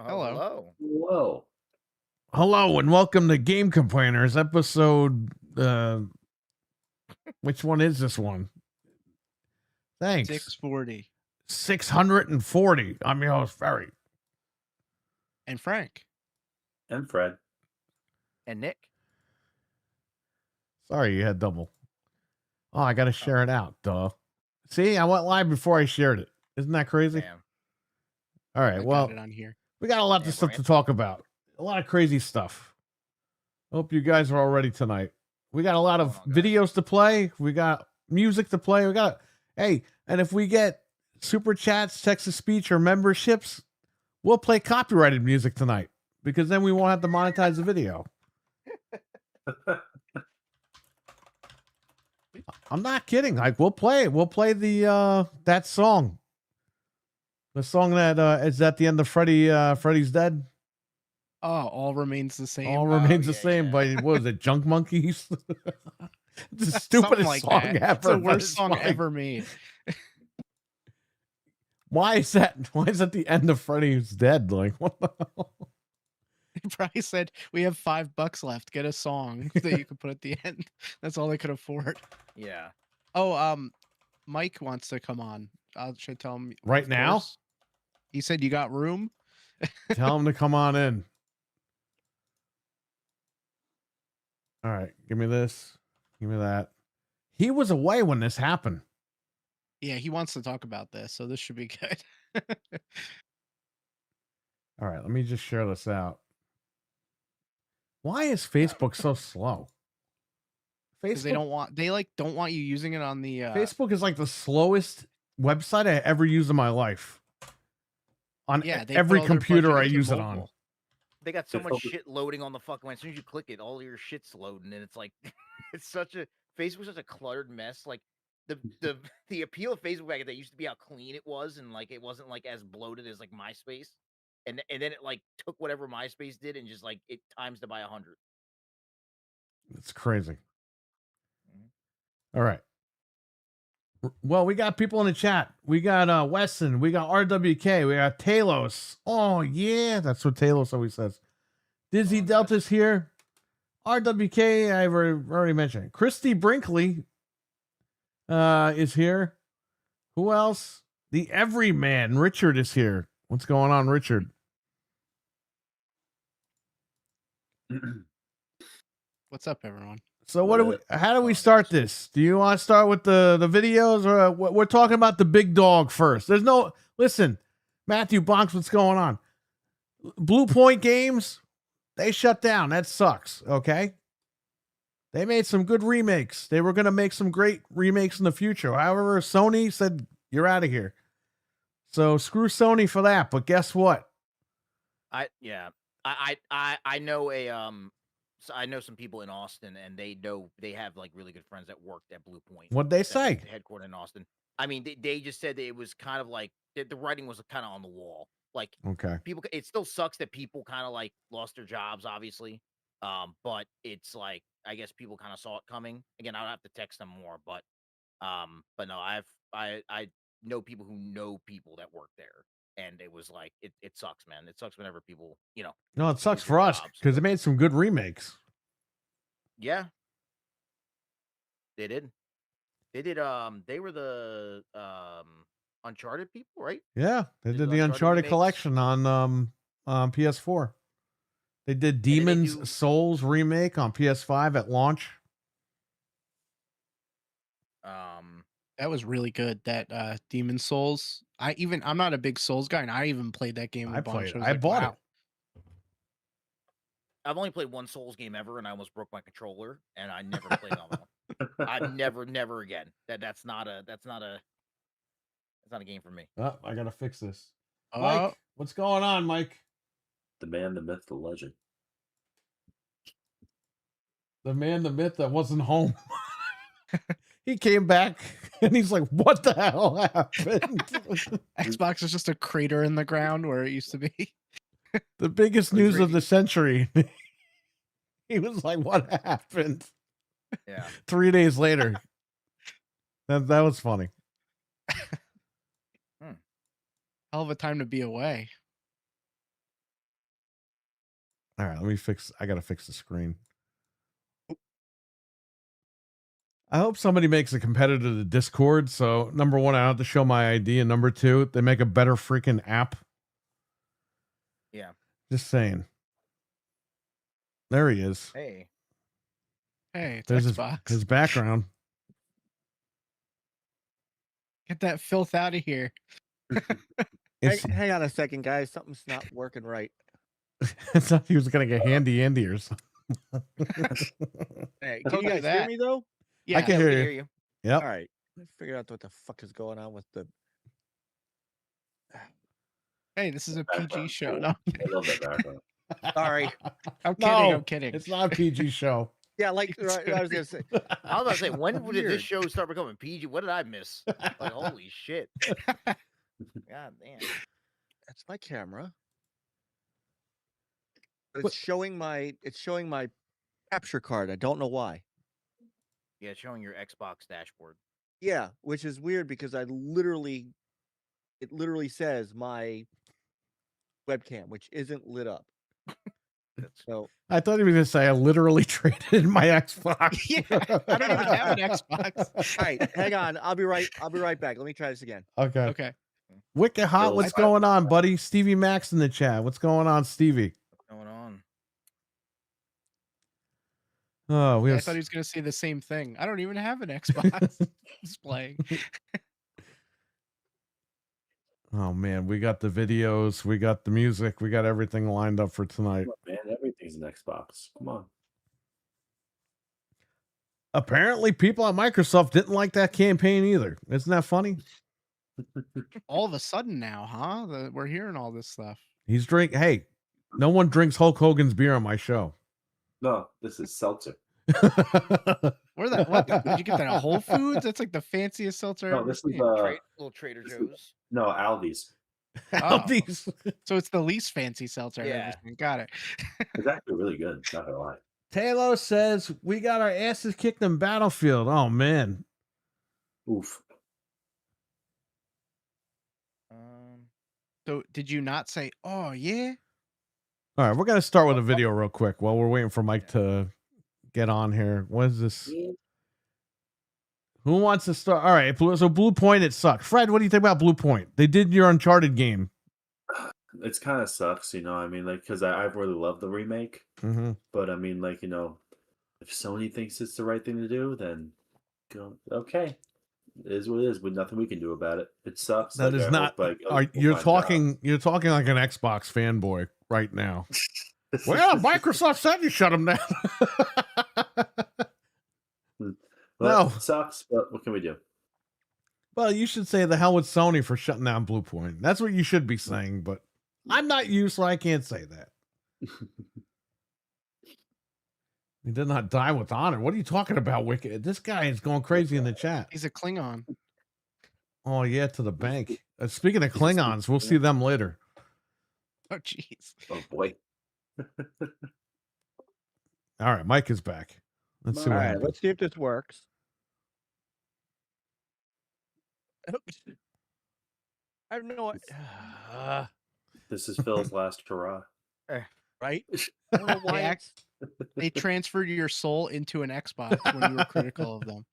Hello. Hello. Whoa. Hello and welcome to Game Complainers episode. Which one is this one? Thanks. 640. 640. I'm your host, Ferry. And Frank. And Fred. And Nick. Sorry, you had double. Oh, I got to share it out, duh. See, I went live before I shared it. Isn't that crazy? Damn. All right, I well, got it on here. we got a lot of stuff to talk about. A lot of crazy stuff. Hope you guys are all ready tonight. We got a lot of videos to play. We got music to play. Hey, and if we get super chats, text to speech, or memberships, we'll play copyrighted music tonight because then we won't have to monetize the video. I'm not kidding. Like we'll play the that song. The song that is at the end of Freddy's Dead. Oh, all remains the same. All remains the same by what was it, Junk Monkeys? It's the stupidest like song that. ever. It's the worst song ever made. Why is that? Why is that the end of Freddy's Dead? Like what the hell? He probably said, "We have $5 left. Get a song that you can put at the end." That's all they could afford. Yeah. Oh, Mike wants to come on. I should tell him Right now. Course. He said you got room. Tell him to come on in. All right, give me this. Give me that. He was away when this happened. Yeah, he wants to talk about this, so this should be good. All right, let me just share this out. Why is Facebook so slow? Because they don't want you using it on the Facebook is like the slowest website I ever used in my life. On every computer I use it on. They got so much shit loading on the fucking. As soon as you click it, all your shit's loading, and it's like, it's such a Facebook's such a cluttered mess. Like the appeal of Facebook back then used to be how clean it was, and like it wasn't like as bloated as like MySpace, and then it like took whatever MySpace did and just like it times it by 100. It's crazy. All right. Well, we got people in the chat. We got Wesson. We got RWK. We got Talos. Oh, yeah. That's what Talos always says. Dizzy Delta's here. RWK, I've already mentioned. Christy Brinkley is here. Who else? The Everyman. Richard is here. What's going on, Richard? What's up, everyone? So how do we start this? Do you want to start with the videos or we're talking about the big dog first? Listen, Matthew Bonks, what's going on? Blue Point Games, they shut down. That sucks. Okay. They made some good remakes. They were going to make some great remakes in the future. However, Sony said, you're out of here. So screw Sony for that. But guess what? I know So I know some people in Austin, and they have like really good friends that worked at Blue Point. What'd they say? Headquartered in Austin. I mean, they just said that it was kind of like the writing was kind of on the wall. Like, okay, people. It still sucks that people kind of like lost their jobs, obviously. But it's like I guess people kind of saw it coming. Again, I'll have to text them more, but no, I know people who know people that work there. And it was like, it sucks, man. It sucks whenever people, No, it sucks for us because they made some good remakes. Yeah. They did. They were the Uncharted people, right? Yeah, they did the Uncharted collection on PS4. They did Demon's Souls remake on PS5 at launch. That was really good. That Demon's Souls. I'm not a big Souls guy, and I even played that game. I bought it. I've only played one Souls game ever, and I almost broke my controller, and I never played another one. I never again. That's not a game for me. Oh, I gotta fix this. Mike, what's going on, Mike? The man, the myth, the legend. The man, the myth that wasn't home. He came back and he's like, what the hell happened? Xbox is just a crater in the ground where it used to be. The biggest news of the century. He was like, what happened? Yeah. 3 days later. That was funny. Hell of a time to be away. All right, let me fix. I gotta fix the screen. I hope somebody makes a competitor to Discord. So number one, I don't have to show my ID, and number two, they make a better freaking app. Yeah. Just saying. There he is. Hey. Hey, it's There's Xbox. his background. Get that filth out of here. Hang on a second, guys. Something's not working right. It's not he was gonna get handy Andy or something. Hey, Look can you at guys hear that. me though? Yeah. I can we hear you. Yep. All right. Let's figure out what the fuck is going on with the. Hey, this is a PG show. No, I love that background. Sorry. I'm kidding. No, I'm kidding. it's not a PG show. Yeah, like right, I was gonna say. I was about to say, when did Weird. this show start becoming PG? What did I miss? Like, holy shit. God damn. That's my camera. But it's showing my capture card. I don't know why. Yeah, it's showing your Xbox dashboard. Yeah, which is weird because it literally says my webcam, which isn't lit up. So I thought he was gonna say I literally traded my Xbox. Yeah, I don't even have an Xbox. all right, hang on. I'll be right back. Let me try this again. Okay. Okay. Wicked hot. What's going on, buddy? Stevie Max in the chat. What's going on, Stevie? What's going on? Oh, we I have. thought he was going to say the same thing. I don't even have an Xbox. He's playing. Oh man, we got the videos, we got the music, we got everything lined up for tonight. Man, everything's an Xbox. Come on. Apparently, people at Microsoft didn't like that campaign either. Isn't that funny? All of a sudden now, huh? We're hearing all this stuff. He's Hey, no one drinks Hulk Hogan's beer on my show. No, this is seltzer. What did you get that at Whole Foods? That's like the fanciest seltzer I've No, ever this is seen. Little Trader this is- Joe's. no Aldi's. Aldi's. So it's the least fancy seltzer I've Yeah. ever seen. Got it. It's actually really good. Not gonna lie. Taylor says we got our asses kicked in Battlefield. Oh man. Oof. So did you not say, oh yeah? All right, we're gonna start with a video real quick while we're waiting for Mike to get on here. What is this? Who wants to start? All right, so Blue Point, it sucked. Fred, what do you think about Blue Point? They did your Uncharted game. It's kind of sucks, you know. I mean, like, because I really love the remake, Mm-hmm. but I mean, like, you know, if Sony thinks it's the right thing to do, then go. Okay, it is what it is. With nothing we can do about it. It sucks. That like, is I not. hope, like, other people You're find talking. You're talking like an Xbox fanboy right now. Well, Microsoft said you shut them down. Well, No. it sucks, but what can we do? Well, you should say the hell with Sony for shutting down Blue Point. That's what you should be saying, but I'm not you, so I can't say that. He did not die with honor. What are you talking about, Wicked? This guy is going crazy in the chat. He's a Klingon. Oh, yeah, to the bank. Speaking of Klingons, we'll see them later. Oh jeez. Oh boy. All right, Mike is back. Let's see All what right, happens. let's see if this works. I have no This is Phil's last hurrah. right. I don't know why They it's- They transferred your soul into an Xbox when you were critical of them.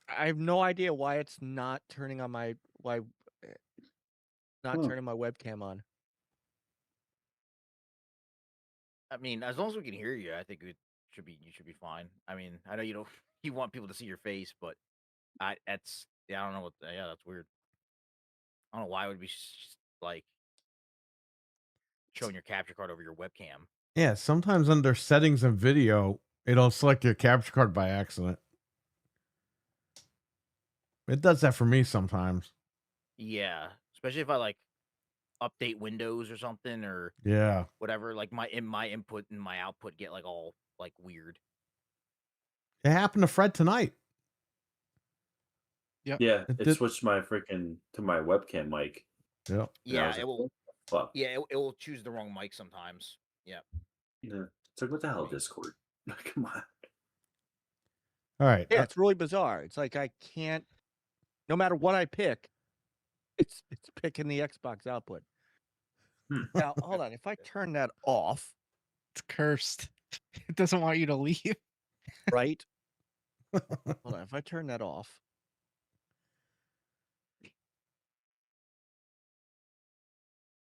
I have no idea why it's not turning on my turning my webcam on. I mean, as long as we can hear you, I think you should be fine. I mean, I know you want people to see your face, but I don't know that's weird. I don't know why it would be like showing your capture card over your webcam. Yeah, sometimes under settings and video, it'll select your capture card by accident. It does that for me sometimes. Yeah, especially if I like update Windows or something or Yeah. whatever. Like my input and my output get like all like weird. It happened to Fred tonight. Yeah, It it did- switched my freaking to my webcam mic. Yep. And I Yeah, was it like, will. "What the fuck?" Yeah, it will choose the wrong mic sometimes. Yeah. Yeah. It's like, what the hell, Discord? Come on. All right. Yeah, it's really bizarre. It's like I can't. No matter what I pick, it's picking the Xbox output. Now, hold on. If I turn that off, It's cursed. It doesn't want you to leave. right? Hold on. If I turn that off,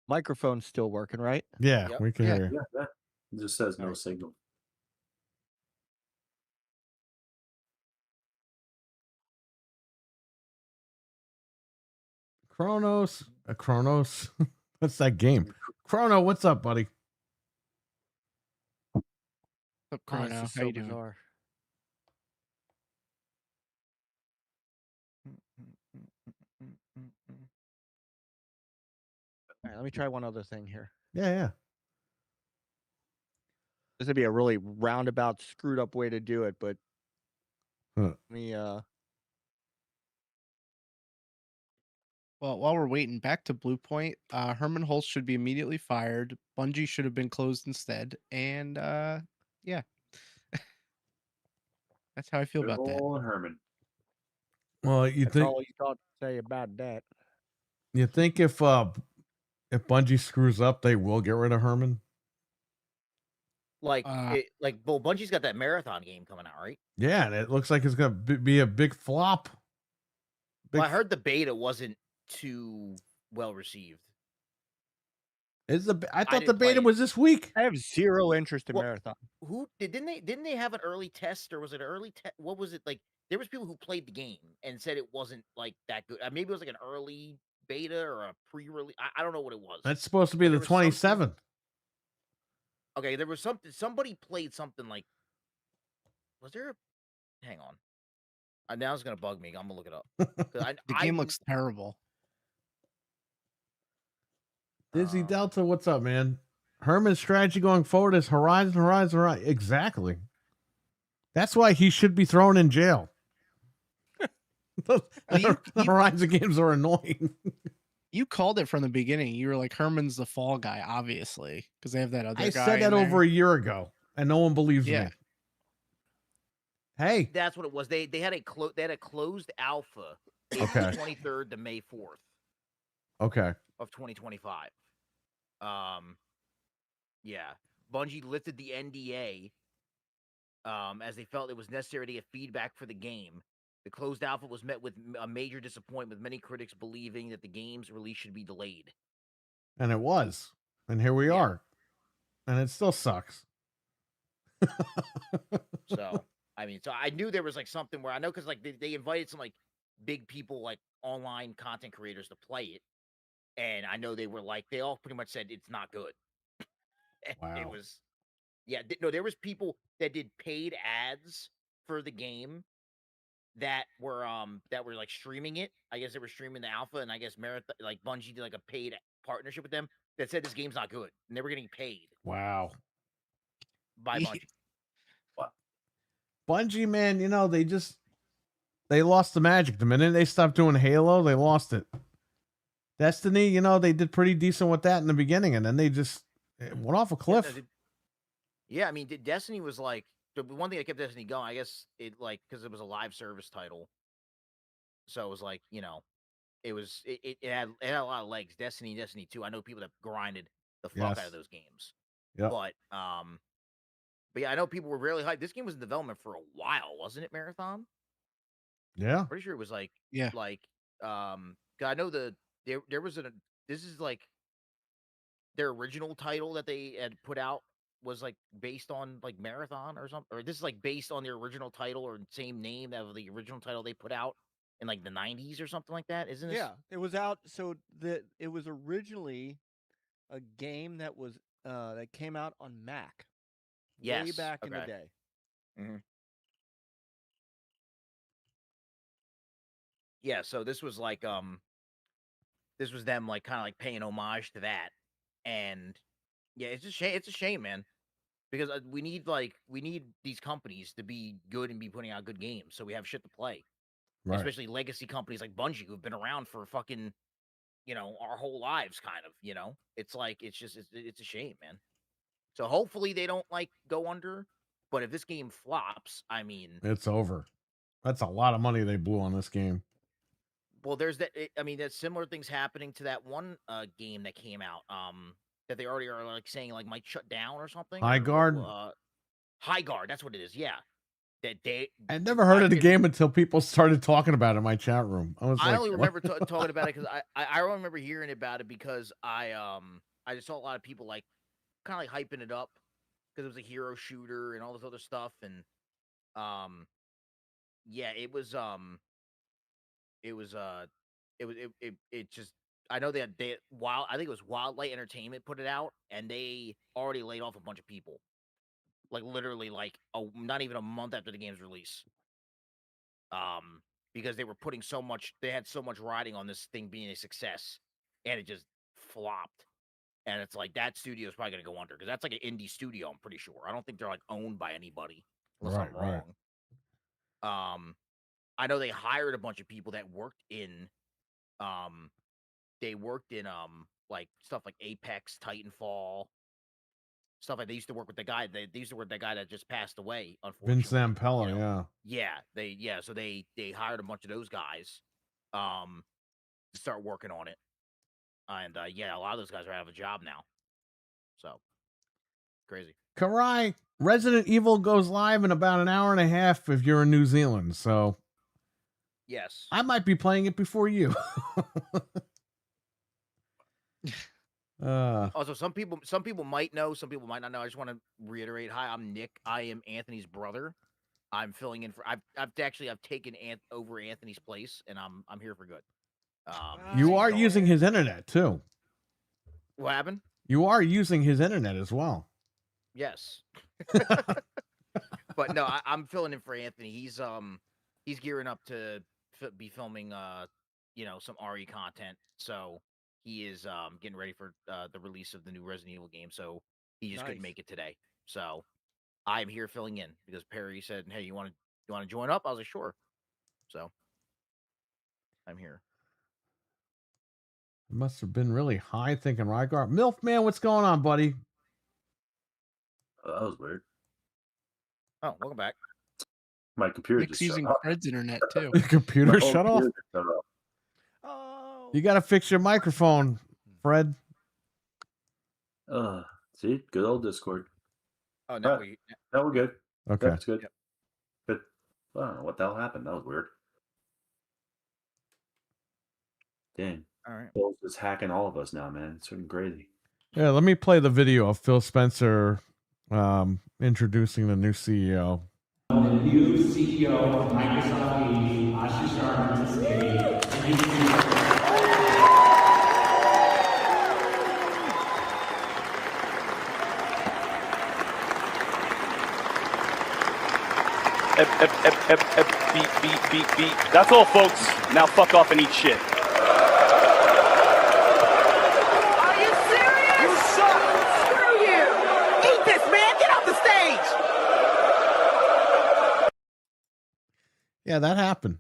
microphone's still working, right? Yeah, Yep. we can Yeah. hear you. Yeah. It just says no Alright. signal. Chronos. Chronos. What's that game? Chrono, what's up, buddy? What's up, Oh, it's Chrono? just How so you doing? bizarre. All right, let me try one other thing here. Yeah. This would be a really roundabout, screwed up way to do it, but Huh. let me Well, while we're waiting, back to Blue Point, Herman Holtz should be immediately fired. Bungie should have been closed instead. And yeah. That's how I feel about that. Bill Herman. Well, you that's think all you got to say about that. if Bungie screws up, they will get rid of Herman? Like, Uh, well, Bungie's got that marathon game coming out, right? Yeah, and it looks like it's gonna be a big flop. Well, I heard the beta wasn't too well received. I thought the didn't play beta it. was this week. I have zero interest in Well, Marathon. Who didn't they have an early test, or was it an early test? What was it like? There was people who played the game and said it wasn't like that good. Maybe it was like an early beta or a pre-release. I don't know what it was. That's supposed to be But the there was something- 27th. Okay, there was something. Somebody played something like. Was there? Hang on. Now it's gonna bug me. I'm gonna look it up. the game looks terrible. Dizzy Delta, what's up, man? Herman's strategy going forward is Horizon. Exactly. That's why he should be thrown in jail. The Horizon games are annoying. You called it from the beginning. You were like, Herman's the fall guy, obviously, because they have that other I guy. said that in over there. a year ago, and no one believes Yeah. me. Hey, That's what it was. They had a closed alpha, April Okay. 23rd to May 4th okay. of 2025. Yeah, Bungie lifted the NDA as they felt it was necessary to get feedback for the game. The closed alpha was met with a major disappointment, with many critics believing that the game's release should be delayed. And it was. And here we Yeah. are. And it still sucks. So, I mean, so I knew there was like something where I know because like they invited some like big people, like online content creators, to play it. And I know they were like, they all pretty much said it's not good. Wow. It was, yeah, no, there was people that did paid ads for the game that were like streaming it. I guess they were streaming the alpha, and I guess Marathon, like Bungie, did like a paid partnership with them that said this game's not good, and they were getting paid Wow. by Yeah. Bungie. Bungie, man, you know, they lost the magic. The minute they stopped doing Halo, they lost it. Destiny, you know, they did pretty decent with that in the beginning, and then they just went off a cliff. Yeah, I mean, Destiny was like the one thing that kept Destiny going. I guess it like because it was a live service title, so it was like, you know, it had a lot of legs. Destiny, Destiny 2. I know people that grinded the fuck out Yes. of those games. Yep. But yeah, I know people were really hyped. This game was in development for a while, wasn't it, Marathon? Yeah. Pretty sure it was like, Yeah. 'cause I know there was this is like their original title that they had put out was like based on like Marathon or something, or this is like based on their original title or same name of the original title they put out in like the 90s or something like that, isn't it? Yeah, it was out. So it was originally a game that was that came out on Mac. Way Yes, back in the okay. day. Yeah, so this was like this was them like kind of like paying homage to that. And yeah, it's a shame, man, because we need these companies to be good and be putting out good games so we have shit to play. Right. Especially legacy companies like Bungie, who've been around for fucking, you know, our whole lives, kind of, you know. It's like it's a shame, man. So hopefully they don't like go under, but if this game flops, I mean, It's over. That's a lot of money they blew on this game. Well, there's that. I mean, there's similar things happening to that one game that came out. That they already are like saying like might shut down or something. High Guard. High Guard. That's what it is. Yeah. That they. I never heard of the game until people started talking about it in my chat room. I only remember talking about it because I remember hearing about it because I just saw a lot of people like kind of like hyping it up because it was a hero shooter and all this other stuff and yeah, it just I know that I think it was Wildlight Entertainment put it out and they already laid off a bunch of people. Like literally like not even a month after the game's release. Because they were putting they had so much riding on this thing being a success and it just flopped. And it's like that studio is probably going to go under because that's like an indie studio, I'm pretty sure. I don't think they're like owned by anybody unless I'm wrong. I know they hired a bunch of people that worked in like stuff like Apex, Titanfall, stuff like they used to work with the guy. They used to work with that guy that just passed away, unfortunately. Vince Zampella, yeah. So they hired a bunch of those guys to start working on it. And yeah, a lot of those guys are out of a job now. So crazy. Karai, Resident Evil goes live in about an hour and a half if you're in New Zealand. So yes, I might be playing it before you. Also, some people might know, some people might not know. I just want to reiterate. Hi, I'm Nick. I am Anthony's brother. I'm filling in for. I've taken over Anthony's place, and I'm here for good. You are using his internet too. What happened? You are using his internet as well. Yes. But no, I'm filling in for Anthony. He's gearing up to be filming some RE content. So he is getting ready for the release of the new Resident Evil game. So he just couldn't make it today. So I'm here filling in because Perry said, "Hey, you want to join up?" I was like, "Sure." So I'm here. It must have been really high thinking Rygar. MILF man, what's going on, buddy? That was weird. Oh, welcome back. My computer Nick's just using shut off. Fred's internet too. The computer shut off? Oh. You got to fix your microphone, Fred. See, good old Discord. Oh, no, we're good. Okay, that's good. Yep. Good. I don't know what the hell happened. That was weird. Dang. All right. Phil's just hacking all of us now, man. It's freaking crazy. Yeah, let me play the video of Phil Spencer introducing the new CEO. The new CEO of Microsoft, Ashish Sharma, to stage. Beep. That's all, folks. Now fuck off and eat shit. Are you serious? You suck! Screw you! Eat this, man! Get off the stage! Yeah, that happened.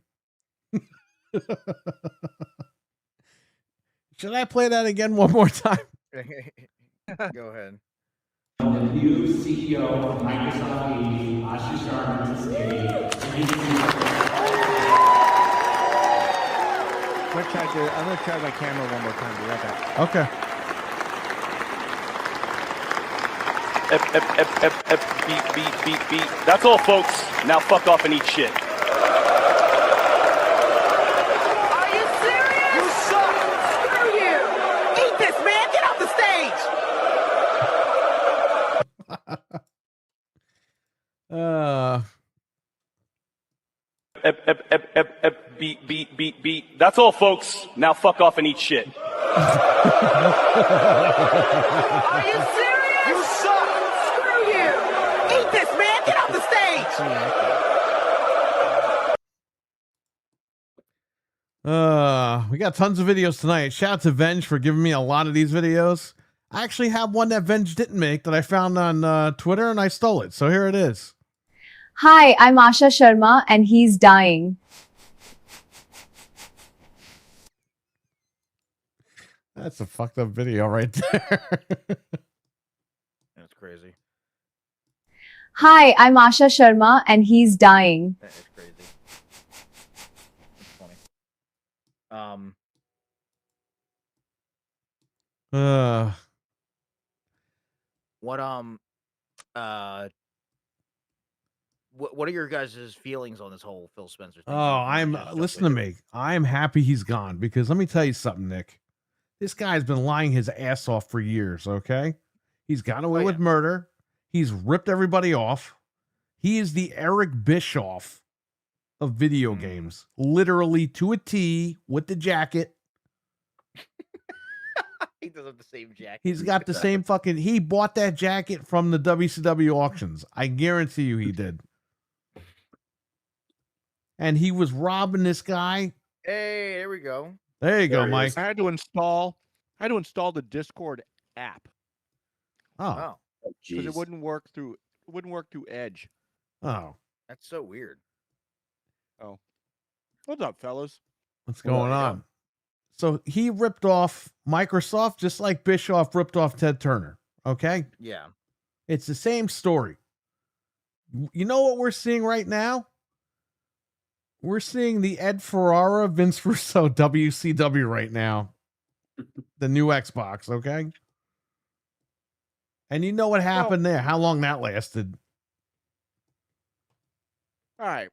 Should I play that again one more time? Go ahead. The new CEO of Microsoft, Ashish Sharma, to stage. I'm gonna try my camera one more time. Be right back. Okay. Beep. That's all, folks. Now fuck off and eat shit. Are you serious? You suck! Screw you! Eat this, man! Get off the stage! Beep. That's all, folks. Now fuck off and eat shit. Are you serious? You suck! Screw you! Eat this, man! Get off the stage! We got tons of videos tonight. Shout out to Venge for giving me a lot of these videos. I actually have one that Venge didn't make that I found on Twitter and I stole it. So here it is. Hi, I'm Asha Sharma and he's dying. That's a fucked up video right there. That's crazy. Hi, I'm Asha Sharma and he's dying. That is crazy. That's funny. What what are your guys' feelings on this whole Phil Spencer thing? Listen to me. I am happy he's gone because let me tell you something, Nick. This guy's been lying his ass off for years, okay? He's got away with murder. He's ripped everybody off. He is the Eric Bischoff of video games, literally to a T with the jacket. He does have the same jacket. He's got the same fucking. He bought that jacket from the WCW auctions. I guarantee you he did. And he was robbing this guy. Hey, there we go. There you go, Mike. I had to install the Discord app. Oh, because it wouldn't work through Edge. Oh, that's so weird. Oh, what's up, fellas? What's going on? So he ripped off Microsoft just like Bischoff ripped off Ted Turner. Okay. Yeah. It's the same story. You know what we're seeing right now? We're seeing the Ed Ferrara, Vince Russo WCW right now. The new Xbox, okay? And you know what happened there, how long that lasted. All right.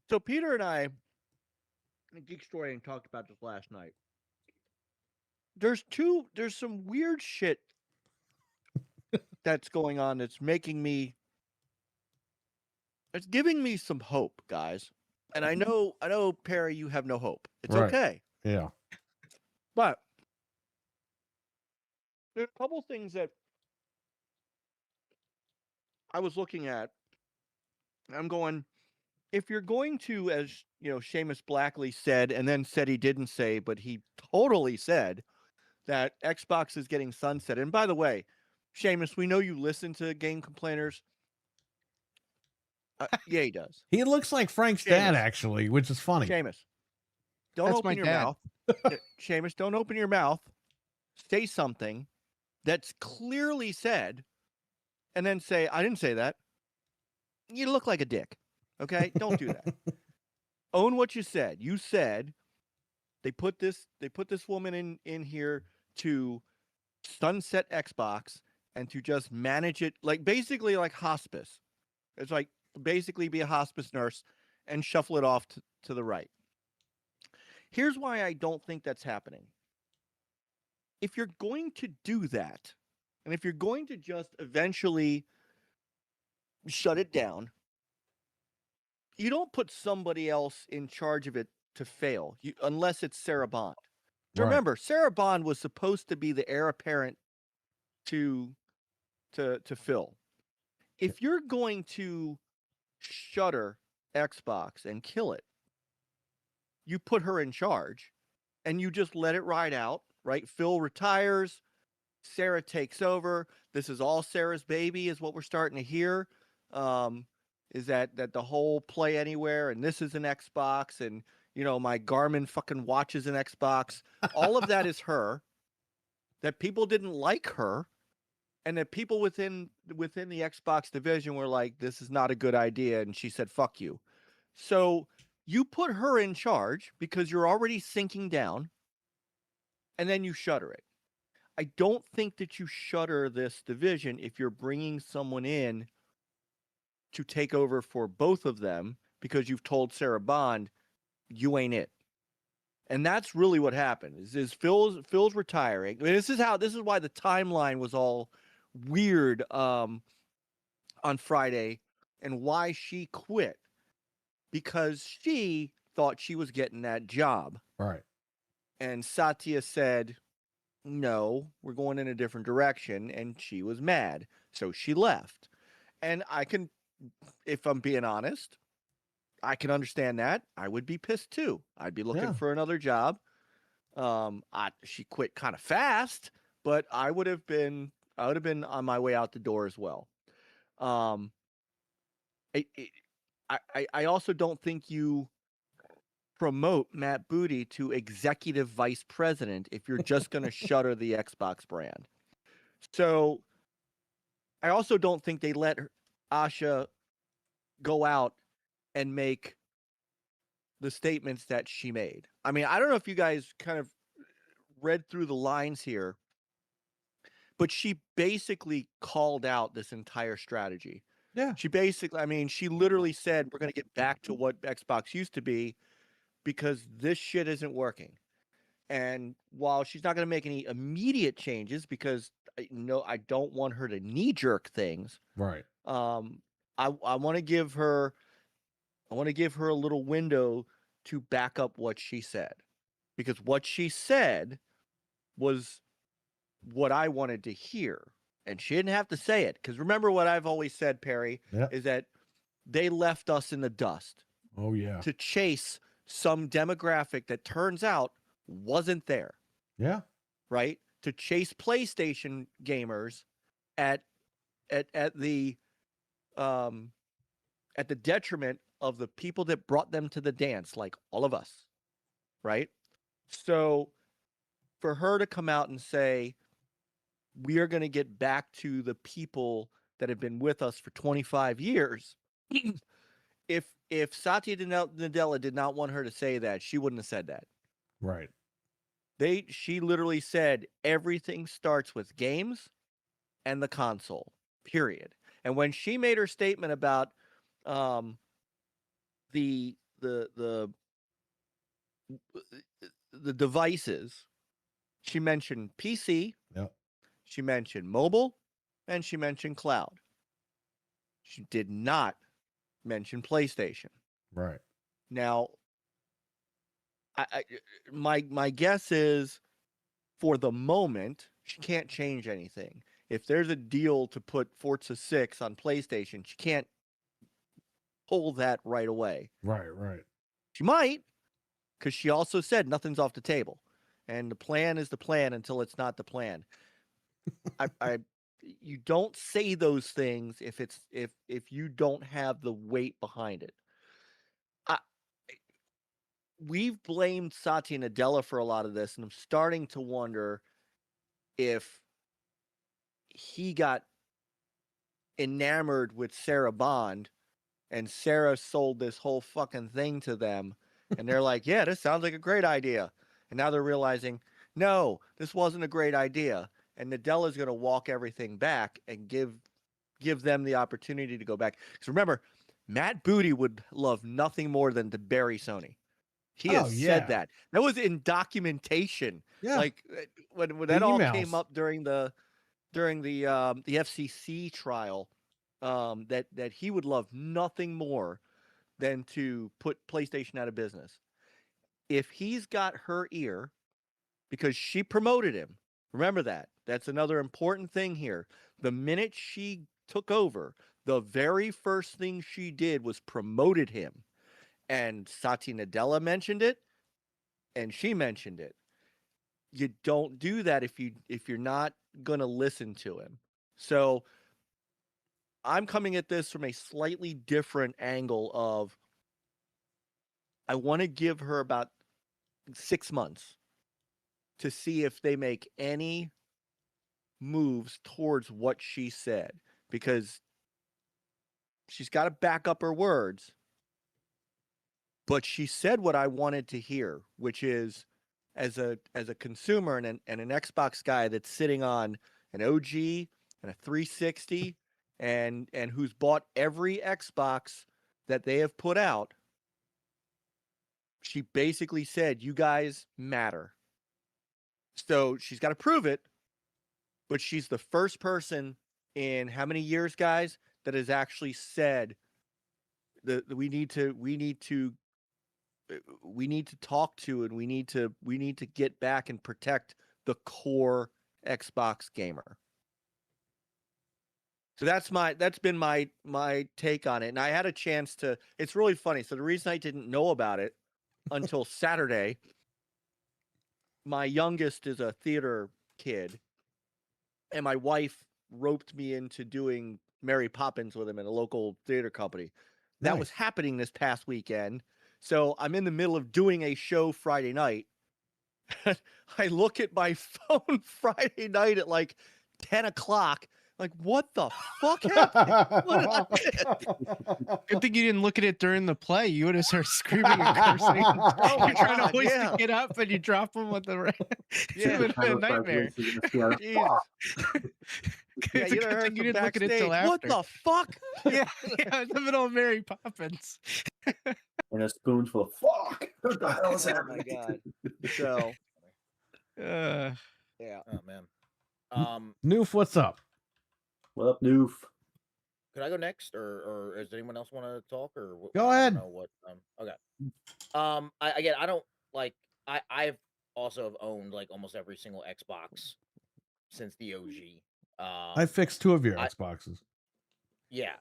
So Peter and I, in Geek Story, talked about this last night. There's some weird shit that's going on that's making me, it's giving me some hope, guys. And I know, Perry, you have no hope. It's Right. okay. Yeah. But there's a couple things that I was looking at. I'm going, if you're going to, as you know, Seamus Blackley said, and then said he didn't say, but he totally said that Xbox is getting sunset. And by the way, Seamus, we know you listen to Game Complainers. Yeah, he does. He looks like Frank's dad, actually, which is funny. Seamus, don't That's open my your dad. mouth. Seamus, don't open your mouth. Say something that's clearly said, and then say, I didn't say that. You look like a dick. Okay? Don't do that. Own what you said. You said they put this woman in here to sunset Xbox and to just manage it like basically like hospice. It's like basically be a hospice nurse and shuffle it off to the right. Here's why I don't think that's happening. If you're going to do that, and if you're going to just eventually shut it down, you don't put somebody else in charge of it to fail, unless it's Sarah Bond. Right. Remember, Sarah Bond was supposed to be the heir apparent to Phil. If you're going to shutter Xbox and kill it, you put her in charge and you just let it ride out, right? Phil retires, Sarah takes over. This is all Sarah's baby is what we're starting to hear. Is that the whole Play Anywhere and this is an Xbox and, you know, my Garmin fucking watch is an Xbox. All of that is her. That people didn't like her. And that people within the Xbox division were like, this is not a good idea. And she said, fuck you. So you put her in charge because you're already sinking down. And then you shutter it. I don't think that you shutter this division if you're bringing someone in to take over for both of them because you've told Sarah Bond, you ain't it. And that's really what happened. Is Phil's retiring. I mean, this is why the timeline was all weird on Friday and why she quit. Because she thought she was getting that job. Right. And Satya said, no, we're going in a different direction. And she was mad. So she left. And I can, if I'm being honest, I can understand that. I would be pissed too. I'd be looking for another job. She quit kind of fast, but I would have been on my way out the door as well. I also don't think you promote Matt Booty to executive vice president if you're just going to shutter the Xbox brand. So I also don't think they let Asha go out and make the statements that she made. I mean, I don't know if you guys kind of read through the lines here, but she basically called out this entire strategy. Yeah. She basically, I mean, she literally said, we're going to get back to what Xbox used to be because this shit isn't working. And while she's not going to make any immediate changes because I don't want her to knee jerk things. Right. I want to give her a little window to back up what she said, because what she said was what I wanted to hear, and she didn't have to say it. Because remember what I've always said, Perry, is that they left us in the dust. Oh yeah. To chase some demographic that turns out wasn't there. Yeah. Right? To chase PlayStation gamers at the detriment of the people that brought them to the dance, like all of us. Right? So for her to come out and say, we are going to get back to the people that have been with us for 25 years. If Satya Nadella did not want her to say that, she wouldn't have said that. Right. She literally said everything starts with games and the console, period. And when she made her statement about the devices, she mentioned PC, she mentioned mobile, and she mentioned cloud. She did not mention PlayStation. Right. Now, my guess is, for the moment, she can't change anything. If there's a deal to put Forza 6 on PlayStation, she can't pull that right away. Right, right. She might, because she also said nothing's off the table, and the plan is the plan until it's not the plan. You don't say those things if you don't have the weight behind it. We've blamed Satya Nadella for a lot of this, and I'm starting to wonder if he got enamored with Sarah Bond, and Sarah sold this whole fucking thing to them, and they're like, yeah, this sounds like a great idea. And now they're realizing, no, this wasn't a great idea. And Nadella's going to walk everything back and give them the opportunity to go back. Because remember, Matt Booty would love nothing more than to bury Sony. He has said that. That was in documentation. Yeah. Like when that all came up during the FCC trial, that he would love nothing more than to put PlayStation out of business. If he's got her ear, because she promoted him, remember that. That's another important thing here. The minute she took over, the very first thing she did was promoted him. And Satya Nadella mentioned it, and she mentioned it. You don't do that if you're not gonna listen to him. So I'm coming at this from a slightly different angle of, I want to give her about 6 months to see if they make any moves towards what she said, because she's got to back up her words. But she said what I wanted to hear, which is, as a consumer and an Xbox guy that's sitting on an OG and a 360 and who's bought every Xbox that they have put out, she basically said, you guys matter. So she's got to prove it, but she's the first person in how many years, guys, that has actually said that we need to talk to, and we need to get back and protect the core Xbox gamer. So that's been my take on it. And I had a chance to, it's really funny. So the reason I didn't know about it until Saturday, my youngest is a theater kid, and my wife roped me into doing Mary Poppins with him in a local theater company. That was happening this past weekend. So I'm in the middle of doing a show Friday night. I look at my phone Friday night at like 10 o'clock, Like, what the fuck happened? Good thing you didn't look at it during the play. You would have started screaming and cursing. Oh my You're trying to God, hoist yeah. the kid up and you drop him with the right. Yeah. It would have been a nightmare. Jesus. Yeah, It's a you good heard thing you from didn't look at it till backstage. What after. the fuck? Yeah, yeah, in the middle of Mary Poppins. And a spoonful of fuck. What the hell is Oh my happening? God. So, Uh, yeah. Oh man. Noof, what's up? What up, Noof? Could I go next, or does anyone else want to talk, or Go I ahead. don't know what. Okay. I don't like. I've also have owned like almost every single Xbox since the OG. I fixed 2 of your I- Xboxes. Yeah,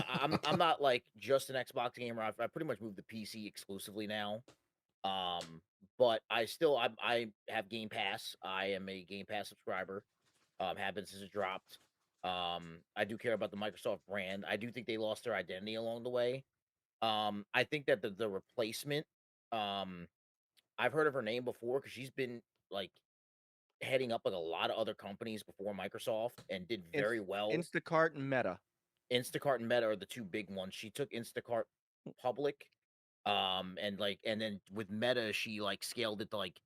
I'm not like just an Xbox gamer. I pretty much moved to PC exclusively now. But I have Game Pass. I am a Game Pass subscriber. Have been since it dropped. I do care about the Microsoft brand. I do think they lost their identity along the way. I think that the replacement, I've heard of her name before because she's been like heading up like a lot of other companies before Microsoft and did very well. Instacart and Meta. Instacart and Meta are the 2 big ones. She took Instacart public, and then with Meta, she like scaled it to like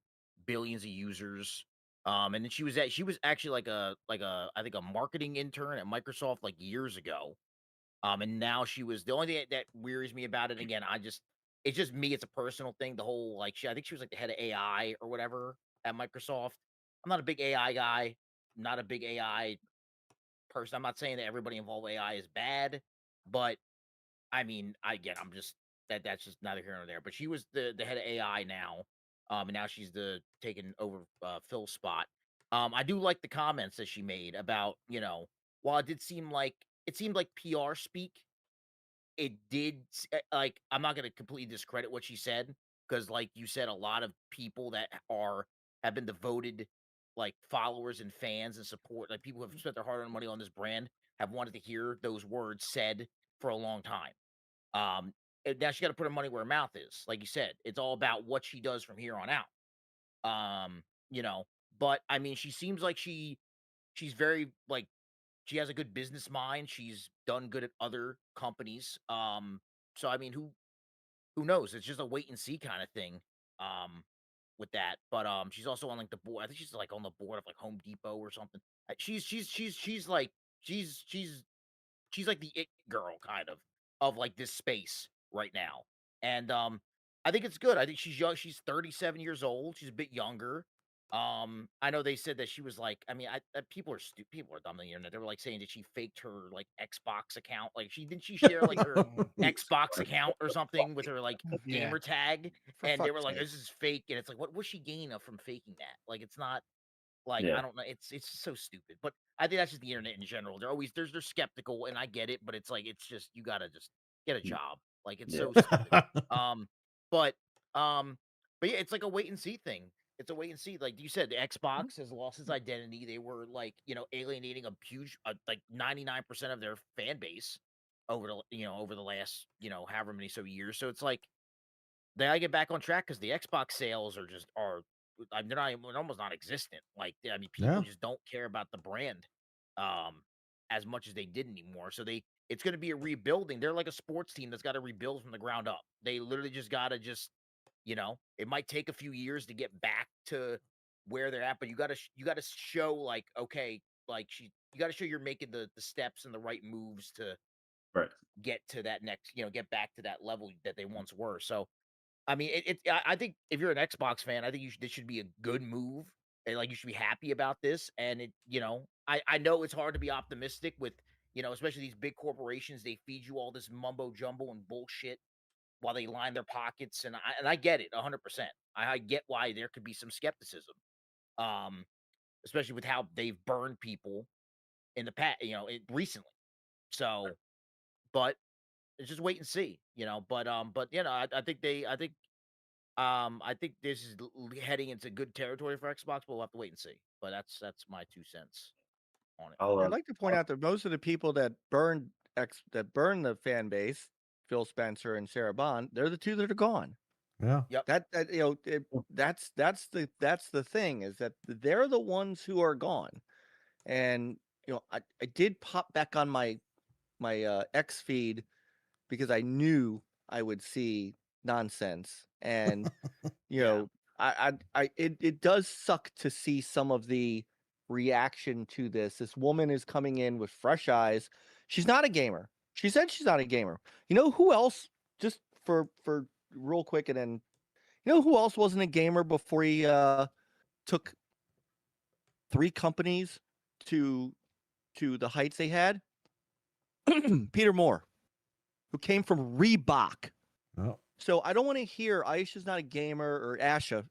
billions of users. And then she was actually like a I think a marketing intern at Microsoft like years ago. And now she was the only thing that wearies me about it. Again, it's just me. It's a personal thing. The whole like I think she was like the head of AI or whatever at Microsoft. I'm not a big AI guy. Not a big AI person. I'm not saying that everybody involved with AI is bad, but I mean, I'm just that's just neither here nor there. But she was the head of AI now, and now she's taking over Phil's spot. I do like the comments that she made about while it seemed like PR speak, it did like I'm not gonna completely discredit what she said because like you said, a lot of people that have been devoted like followers and fans and support, like people who have spent their hard-earned money on this brand, have wanted to hear those words said for a long time. And now she got to put her money where her mouth is. Like you said, it's all about what she does from here on out. Um, you know, but I mean, she seems like she's very like she has a good business mind. She's done good at other companies. So I mean, who knows? It's just a wait and see kind of thing. With that, but she's also on like the board. I think she's like on the board of like Home Depot or something. She's like she's like the it girl kind of like this space right now. And I think it's good. I think she's young. She's 37 years old. She's a bit younger. I know they said that she was like, I mean, people are stupid. People are dumb on the internet. They were like saying that she faked her like Xbox account. Like she share like her Xbox account or something with her like Yeah. gamer tag, For and they fuck's were like, sake. "This is fake," and it's like, what was she gaining from faking that? Like, it's not like Yeah. I don't know. It's so stupid. But I think that's just the internet in general. They're skeptical, and I get it. But it's like it's just you gotta just get a job. Like it's so stupid. But but yeah, it's like a wait and see thing. It's a wait and see. Like you said, the Xbox has lost its identity. They were like alienating a huge like 99% of their fan base over the last however many years. So it's like they gotta get back on track because the Xbox sales I mean, they're almost non-existent. Like I mean, people Yeah. just don't care about the brand as much as they did anymore. So it's going to be a rebuilding. They're like a sports team that's got to rebuild from the ground up. They literally just got to it might take a few years to get back to where they're at, but you got to show like okay, like you got to show you're making the steps and the right moves to Right. get to that next, get back to that level that they once were. So I mean, I think if you're an Xbox fan, I think this should be a good move, and like you should be happy about this. And I know it's hard to be optimistic with, especially these big corporations. They feed you all this mumbo jumbo and bullshit while they line their pockets, and I get it 100%. I get why there could be some skepticism, especially with how they've burned people in the past, recently. So, but it's just wait and see, But I think this is heading into good territory for Xbox, but we'll have to wait and see. But that's my 2 cents on it. I'd like to point out that most of the people that burned the fan base, Phil Spencer and Sarah Bond, they're the 2 that are gone. Yeah. Yep. That's the thing is that they're the ones who are gone. And I did pop back on my X feed because I knew I would see nonsense, and it does suck to see some of the reaction to this. This woman is coming in with fresh eyes. She's not a gamer. She said she's not a gamer. You know who else? Just for real quick, and then you know who else wasn't a gamer before he took 3 companies to the heights they had? Peter Moore, who came from Reebok. Oh. So I don't want to hear Aisha's not a gamer, or Asha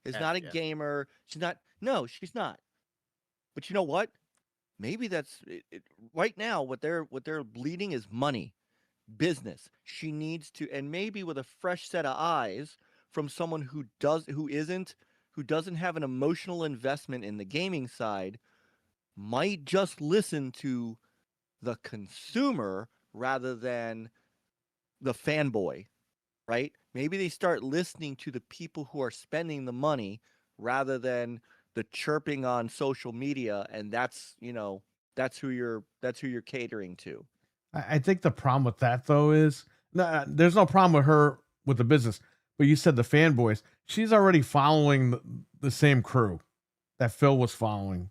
is not a gamer. She's not. No, she's not. But you know what? Maybe that's it. Right now. What they're bleeding is money, business. She needs to, and maybe with a fresh set of eyes from someone who doesn't have an emotional investment in the gaming side, might just listen to the consumer rather than the fanboy, right? Maybe they start listening to the people who are spending the money rather than the chirping on social media, and that's who you're catering to. I think the problem with that though is there's no problem with her with the business, but you said the fanboys. She's already following the same crew that Phil was following,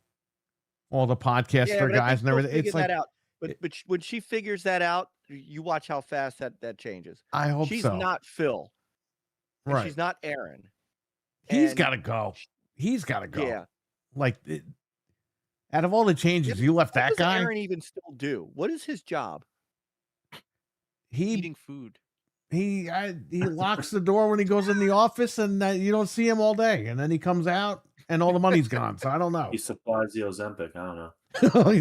all the podcaster guys and everything. It's like that out. But when she figures that out, you watch how fast that changes. I hope she's so. not Phil, right? She's not Aaron. He's got to go. He's got to go. Yeah. Like, out of all the changes, you left that guy. What does Aaron even still do? What is his job? Eating food. He locks the door when he goes in the office, and you don't see him all day. And then he comes out, and all the money's gone. So I don't know. He supplies the Ozempic. I don't know.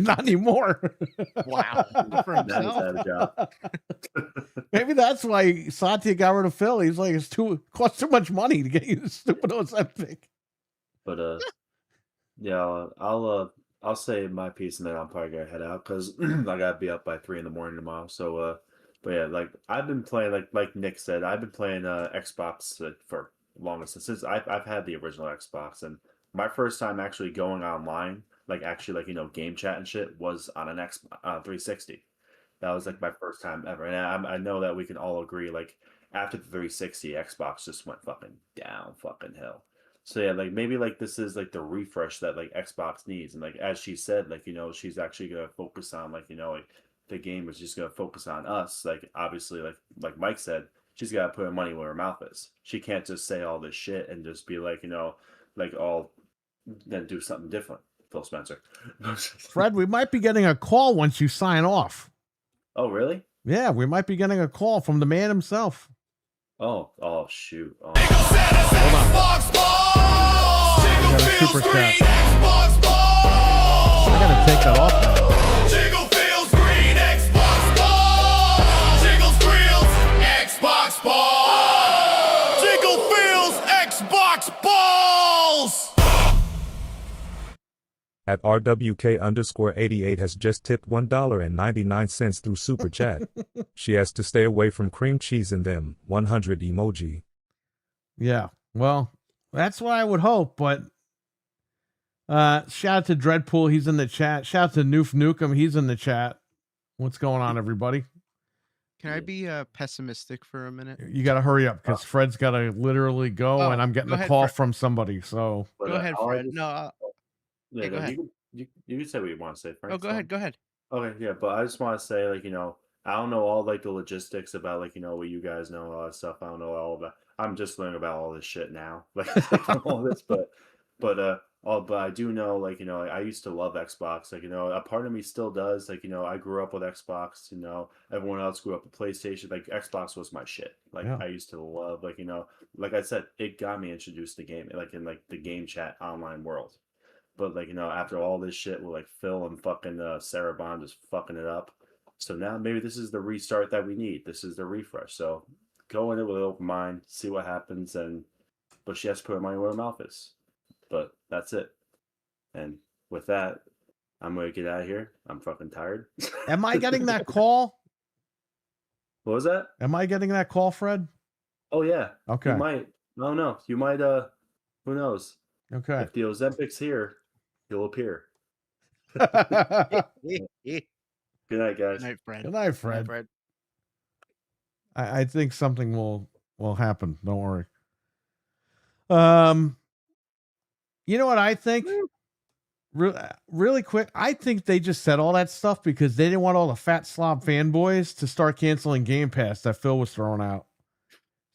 Not anymore. Wow. Now he's had a job. Maybe that's why Satya got rid of Phil. He's like, costs too much money to get you the stupid Ozempic. But yeah, I'll say my piece, and then I'll probably gotta head out because I gotta be up by 3 a.m. tomorrow. So but yeah, like I've been playing, like Nick said, I've been playing Xbox for longest since I've had the original Xbox, and my first time actually going online, like actually like game chat and shit, was on an 360. That was like my first time ever, and I know that we can all agree, like after the 360, Xbox just went fucking down fucking hill. So yeah, like maybe like this is like the refresh that like Xbox needs, and like as she said, like she's actually gonna focus on like like the game is just gonna focus on us. Like obviously, like Mike said, she's gotta put her money where her mouth is. She can't just say all this shit and just be like like all then do something different. Phil Spencer. Fred, we might be getting a call once you sign off. Oh really? Yeah, we might be getting a call from the man himself. Oh shoot. Oh. Hold on. I got a super chat. I gotta take that off now. Jingle feels green, Xbox Ball. Jingle squeals, Xbox Ball. Jingle feels, Xbox Balls. At RWK_88 has just tipped $1.99 through Super Chat. She has to stay away from cream cheese and them 100 emoji. Yeah, well, that's what I would hope, but shout out to Dreadpool, he's in the chat. Shout out to Noof Nukem, he's in the chat. What's going on, everybody? Can I be pessimistic for a minute? You got to hurry up because Fred's got to literally go, and I'm getting a call from somebody. So go ahead, Fred. No, yeah, go ahead. You can say what you want to say, Frank. Oh, go ahead. Go ahead. Okay, yeah, but I just want to say, like, I don't know all like the logistics about like what you guys know, all that stuff. I don't know all about. I'm just learning about all this shit now, like all this, but I do know, like, I used to love Xbox, like, a part of me still does, like, I grew up with Xbox, everyone else grew up with PlayStation, like, Xbox was my shit, like, Yeah. I used to love, like, like I said, it got me introduced to gaming, like, in, like, the game chat online world, but, like, after all this shit with, like, Phil and fucking Sarah Bond just fucking it up, so now maybe this is the restart that we need, this is the refresh, so go in it with an open mind, see what happens, but she has to put her money where her mouth is. But that's it. And with that, I'm going to get out of here. I'm fucking tired. am I getting that call? What was that? Am I getting that call, Fred? Oh, yeah. Okay. You might. No, no. You might, who knows? Okay. If the Ozempic's here, he'll appear. Good night, guys. Good night, Fred. Good night, Fred. Fred. I think something will happen. Don't worry. You know what I think? Really quick, I think they just said all that stuff because they didn't want all the fat slob fanboys to start canceling Game Pass that Phil was throwing out.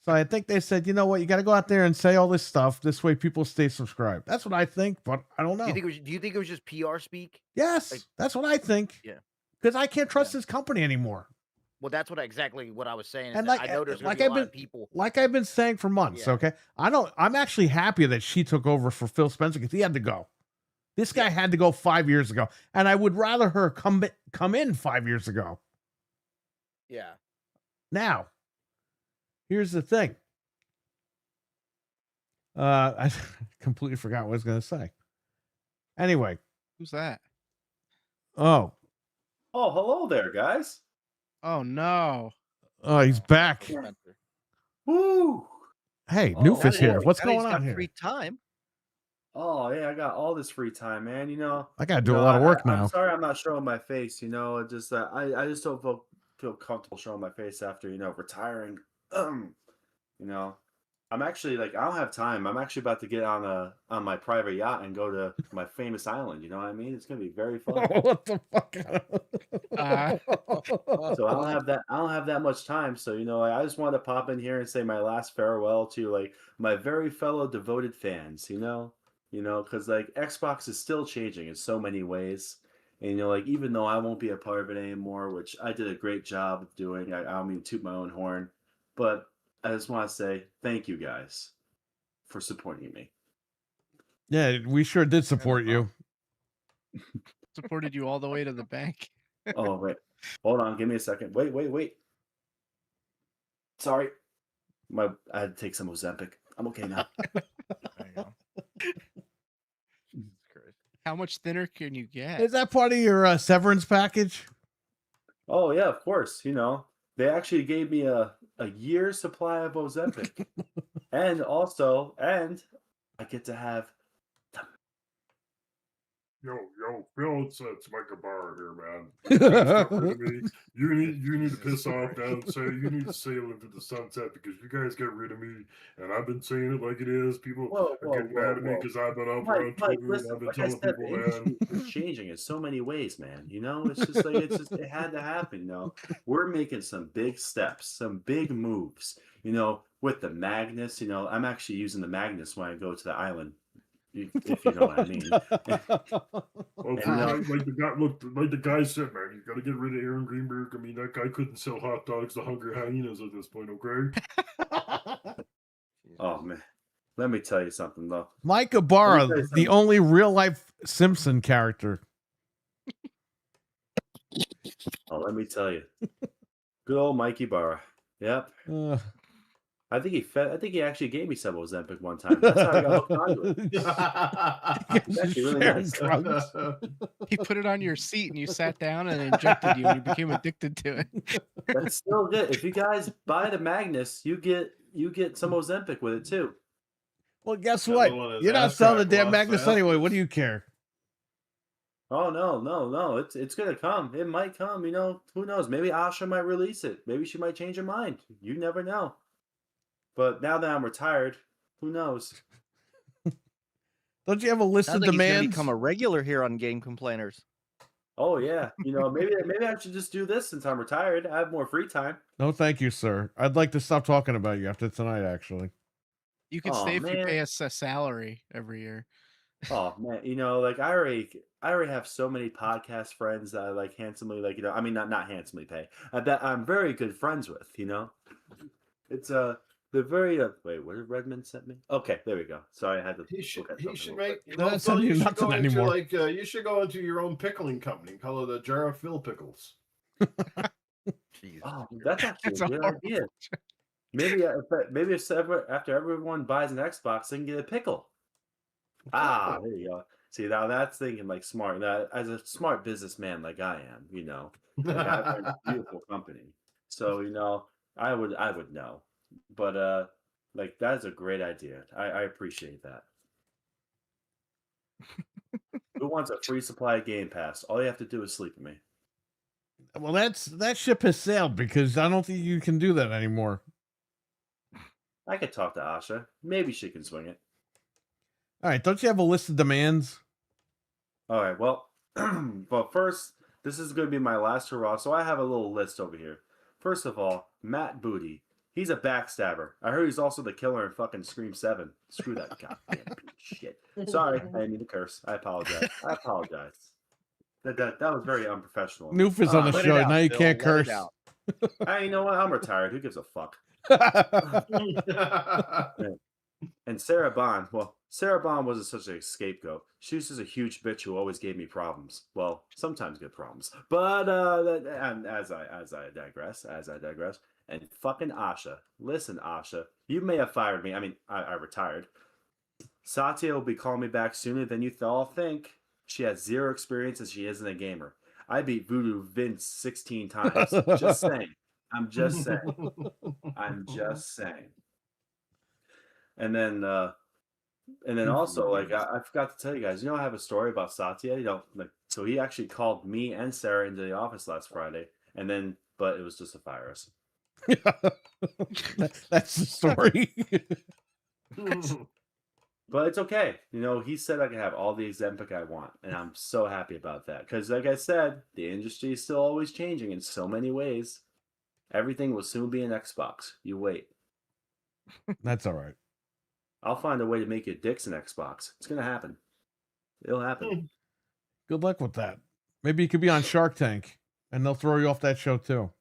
So I think they said, you know what, you got to go out there and say all this stuff. This way people stay subscribed. That's what I think, but I don't know. Do you think it was just PR speak? Yes, that's what I think. Yeah. Because I can't trust this company anymore. Well, that's exactly what I was saying. And I know there's going to be a lot of people. Like I've been saying for months, okay? I'm actually happy that she took over for Phil Spencer because he had to go. This guy had to go 5 years ago, and I would rather her come in 5 years ago. Yeah. Now, here's the thing. I completely forgot what I was going to say. Anyway. Who's that? Oh, hello there, guys. Oh, no. Oh, he's back. Woo! Hey, Noof here. What's going on here? Free time. Oh yeah, I got all this free time, man. You know, I gotta do a lot of work now. I'm sorry, I'm not showing my face. You know, it just I just don't feel comfortable showing my face after retiring. You know, I'm actually I don't have time. I'm actually about to get on my private yacht and go to my famous island. You know what I mean? It's gonna be very fun. What the fuck? So I don't have that much time. So I just wanted to pop in here and say my last farewell to my very fellow devoted fans. Because Xbox is still changing in so many ways, and even though I won't be a part of it anymore, which I did a great job of doing, I don't mean to toot my own horn, but I just want to say thank you guys for supporting me. Yeah, we sure did support you. Supported you all the way to the bank. Oh wait, hold on, give me a second. Wait. Sorry, I had to take some Ozempic. I'm okay now. How much thinner can you get? Is that part of your severance package? Oh yeah, of course. They actually gave me a year's supply of Ozempic, and I get to have. Yo, Phil, it's Micah Barr here, man. You need to piss off now and you need to sail into the sunset because you guys get rid of me, and I've been saying it like it is. People are getting mad at me because I've been up on Twitter and I've been telling people, man. It's changing in so many ways, man. It's just it had to happen. We're making some big steps, some big moves. With the Magnus. I'm actually using the Magnus when I go to the island. If you know what I mean. Like the guy said, man, you got to get rid of Aaron Greenberg. I mean, that guy couldn't sell hot dogs to hungry hyenas at this point, okay? Oh man, let me tell you something though. Mike Ibarra, the only real life Simpson character. Oh, let me tell you, good old Mikey Barra. Yep. I think he actually gave me some Ozempic one time. That's how I got hooked onto it. It's actually really nice. He put it on your seat and you sat down and injected you and you became addicted to it. That's still good. If you guys buy the Magnus, you get some Ozempic with it too. Well, guess what? You're not selling the damn Magnus anyway. What do you care? Oh no! It's gonna come. It might come. Who knows? Maybe Asha might release it. Maybe she might change her mind. You never know. But now that I'm retired, who knows? Don't you have a list of demands? Become a regular here on Game Complainers. Oh yeah, maybe I should just do this since I'm retired. I have more free time. No, thank you, sir. I'd like to stop talking about you after tonight. Actually, you can stay if you pay us a salary every year. Oh man, I already have so many podcast friends that I handsomely I mean not handsomely pay. That I'm very good friends with. It's they're very wait, what did Redmond send me? Okay, there we go. Sorry, I had to. He should make. Not sending you nothing anymore. You should go into your own pickling company. Call it a Jar of Phil Pickles. Oh, that's actually a good idea. Maybe after everyone buys an Xbox, they can get a pickle. Ah, there you go. See, now that's thinking smart. That as a smart businessman like I am, I have a beautiful company. So I would know. But that is a great idea. I appreciate that. Who wants a free supply of Game Pass? All you have to do is sleep with me. Well, that ship has sailed because I don't think you can do that anymore. I could talk to Asha. Maybe she can swing it. All right, don't you have a list of demands? All right, well, but first, this is going to be my last hurrah, so I have a little list over here. First of all, Matt Booty. He's a backstabber. I heard he's also the killer in fucking Scream 7. Screw that goddamn piece of shit. Sorry, I didn't mean to curse. I apologize. That was very unprofessional. Noof is on the show. Now you can't curse. You know what? I'm retired. Who gives a fuck? And Sarah Bond. Well, Sarah Bond wasn't such a scapegoat. She was just a huge bitch who always gave me problems. Well, sometimes good problems. But and as I digress. And fucking Asha. Listen, Asha. You may have fired me. I mean, I retired. Satya will be calling me back sooner than you all think. She has zero experience and she isn't a gamer. I beat Voodoo Vince 16 times. Just saying. I'm just saying. And then also, like, I forgot to tell you guys, I have a story about Satya. So he actually called me and Sarah into the office last Friday, but it was just to fire us. That's the story. But it's okay. He said I can have all the Ozempic I want, and I'm so happy about that. Because, like I said, the industry is still always changing in so many ways. Everything will soon be an Xbox. You wait. That's all right. I'll find a way to make your dicks an Xbox. It's gonna happen. It'll happen. Good luck with that. Maybe you could be on Shark Tank, and they'll throw you off that show too.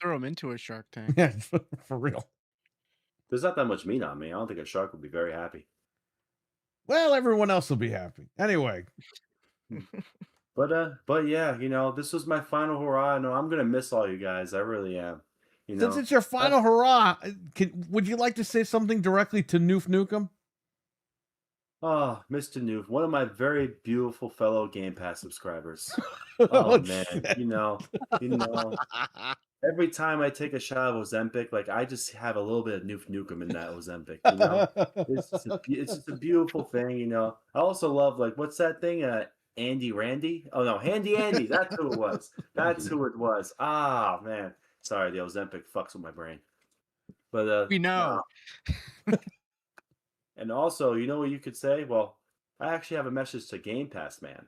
Throw him into a Shark Tank. Yeah, for real. There's not that much meat on me. I don't think a shark would be very happy. Well, everyone else will be happy. Anyway. But yeah, this was my final hurrah. I know I'm gonna miss all you guys. I really am. Since it's your final hurrah, would you like to say something directly to Noof Nukem? Oh, Mr. Noof, one of my very beautiful fellow Game Pass subscribers. Oh, man, shit. Every time I take a shot of Ozempic, like I just have a little bit of Noof Nukem in that Ozempic. It's just a beautiful thing. I also love, like, what's that thing? Andy Randy? Oh no, Handy Andy. That's who it was. That's who it was. Ah, man. Sorry, the Ozempic fucks with my brain. But we know. And also, you know what you could say? Well, I actually have a message to Game Pass Man.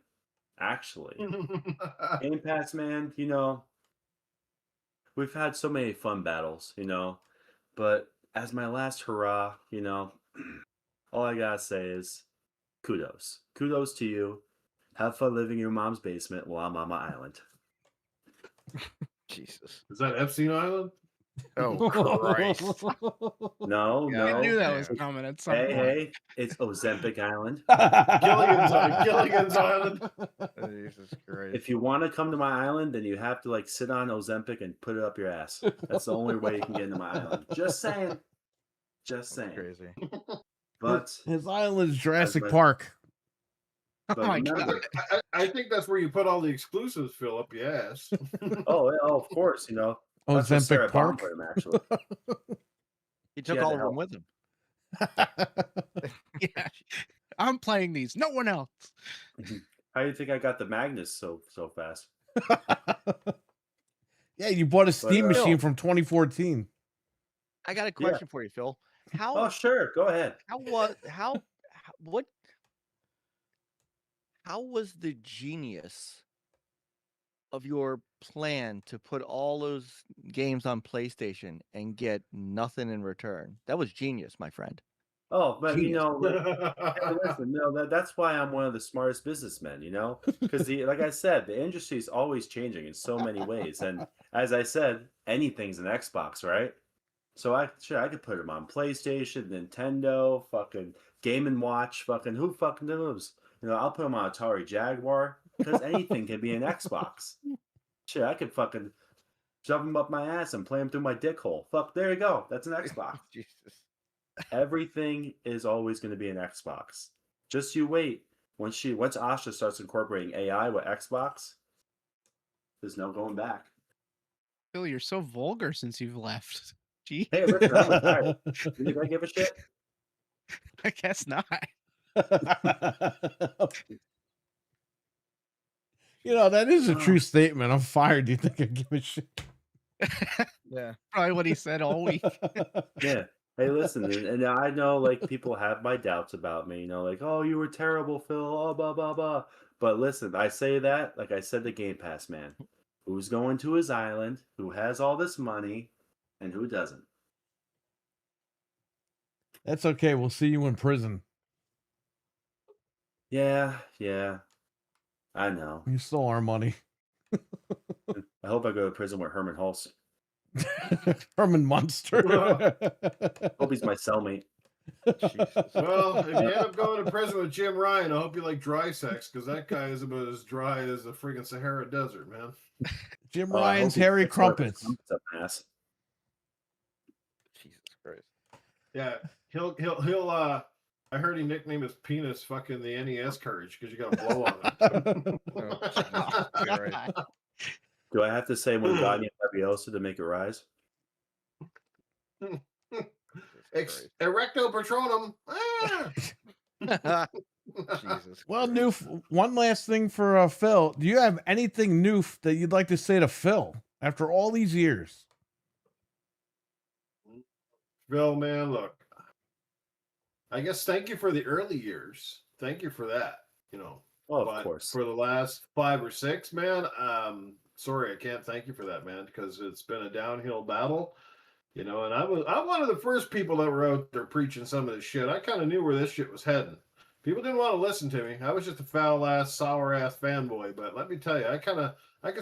Actually, Game Pass Man. We've had so many fun battles. But as my last hurrah, all I gotta say is kudos. Kudos to you. Have fun living in your mom's basement while I'm on my island. Jesus. Is that Epstein Island? Oh, Christ. No. I knew that was coming at some point. Hey, it's Ozempic Island. Gilligan's Island. Jesus Christ. If you want to come to my island, then you have to, like, sit on Ozempic and put it up your ass. That's the only way you can get into my island. Just saying. Crazy. But his island is Jurassic Park. Oh my God. I think that's where you put all the exclusives, Phil, up your ass. Oh, of course, That's what Ozempic Sarah Park. Bond put him, actually. He took had all to of them help. with him. Yeah, I'm playing these. No one else. How do you think I got the Magnus so fast? Yeah, you bought a Steam machine from 2014. I got a question for you, Phil. Oh, sure. Go ahead. How was the genius of your plan to put all those games on PlayStation and get nothing in return? That was genius, my friend. Oh, but Genius. hey, listen, that's why I'm one of the smartest businessmen, because like I said, the industry is always changing in so many ways, and as I said, anything's an Xbox, right? So I could put them on PlayStation, Nintendo, fucking Game & Watch, fucking who fucking knows? I'll put them on Atari Jaguar, because anything can be an Xbox. Shit, I could fucking shove them up my ass and play them through my dick hole. Fuck, there you go. That's an Xbox. Jesus. Everything is always going to be an Xbox. Just you wait. Once Asha starts incorporating AI with Xbox, there's no going back. Phil, you're so vulgar since you've left. Gee. Hey, listen, I'm retired. You think I give a shit? I guess not. You know, that is a true statement. I'm fired. Do you think I give a shit? Yeah. Probably what he said all week. Yeah. Hey, listen, and I know like people have my doubts about me, like, oh, you were terrible, Phil, oh, blah, blah, blah. But listen, I say that, like I said, the Game Pass man, who's going to his island, who has all this money, and who doesn't. That's okay. We'll see you in prison. Yeah, I know. You stole our money. I hope I go to prison with Herman Hulse. Herman Munster. Hope he's my cellmate. Well, if you end up going to prison with Jim Ryan, I hope you like dry sex, because that guy is about as dry as the friggin' Sahara Desert, man. Jim Ryan's hairy crumpets. Ass. Jesus Christ. Yeah, he'll. I heard he nicknamed his penis fucking the NES cartridge because you got to blow on it. Do I have to say Wingardium Leviosa to make it rise? Erecto Patronum. Ah! Jesus. Well, Noof, one last thing for Phil. Do you have anything, Noof, that you'd like to say to Phil after all these years? Phil, man, look. I guess thank you for the early years. Thank you for that. Oh, of course. For the last 5 or 6, man, sorry, I can't thank you for that, man, because it's been a downhill battle. And I'm one of the first people that were out there preaching some of this shit. I kind of knew where this shit was heading. People didn't want to listen to me. I was just a foul-ass, sour-ass fanboy. But let me tell you, I could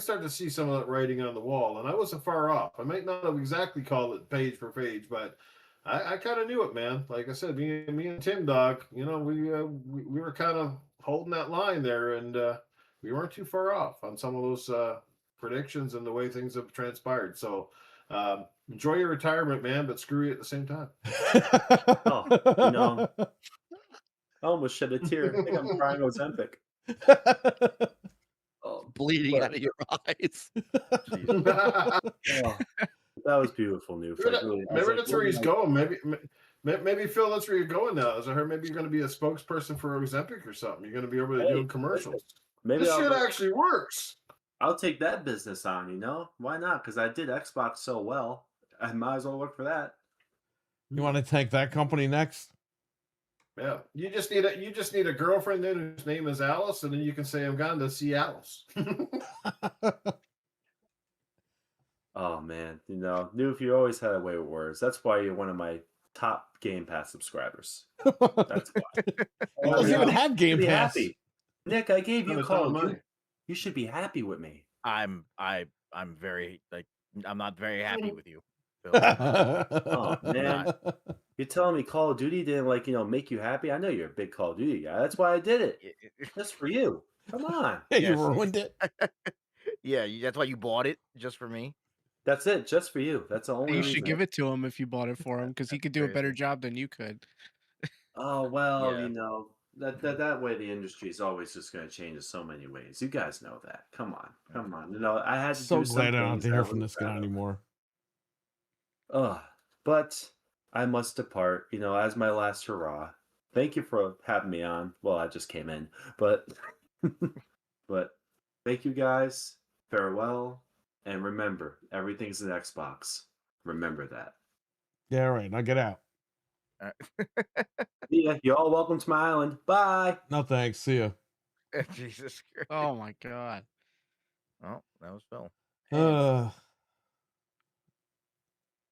start to see some of that writing on the wall, and I wasn't far off. I might not have exactly called it page for page, but I kind of knew it, man. Like I said, me and Tim Dog, we were kind of holding that line there, and we weren't too far off on some of those predictions and the way things have transpired. So enjoy your retirement, man, but screw you at the same time. I almost shed a tear. I think I'm crying Ozempic. Bleeding out of your eyes. Oh, that was beautiful, Noof. Maybe that's where he's going. Maybe Phil, that's where you're going now. As I heard, maybe you're going to be a spokesperson for Ozempic or something. You're going to be over there doing commercials. Maybe this shit actually works. I'll take that business on. Why not? Because I did Xbox so well. I might as well work for that. You want to take that company next? Yeah, you just need a girlfriend then whose name is Alice, and then you can say I'm going to see Alice. Oh man, Noof, you always had a way with words. That's why you're one of my top Game Pass subscribers. That's why. He doesn't even have Game Pass. Happy. Nick, I gave you a call. You should be happy with me. I'm very I'm not very happy with you. Oh man, you're telling me Call of Duty didn't make you happy? I know you're a big Call of Duty guy. That's why I did it. Just for you. Come on. You ruined it. Yeah, that's why you bought it just for me. That's it, just for you. That's the only. You should give it to him if you bought it for him, because he could do a better job than you could. Oh well, that way the industry is always just going to change in so many ways. You guys know that. Come on. I had to so do glad I don't have things to hear that from was this guy anymore. But I must depart. As my last hurrah. Thank you for having me on. Well, I just came in, but thank you guys. Farewell. And remember, everything's an Xbox. Remember that. Yeah, right. Now get out. Yeah, you're all welcome to my island. Bye. No thanks. See ya. Jesus Christ. Oh my God. Oh, that was Phil.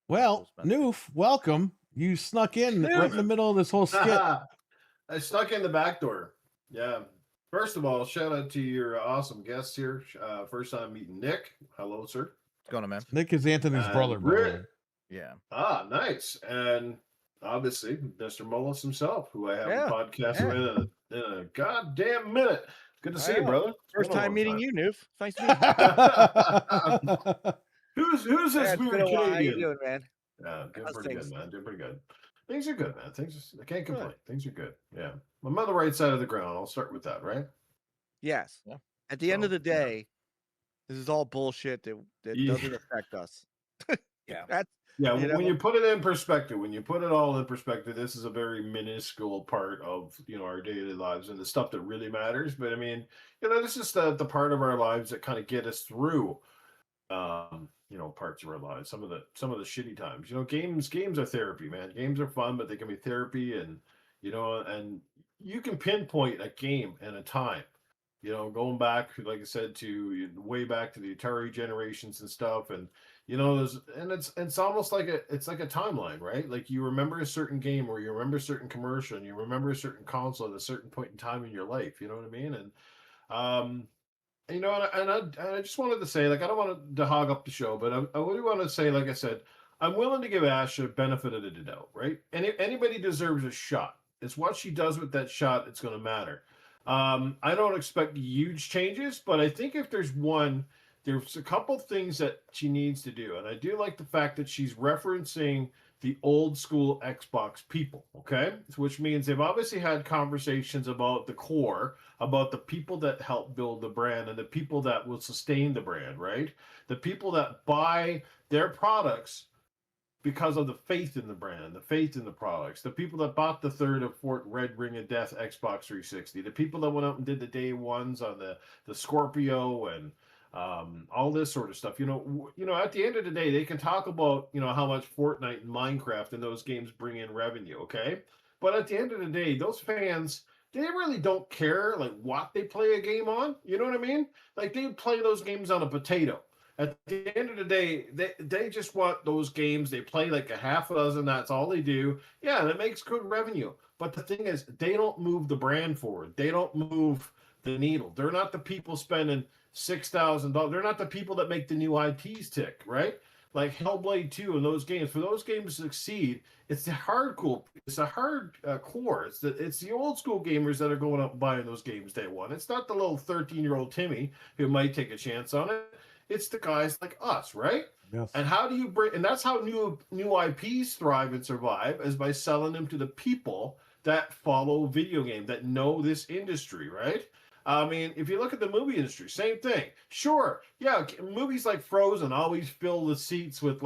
Well, Noof, welcome. You snuck in right in the middle of this whole skit. I snuck in the back door. Yeah. First of all, shout out to your awesome guests here. First time meeting Nick. Hello, sir. What's going on, man? Nick is Anthony's brother, by the way. Yeah. Ah, nice. And obviously, Mr. Mullis himself, who I haven't podcasted in a goddamn minute. Good to see you, brother. First time meeting you, Noof. Nice to meet you. Who's this weird Canadian? How you doing, man? Yeah, doing pretty good, man. Doing pretty good. Things are good, man. I can't complain. Things are good. Yeah. I'm on the right side of the ground. I'll start with that, right? Yes. Yeah. At the end of the day, this is all bullshit that doesn't affect us. Yeah. That's Yeah, you when know? you put it in perspective, when you put it all in perspective, this is a very minuscule part of our daily lives and the stuff that really matters. But I mean, this is the part of our lives that kind of get us through parts of our lives. Some of the shitty times. Games are therapy, man. Games are fun, but they can be therapy, and and you can pinpoint a game and a time. Going back, like I said, to way back to the Atari generations and stuff, and it's almost like it's like a timeline, right? Like you remember a certain game, or you remember a certain commercial, and you remember a certain console at a certain point in time in your life. You know what I mean? And I just wanted to say, like, I don't want to hog up the show, but I really want to say, like I said, I'm willing to give Asha benefit of the doubt, right? Anybody deserves a shot. It's what she does with that shot that's going to matter. I don't expect huge changes, but I think if there's a couple things that she needs to do. And I do like the fact that she's referencing the old school Xbox people, okay? Which means they've obviously had conversations about the core, about the people that help build the brand and the people that will sustain the brand, right? The people that buy their products because of the faith in the brand, the faith in the products, the people that bought the third or fourth Red Ring of Death Xbox 360, the people that went out and did the day ones on the Scorpio and all this sort of stuff. At the end of the day, they can talk about how much Fortnite and Minecraft and those games bring in revenue, okay? But at the end of the day, those fans, they really don't care like what they play a game on. You know what I mean? Like they play those games on a potato. At the end of the day, they just want those games. They play like a half a dozen. That's all they do. Yeah, and it makes good revenue. But the thing is, they don't move the brand forward. They don't move the needle. They're not the people spending $6,000. They're not the people that make the new IPs tick, right? Like Hellblade 2 and those games. For those games to succeed, it's the hardcore. It's a hard core. It's the old school gamers that are going up and buying those games day one. It's not the little 13-year-old Timmy who might take a chance on it. It's the guys like us, right? Yes. And how do you and that's how new IPs thrive and survive, is by selling them to the people that follow video game, that know this industry, right? I mean, if you look at the movie industry, same thing. Sure, yeah, movies like Frozen always fill the seats with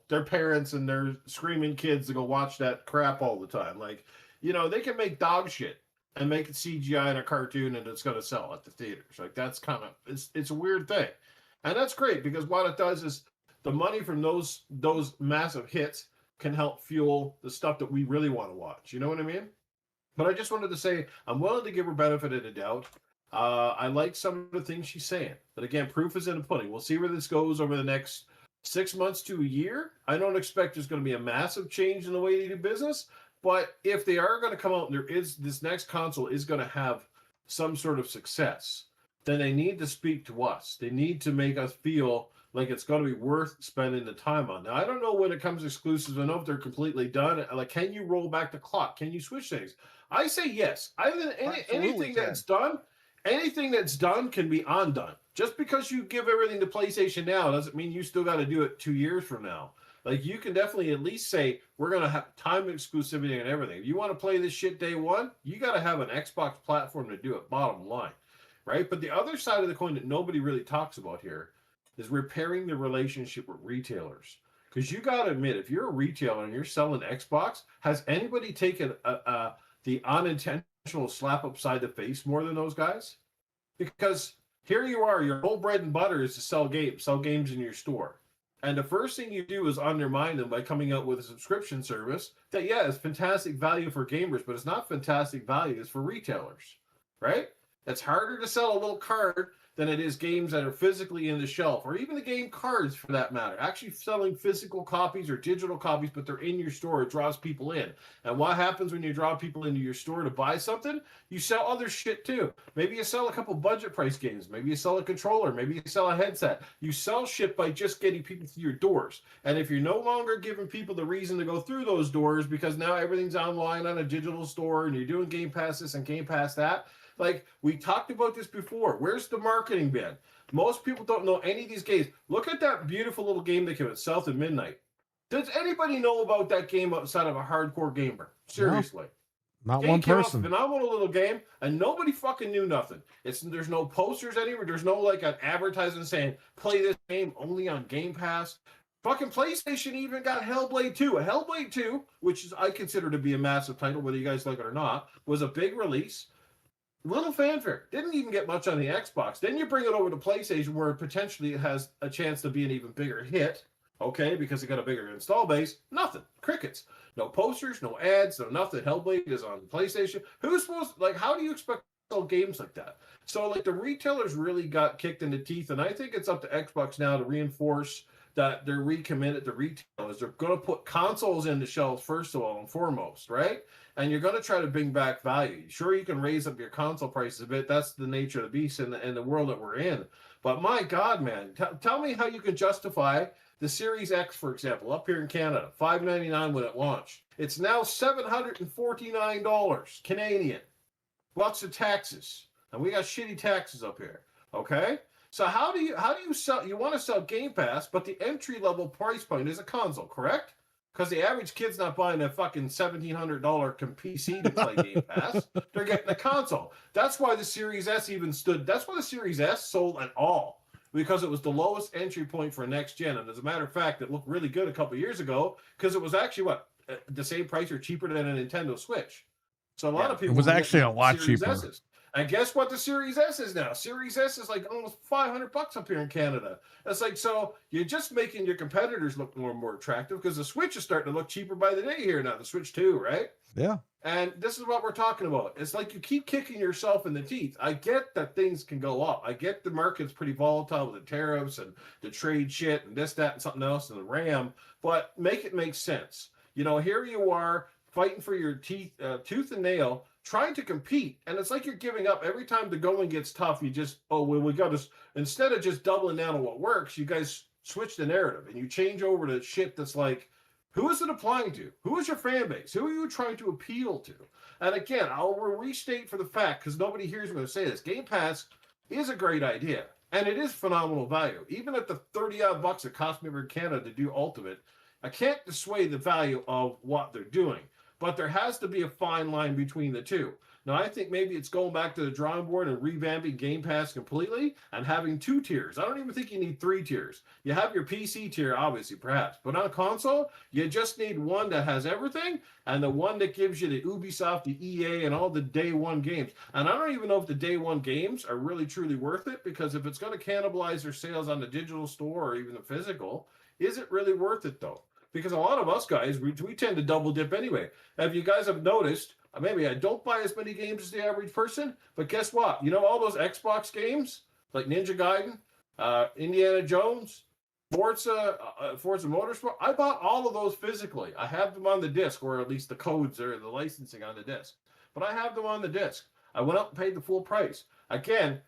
their parents and their screaming kids to go watch that crap all the time. Like, they can make dog shit and make it CGI in a cartoon and it's going to sell at the theaters. Like that's kind of it's a weird thing. And that's great because what it does is the money from those massive hits can help fuel the stuff that we really want to watch. You know what I mean? But I just wanted to say I'm willing to give her benefit of the doubt. I like some of the things she's saying. But again, proof is in the pudding. We'll see where this goes over the next 6 months to a year. I don't expect there's going to be a massive change in the way they do business. But if they are going to come out and this next console is going to have some sort of success, then they need to speak to us. They need to make us feel like it's going to be worth spending the time on. Now, I don't know when it comes to exclusives. I know if they're completely done. Like, can you roll back the clock? Can you switch things? I say yes. Anything that's done can be undone. Just because you give everything to PlayStation now doesn't mean you still got to do it 2 years from now. Like, you can definitely at least say, we're going to have time exclusivity and everything. If you want to play this shit day one, you got to have an Xbox platform to do it, bottom line. Right? But the other side of the coin that nobody really talks about here is repairing the relationship with retailers. Because you got to admit, if you're a retailer and you're selling Xbox, has anybody taken the unintentional slap upside the face more than those guys? Because here you are, your whole bread and butter is to sell games in your store. And the first thing you do is undermine them by coming out with a subscription service that, yeah, is fantastic value for gamers, but it's not fantastic value. It's for retailers, right? It's harder to sell a little card than it is games that are physically in the shelf, or even the game cards for that matter. Actually selling physical copies or digital copies, but they're in your store, it draws people in. And what happens when you draw people into your store to buy something? You sell other shit too. Maybe you sell a couple budget price games. Maybe you sell a controller. Maybe you sell a headset. You sell shit by just getting people through your doors. And if you're no longer giving people the reason to go through those doors because now everything's online on a digital store and you're doing Game Pass this and Game Pass that, like, we talked about this before. Where's the marketing been? Most people don't know any of these games. Look at that beautiful little game that came out, South of Midnight. Does anybody know about that game outside of a hardcore gamer? Seriously. No, not one person. Phenomenal little game, and nobody fucking knew nothing. There's no posters anywhere. There's no like an advertisement saying, play this game only on Game Pass. Fucking PlayStation even got Hellblade 2. Hellblade 2, which is I consider to be a massive title, whether you guys like it or not, was a big release. Little fanfare. Didn't even get much on the Xbox. Then you bring it over to PlayStation, where potentially it has a chance to be an even bigger hit. Okay, because it got a bigger install base. Nothing. Crickets. No posters, no ads, no nothing. Hellblade is on PlayStation. Who's supposed to, like, how do you expect to sell games like that? So, like, the retailers really got kicked in the teeth, and I think it's up to Xbox now to reinforce that they're recommitted to retailers. They're going to put consoles in the shelves first of all and foremost, right? And you're going to try to bring back value. Sure, you can raise up your console prices a bit. That's the nature of the beast in the world that we're in. But my God, man, tell me how you can justify the Series X, for example, up here in Canada, $599 when it launched. It's now $749 Canadian. Lots of taxes, and we got shitty taxes up here. Okay. So how do you sell? You want to sell Game Pass, but the entry level price point is a console, correct? Because the average kid's not buying a fucking $1,700 PC to play Game Pass. They're getting a console. That's why the Series S even stood. That's why the Series S sold at all, because it was the lowest entry point for next gen. And as a matter of fact, it looked really good a couple years ago because it was actually the same price or cheaper than a Nintendo Switch. So a lot of people. It was actually a lot Series cheaper. S's. And guess what the Series S is now? Series S is like almost $500 up here in Canada. It's like, so you're just making your competitors look more and more attractive because the Switch is starting to look cheaper by the day here now, the Switch 2, right? Yeah. And this is what we're talking about. It's like you keep kicking yourself in the teeth. I get that things can go up. I get the market's pretty volatile with the tariffs and the trade shit and this, that, and something else and the RAM, but make it make sense. You know, here you are fighting for your tooth and nail, trying to compete, and it's like you're giving up every time the going gets tough. You just, we got to, instead of just doubling down on what works, you guys switch the narrative and you change over to shit that's like, who is it applying to? Who is your fan base? Who are you trying to appeal to? And again, I'll restate for the fact, because nobody hears me say this, Game Pass is a great idea, and it is phenomenal value. Even at the 30-odd bucks it cost me over in Canada to do Ultimate, I can't dissuade the value of what they're doing. But there has to be a fine line between the two. Now, I think maybe it's going back to the drawing board and revamping Game Pass completely and having 2 tiers. I don't even think you need 3 tiers. You have your PC tier, obviously, perhaps. But on console, you just need one that has everything and the one that gives you the Ubisoft, the EA, and all the day one games. And I don't even know if the day one games are really, truly worth it, because if it's going to cannibalize their sales on the digital store or even the physical, is it really worth it, though? Because a lot of us guys, we tend to double dip anyway. If you guys have noticed, maybe I don't buy as many games as the average person, but guess what? You know all those Xbox games, like Ninja Gaiden, Indiana Jones, Forza Motorsport? I bought all of those physically. I have them on the disc, or at least the codes or the licensing on the disc. But I have them on the disc. I went up and paid the full price. Again,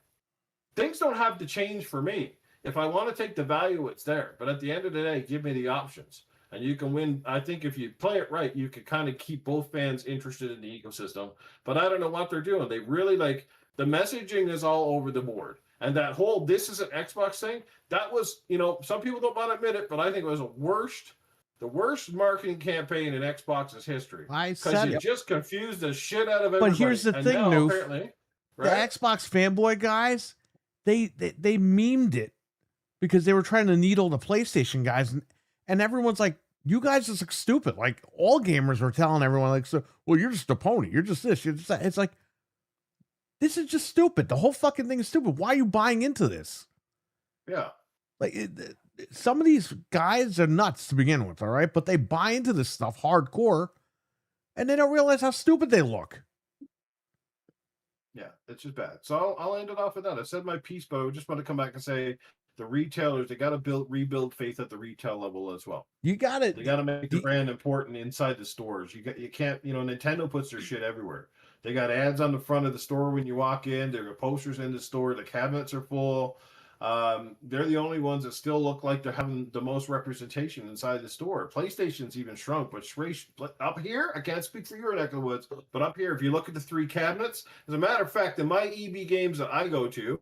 things don't have to change for me. If I want to take the value, it's there. But at the end of the day, give me the options. And you can win. I think if you play it right, you can kind of keep both fans interested in the ecosystem. But I don't know what they're doing. They really, like, the messaging is all over the board. And that whole "this is an Xbox" thing, that was, you know, some people don't want to admit it, but I think it was the worst marketing campaign in Xbox's history. Because you just confused the shit out of everybody. But here's the thing, Noof. Right? The Xbox fanboy guys, they memed it because they were trying to needle the PlayStation guys, and everyone's like, you guys just look stupid. Like, all gamers were telling everyone, like, so, well, you're just a pony. You're just this. You're just that. It's like, this is just stupid. The whole fucking thing is stupid. Why are you buying into this? Yeah. Like, some of these guys are nuts to begin with, all right? But they buy into this stuff hardcore, and they don't realize how stupid they look. Yeah, it's just bad. So I'll end it off with that. I said my piece, but I just want to come back and say, the retailers, they got to rebuild faith at the retail level as well. You got it. They got to make the brand important inside the stores. You can't, you know, Nintendo puts their shit everywhere. They got ads on the front of the store when you walk in. There are posters in the store. The cabinets are full. They're the only ones that still look like they're having the most representation inside the store. PlayStation's even shrunk, but up here, I can't speak for your neck of the woods, but up here, if you look at the 3 cabinets, as a matter of fact, in my EB games that I go to,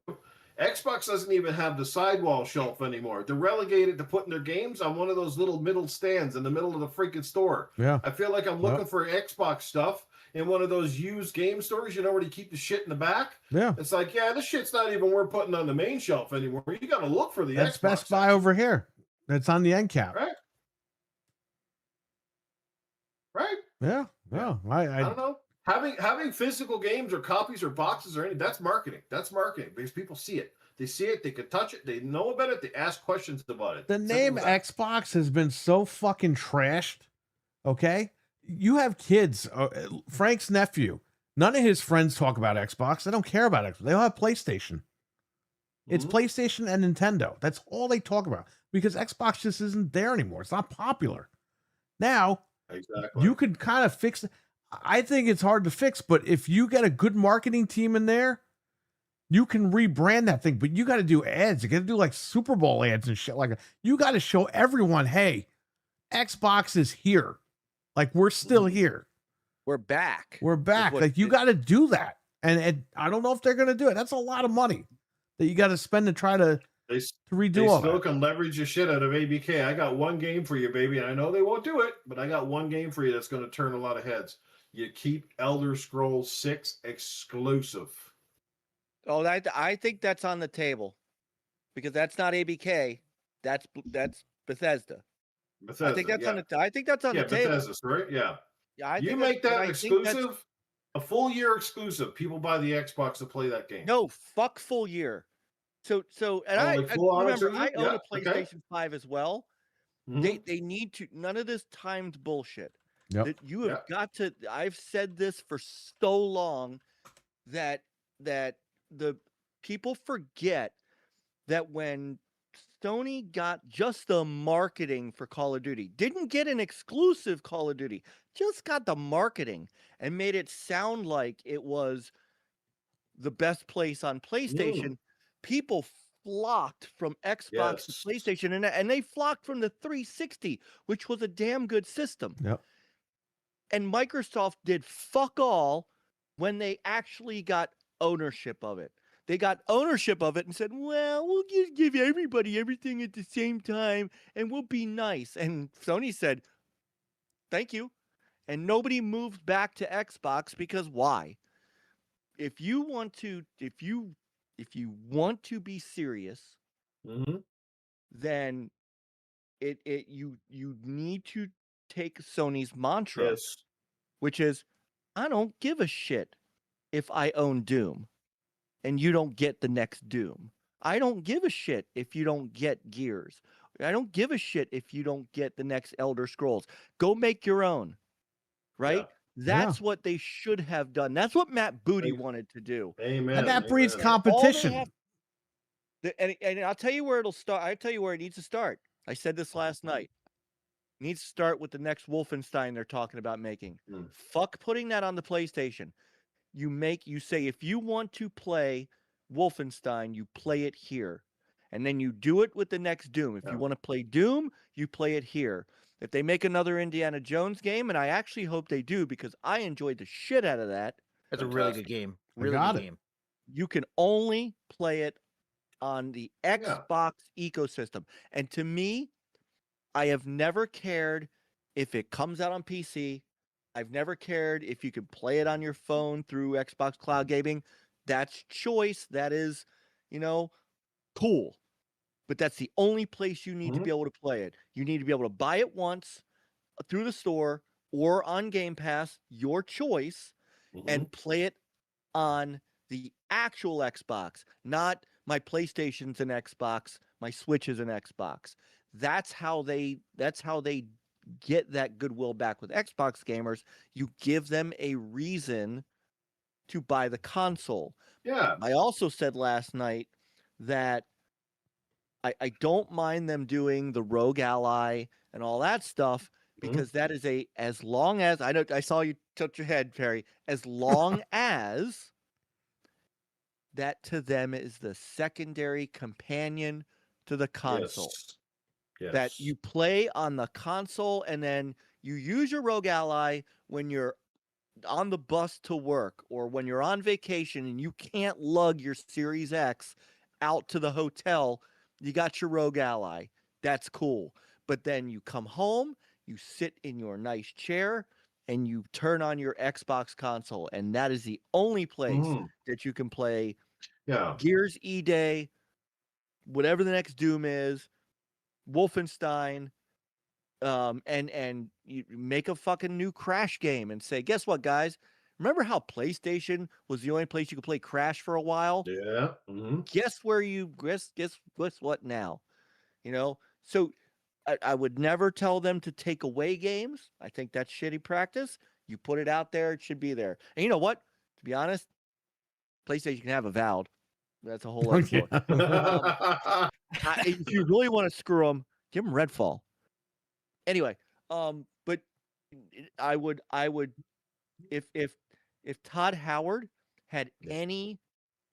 Xbox doesn't even have the sidewall shelf anymore. They're relegated to putting their games on one of those little middle stands in the middle of the freaking store. Yeah. I feel like I'm looking for Xbox stuff in one of those used game stores, you know, where you keep the shit in the back. Yeah. It's like, yeah, this shit's not even worth putting on the main shelf anymore. You got to look for the That's Xbox. Best Buy over here. It's on the end cap. Right. Right. Yeah. Yeah. I don't know. Having physical games or copies or boxes or anything, that's marketing. That's marketing because people see it. They see it. They can touch it. They know about it. They ask questions about it. The name Xbox has been so fucking trashed. Okay. You have kids. Frank's nephew. None of his friends talk about Xbox. They don't care about Xbox. They all have PlayStation. It's PlayStation and Nintendo. That's all they talk about because Xbox just isn't there anymore. It's not popular. Now, you could kind of fix it. I think it's hard to fix, but if you get a good marketing team in there, you can rebrand that thing. But you got to do ads. You got to do like Super Bowl ads and shit like that. You got to show everyone, hey, Xbox is here. Like, we're still here. We're back. We're back. Like, you got to do that. And I don't know if they're going to do it. That's a lot of money that you got to spend to try to redo all They still that. can leverage the shit out of ABK. I got one game for you, baby. And I know they won't do it, but I got one game for you that's going to turn a lot of heads. You keep Elder Scrolls 6 exclusive. Oh, I think that's on the table because that's not ABK. That's Bethesda. I think that's on the. I think that's on the table. Bethesda, right? Yeah. Yeah, You make that exclusive, a full year exclusive. People buy the Xbox to play that game. No, fuck full year. So, and I remember I own a PlayStation 5 as well. They need to. None of this timed bullshit. Yep. That you have got to. I've said this for so long that the people forget that when Sony got just the marketing for Call of Duty, didn't get an exclusive Call of Duty, just got the marketing and made it sound like it was the best place on PlayStation. People flocked from Xbox to PlayStation, and they flocked from the 360, which was a damn good system. Yep. And Microsoft did fuck all when they actually got ownership of it. They got ownership of it and said, well, we'll just give everybody everything at the same time and we'll be nice. And Sony said, thank you. And nobody moved back to Xbox because why? If you want to be serious, then you need to take Sony's mantra, which is, I don't give a shit if I own Doom and you don't get the next Doom. I don't give a shit if you don't get Gears. I don't give a shit if you don't get the next Elder Scrolls. Go make your own, right? That's what they should have done. That's what Matt Booty wanted to do. Amen. And that breeds competition. And I'll tell you where it'll start. I'll tell you where it needs to start. I said this last night. It needs to start with the next Wolfenstein they're talking about making. Fuck putting that on the PlayStation. You say, if you want to play Wolfenstein, you play it here. And then you do it with the next Doom. If you want to play Doom, you play it here. If they make another Indiana Jones game, and I actually hope they do because I enjoyed the shit out of that. That's a really good game. Really good game. You can only play it on the Xbox ecosystem. And to me, I have never cared if it comes out on PC. I've never cared if you can play it on your phone through Xbox Cloud Gaming. That's choice. That is, cool. But that's the only place you need to be able to play it. You need to be able to buy it once through the store or on Game Pass, your choice, and play it on the actual Xbox, not my PlayStation's an Xbox, my Switch is an Xbox. That's how they get that goodwill back with Xbox gamers. You give them a reason to buy the console. Yeah. I also said last night that I don't mind them doing the Rogue Ally and all that stuff because that is as long as I saw you tilt your head, Perry, as long as that to them is the secondary companion to the console. Yes. That you play on the console and then you use your Rogue Ally when you're on the bus to work or when you're on vacation and you can't lug your Series X out to the hotel. You got your Rogue Ally. That's cool. But then you come home, you sit in your nice chair, and you turn on your Xbox console. And that is the only place that you can play Gears E-Day, whatever the next Doom is, Wolfenstein, and you make a fucking new Crash game and say, guess what, guys? Remember how PlayStation was the only place you could play Crash for a while? Yeah. Mm-hmm. Guess what now? You know, so I would never tell them to take away games. I think that's shitty practice. You put it out there, it should be there. And you know what? To be honest, PlayStation can have Avowed. That's a whole other story. If you really want to screw them, give them Redfall. Anyway, but I would if Todd Howard had any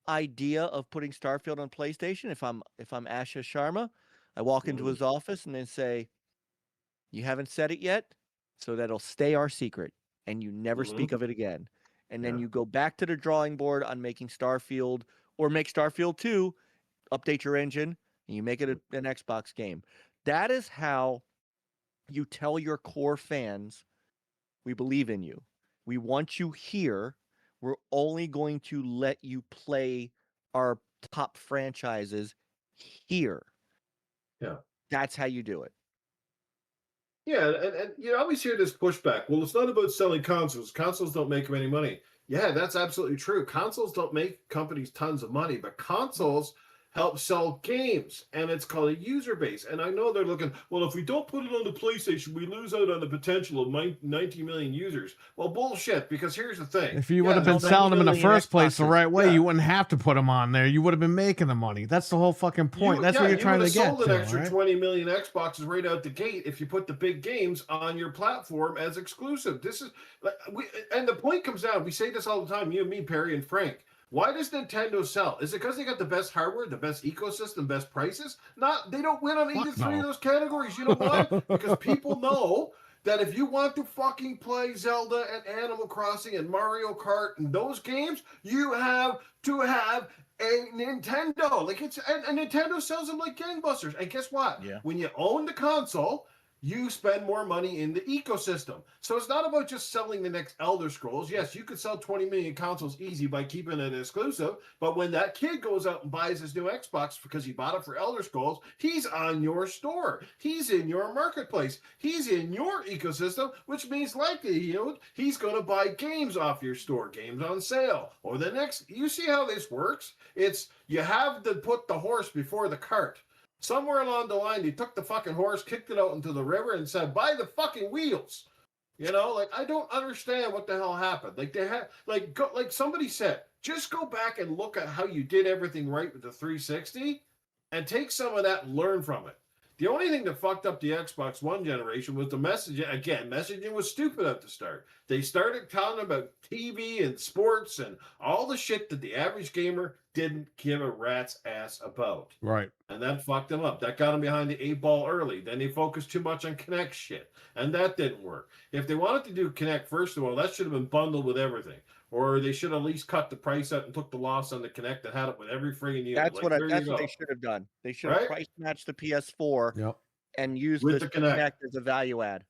idea of putting Starfield on PlayStation, if I'm Asha Sharma, I walk into his office and then say, "You haven't said it yet, so that'll stay our secret, and you never speak of it again." And then you go back to the drawing board on making Starfield, or make Starfield 2, update your engine, and you make it an Xbox game. That is how you tell your core fans, we believe in you. We want you here. We're only going to let you play our top franchises here. Yeah. That's how you do it. Yeah, and you always hear this pushback. Well, it's not about selling consoles. Consoles don't make them any money. Yeah, that's absolutely true. Consoles don't make companies tons of money, but consoles help sell games, and it's called a user base. And I know they're looking, well, if we don't put it on the PlayStation, we lose out on the potential of 90 million users. Well, bullshit, because here's the thing. If you would have been selling them in the first place the right way, you wouldn't have to put them on there. You would have been making the money. That's the whole fucking point. That's what you're trying to get to. You sold an extra right? 20 million Xboxes right out the gate if you put the big games on your platform as exclusive. This is, and the point comes down, we say this all the time, you and me, Perry and Frank. Why does Nintendo sell? Is it because they got the best hardware, the best ecosystem, best prices? Not, they don't win on either three of those categories. You know why? Because people know that if you want to fucking play Zelda and Animal Crossing and Mario Kart and those games, you have to have a Nintendo. Like and Nintendo sells them like gangbusters. And guess what? Yeah. When you own the console, you spend more money in the ecosystem. So it's not about just selling the next Elder Scrolls. Yes, you could sell 20 million consoles easy by keeping it exclusive, but when that kid goes out and buys his new Xbox because he bought it for Elder Scrolls, he's on your store. He's in your marketplace. He's in your ecosystem, which means likely he's going to buy games off your store, games on sale, or the next. You see how this works? It's you have to put the horse before the cart. Somewhere along the line, they took the fucking horse, kicked it out into the river, and said, "Buy the fucking wheels." You know, like I don't understand what the hell happened. Like they had, like somebody said, just go back and look at how you did everything right with the 360, and take some of that and learn from it. The only thing that fucked up the Xbox One generation was the messaging. Again, messaging was stupid at the start. They started talking about TV and sports and all the shit that the average gamer didn't give a rat's ass about. Right. And that fucked them up. That got them behind the 8 ball early. Then they focused too much on Kinect shit. And that didn't work. If they wanted to do Kinect, first of all, that should have been bundled with everything. Or they should at least cut the price up and took the loss on the Kinect and had it with every friggin' unit. That's what they should have done. They should have price matched the PS4 and used with the Kinect as a value add.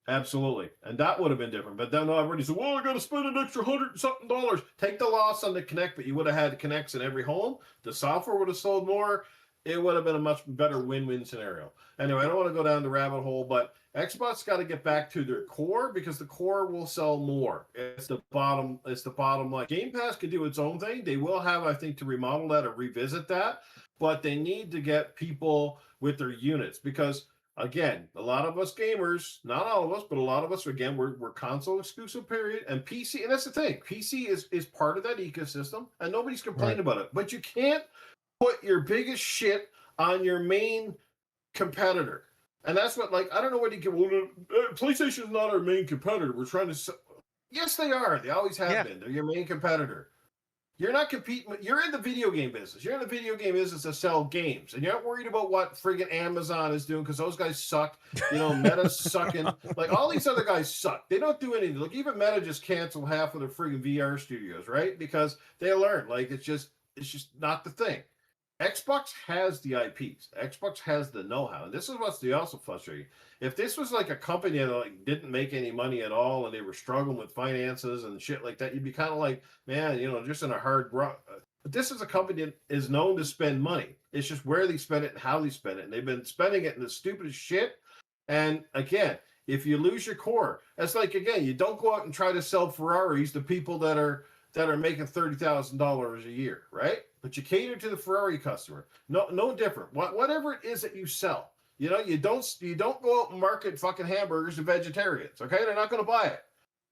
Absolutely. And that would have been different. But then everybody said, well, I got to spend an extra $100-something. Take the loss on the Kinect, but you would have had Kinects in every home. The software would have sold more. It would have been a much better win-win scenario. Anyway, I don't want to go down the rabbit hole, but Xbox got to get back to their core because the core will sell more. It's the bottom line. Game Pass can do its own thing. They will have, I think, to remodel that or revisit that, but they need to get people with their units because again, a lot of us gamers, not all of us, but a lot of us, again, we're console exclusive, period. And PC, and that's the thing, PC is part of that ecosystem, and nobody's complaining about it. But you can't put your biggest shit on your main competitor. And that's what, like, I don't know what you can, PlayStation is not our main competitor. We're trying to, yes, they are. They always have been. They're your main competitor. You're not competing. You're in the video game business. You're in the video game business to sell games, and you're not worried about what friggin' Amazon is doing because those guys suck. You know, Meta's sucking. Like all these other guys suck. They don't do anything. Like even Meta just canceled half of their friggin' VR studios, right? Because they learned like it's just not the thing. Xbox has the IPs. Xbox has the know-how, and this is what's also frustrating. If this was like a company that like didn't make any money at all, and they were struggling with finances and shit like that, you'd be kind of like, man, you know, just in a hard this is a company that is known to spend money. It's just where they spend it and how they spend it. And they've been spending it in the stupidest shit. And again, if you lose your core, that's like, again, you don't go out and try to sell Ferraris to people that are making $30,000 a year, right? But you cater to the Ferrari customer. No different. Whatever it is that you sell, you know, you don't go out and market fucking hamburgers to vegetarians. Okay, they're not going to buy it.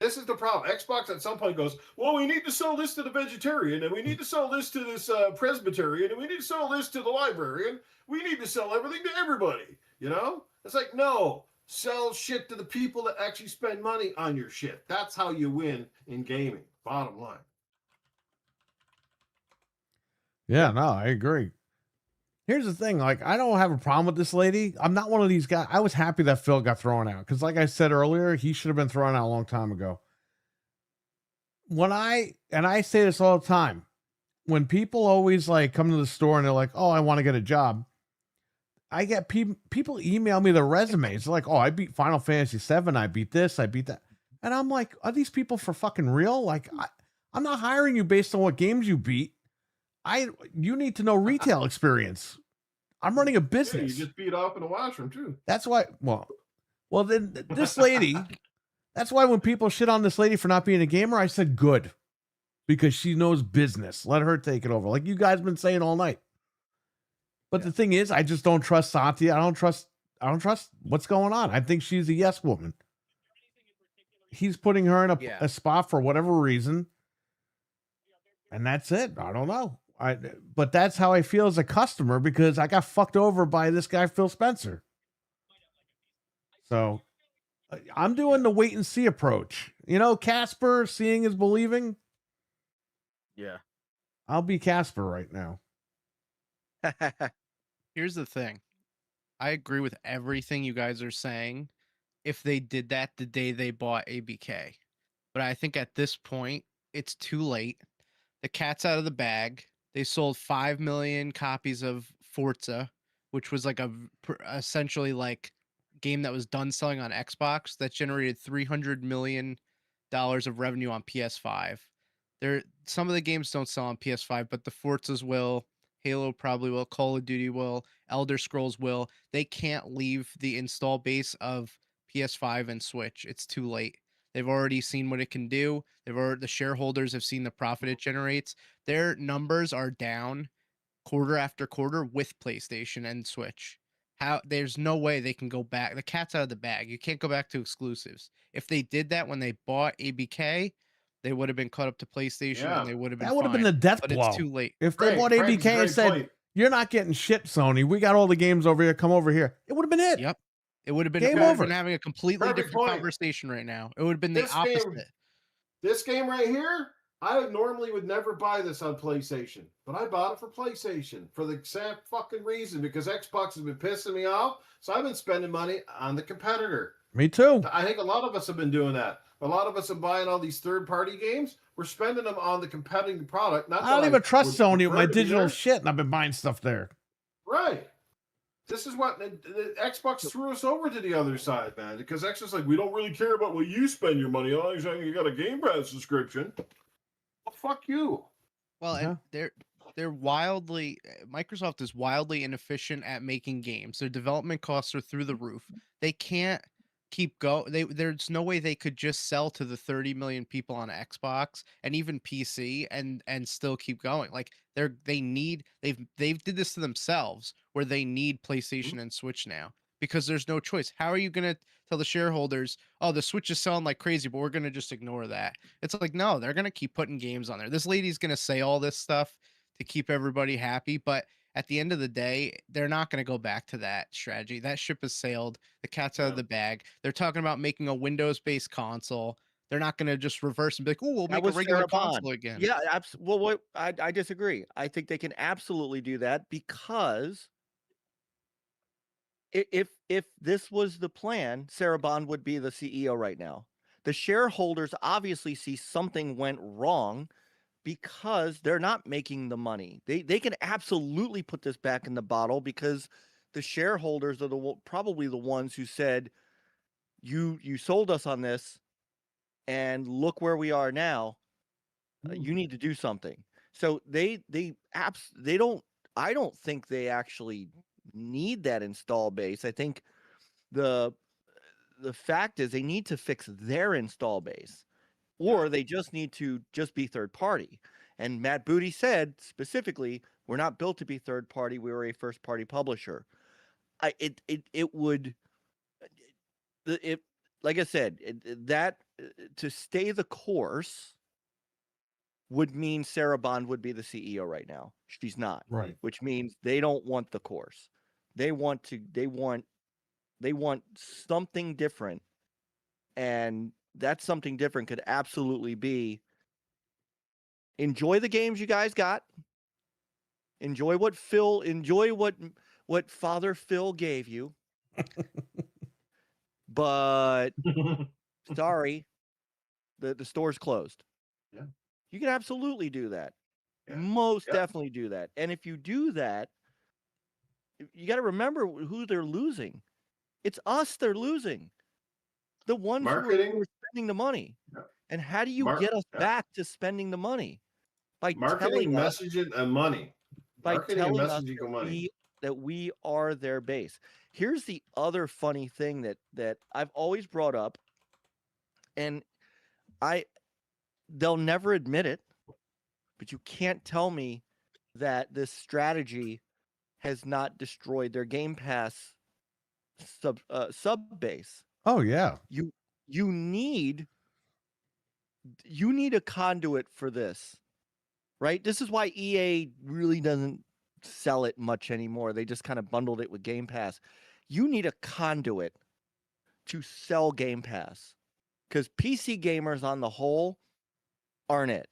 This is the problem. Xbox at some point goes, well, we need to sell this to the vegetarian, and we need to sell this to this Presbyterian, and we need to sell this to the librarian. We need to sell everything to everybody. You know, it's like, no, sell shit to the people that actually spend money on your shit. That's how you win in gaming. Bottom line. Yeah, no, I agree. Here's the thing, like, I don't have a problem with this lady. I'm not one of these guys. I was happy that Phil got thrown out because, like I said earlier, he should have been thrown out a long time ago. And I say this all the time, when people always like come to the store and they're like, oh, I want to get a job. I get people email me their resumes. They're like, oh, I beat Final Fantasy VII. I beat this. I beat that. And I'm like, are these people for fucking real? Like, I'm not hiring you based on what games you beat. You need to know retail experience. I'm running a business. Yeah, you just beat off in the washroom too. That's why. Well, then this lady. That's why when people shit on this lady for not being a gamer, I said good, because she knows business. Let her take it over, like you guys been saying all night. But the thing is, I just don't trust Satya. I don't trust what's going on. I think she's a yes woman. He's putting her in a spot for whatever reason, and that's it. I don't know. But that's how I feel as a customer, because I got fucked over by this guy, Phil Spencer. So I'm doing the wait and see approach. You know, Casper, seeing is believing. Yeah. I'll be Casper right now. Here's the thing. I agree with everything you guys are saying if they did that the day they bought ABK. But I think at this point, it's too late. The cat's out of the bag. They sold 5 million copies of Forza, which was like essentially like game that was done selling on Xbox, that generated $300 million of revenue on PS5. Some of the games don't sell on PS5, but the Forzas will. Halo probably will. Call of Duty will. Elder Scrolls will. They can't leave the install base of PS5 and Switch. It's too late. They've already seen what it can do. The shareholders have seen the profit it generates. Their numbers are down quarter after quarter with PlayStation and Switch. There's no way they can go back. The cat's out of the bag. You can't go back to exclusives. If they did that when they bought ABK, they would have been caught up to PlayStation and they would have been That would have been the death blow. It's too late. If they bought ABK and said, you're not getting shit, Sony. We got all the games over here. Come over here. It would have been it. Yep. It would have been game over. Been having a completely different conversation right now. It would have been the opposite. This game right here, I normally would never buy this on PlayStation, but I bought it for PlayStation for the exact fucking reason, because Xbox has been pissing me off. So I've been spending money on the competitor. Me too. I think a lot of us have been doing that. A lot of us are buying all these third-party games. We're spending them on the competing product. I don't even trust Sony with my digital shit, and I've been buying stuff there. Right. This is what the Xbox threw us over to the other side, man. Because Xbox like, we don't really care about what you spend your money on. You're saying you got a Game Pass subscription. Well, fuck you. Well, and they're wildly. Microsoft is wildly inefficient at making games. Their development costs are through the roof. They can't keep going. There's no way they could just sell to the 30 million people on Xbox and even PC and still keep going. Like they've did this to themselves, where they need PlayStation and Switch now because there's no choice. How are you gonna tell the shareholders, oh, the Switch is selling like crazy, but we're gonna just ignore that? It's like, no, they're gonna keep putting games on there. This lady's gonna say all this stuff to keep everybody happy, but at the end of the day, they're not going to go back to that strategy. That ship has sailed. The cat's out of the bag. They're talking about making a Windows-based console. They're not going to just reverse and be like, oh, we'll make a regular console again. Yeah, well, I disagree. I think they can absolutely do that, because if this was the plan, Sarah Bond would be the CEO right now. The shareholders obviously see something went wrong, because they're not making the money. They can absolutely put this back in the bottle, because the shareholders are probably the ones who said, you sold us on this, and look where we are now. You need to do something. So they don't. I don't think they actually need that install base. I think the fact is they need to fix their install base, or they just need to just be third party. And Matt Booty said specifically, we're not built to be third party. We were a first party publisher. It would, like I said, that to stay the course would mean Sarah Bond would be the CEO right now. She's not. Right. Which means they don't want the course. They want something different. And that something different could absolutely be enjoy the games you guys got. Enjoy what Father Phil gave you. But sorry, the store's closed. Yeah. You can absolutely do that. Yeah. Most definitely do that. And if you do that, you got to remember who they're losing. It's us they're losing. The ones who are spending the money. Yeah. And how do you get us back to spending the money? By marketing, telling us, messaging, and money. by Marketing and telling us messaging and money. that we are their base. Here's the other funny thing that I've always brought up, and they'll never admit it, but you can't tell me that this strategy has not destroyed their Game Pass sub base. Oh yeah. You need a conduit for this, right? This is why EA really doesn't sell it much anymore. They just kind of bundled it with Game Pass. You need a conduit to sell Game Pass, because PC gamers on the whole aren't it.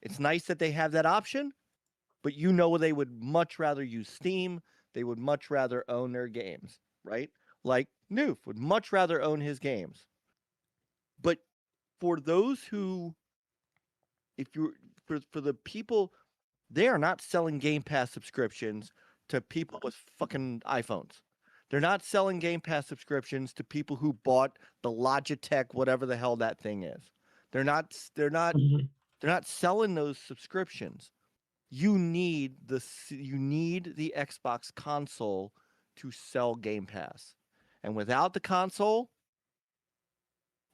It's nice that they have that option, but they would much rather use Steam. They would much rather own their games, right? Like Noof would much rather own his games. But for those who, for the people, they are not selling Game Pass subscriptions to people with fucking iPhones. They're not selling Game Pass subscriptions to people who bought the Logitech, whatever the hell that thing is. They're not selling those subscriptions. You need the Xbox console to sell Game Pass. And without the console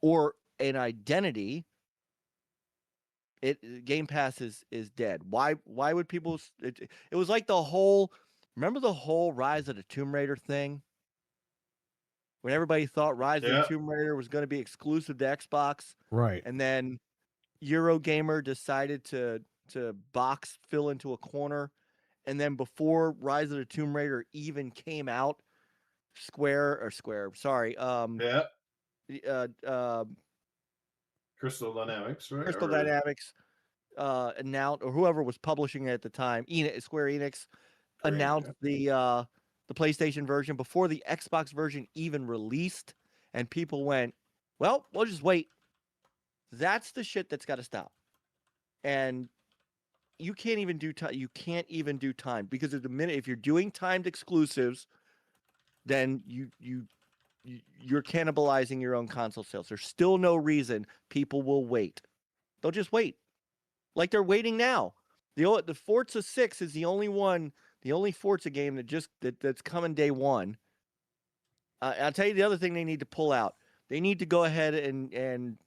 or an identity, Game Pass is dead. Why would people? It was like remember the whole Rise of the Tomb Raider thing, when everybody thought Rise of the Tomb Raider was going to be exclusive to Xbox, right? And then Eurogamer decided to box Phil into a corner, and then before Rise of the Tomb Raider even came out, Crystal Dynamics, right? Crystal Dynamics announced, or whoever was publishing it at the time, Square Enix announced the PlayStation version before the Xbox version even released, and people went, "Well, we'll just wait." That's the shit that's got to stop. And you can't even do time. You can't even do time, because at the minute, if you're doing timed exclusives, then you're cannibalizing your own console sales. There's still no reason people will wait. They'll just wait, like they're waiting now. The Forza 6 is the only Forza game that's coming day one. I'll tell you the other thing they need to pull out. They need to go ahead and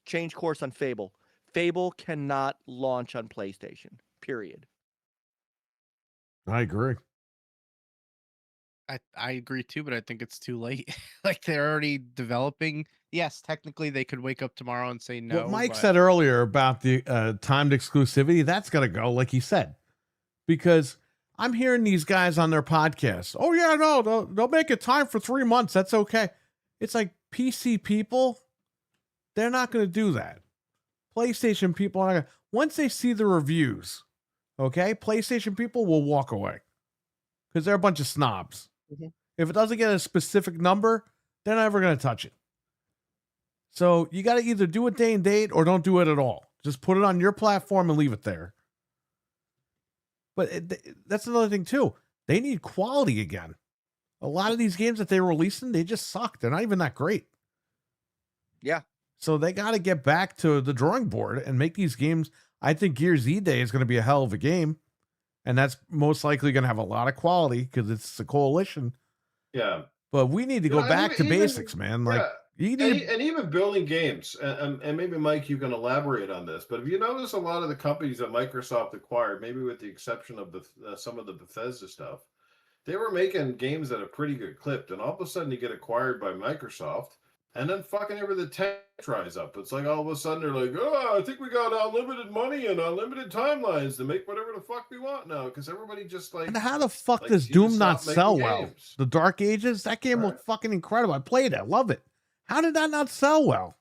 change course on Fable. Fable cannot launch on PlayStation, period. I agree. I agree too, but I think it's too late. Like, they're already developing. Yes, technically they could wake up tomorrow and say no. What Mike said earlier about the timed exclusivity, that's got to go, like he said, because I'm hearing these guys on their podcast. Oh yeah, no, they'll make it time for 3 months. That's okay. It's like, PC people, they're not going to do that. PlayStation people are once they see the reviews, okay, PlayStation people will walk away because they're a bunch of snobs. Mm-hmm. If it doesn't get a specific number, they're never going to touch it. So you got to either do a day and date or don't do it at all. Just put it on your platform and leave it there. But that's another thing too. They need quality again. A lot of these games that they're releasing, they just suck. They're not even that great. Yeah. So they got to get back to the drawing board and make these games I think Gears E-Day is going to be a hell of a game, and that's most likely going to have a lot of quality because it's a coalition. Yeah. But we need to go and back to even- basics, man. Like you need and even building games, and maybe Mike, you can elaborate on this. But if you notice, a lot of the companies that Microsoft acquired, maybe with the exception of some of the Bethesda stuff, they were making games at a pretty good clip. And all of a sudden, you get acquired by Microsoft, and then fucking everything tech dries up. It's like all of a sudden they're like, oh, I think we got unlimited money and unlimited timelines to make whatever the fuck we want now, because everybody just like. And how the fuck like, does you Doom just not stop making sell well? games. The Dark Ages, that game looked fucking incredible. I played it. I love it. How did that not sell well?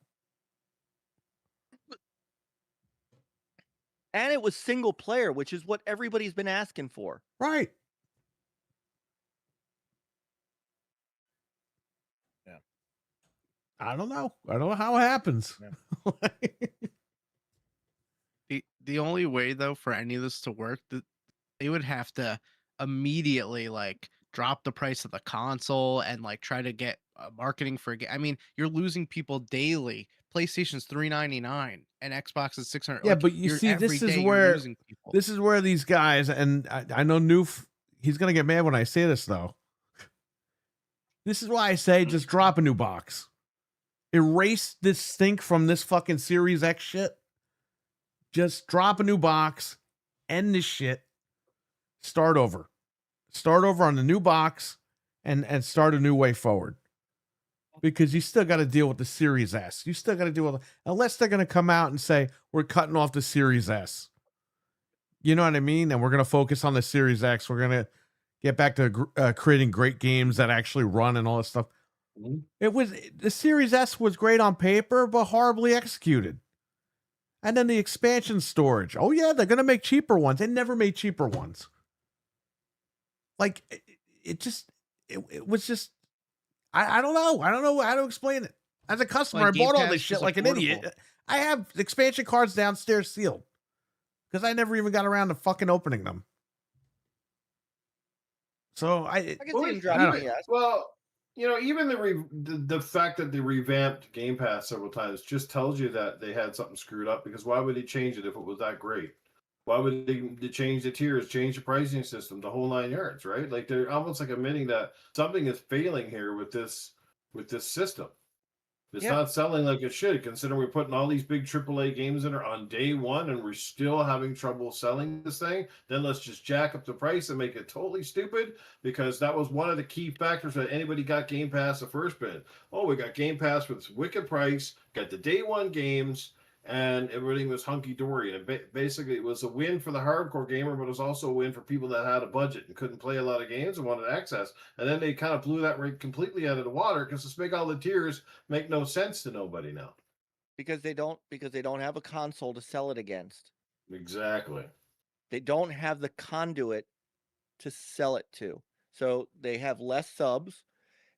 And it was single player, which is what everybody's been asking for. Right. Yeah. I don't know. I don't know how it happens. The only way though for any of this to work, they would have to immediately like drop the price of the console and like try to get marketing for a game. I mean, you're losing people daily. PlayStation's $399 and Xbox is $600. Yeah, Like, but you you're- see, every this is day you're where losing people. this is where these guys, and I know Noof, he's gonna get mad when I say this though. This is why I say just drop a new box. Erase this stink from this fucking Series X shit. Just drop a new box, end this shit, start over. Start over on the new box and start a new way forward. Because you still got to deal with the Series S. You still got to deal with, unless they're going to come out and say, we're cutting off the Series S. You know what I mean? And we're going to focus on the Series X. We're going to get back to creating great games that actually run and all this stuff. The Series S was great on paper, but horribly executed. And then the expansion storage. Oh yeah, they're going to make cheaper ones. They never made cheaper ones. Like it was just, I don't know. I don't know how to explain it. As a customer, Like, I bought Game all this Pass shit was like an affordable. idiot. I have expansion cards downstairs sealed because I never even got around to fucking opening them. So I can see him I dropping don't- the ass. Well, you know, even the fact that they revamped Game Pass several times just tells you that they had something screwed up. Because why would they change it if it was that great? Why would they change the tiers, change the pricing system, the whole 9 yards, right? Like they're almost like admitting that something is failing here with this system. It's Yeah. not selling like it should, considering we're putting all these big AAA games in there on day one and we're still having trouble selling this thing. Then let's just jack up the price and make it totally stupid, because that was one of the key factors that anybody got Game Pass the first bit. Oh, we got Game Pass with this wicked price, got the day one games, and everything was hunky dory. And basically, it was a win for the hardcore gamer, but it was also a win for people that had a budget and couldn't play a lot of games and wanted access. And then they kind of blew that rate completely out of the water, because to make all the tiers make no sense to nobody now. Because they don't have a console to sell it against. Exactly. They don't have the conduit to sell it to. So they have less subs,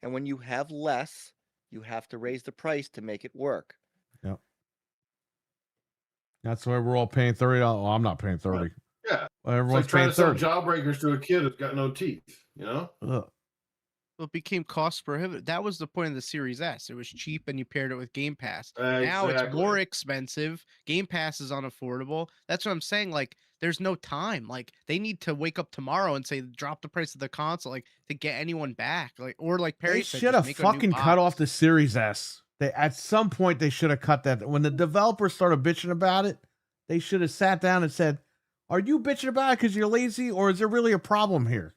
and when you have less, you have to raise the price to make it work. Yep. That's why we're all paying $30. Well, I'm not paying 30. Yeah. Well, It's everyone's like trying paying to sell 30. jawbreakers to a kid that's got no teeth, you know? Ugh. It became cost prohibitive. That was the point of the Series S. It was cheap and you paired it with Game Pass. Now it's Exactly. more expensive. Game Pass is unaffordable. That's what I'm saying. Like, there's no time. Like, they need to wake up tomorrow and say, drop the price of the console, like, to get anyone back. Like, or like Perry They said, should just have make a new fucking cut box. off the Series S. They at some point they should have cut that. When the developers started bitching about it, they should have sat down and said, "Are you bitching about it because you're lazy, or is there really a problem here?"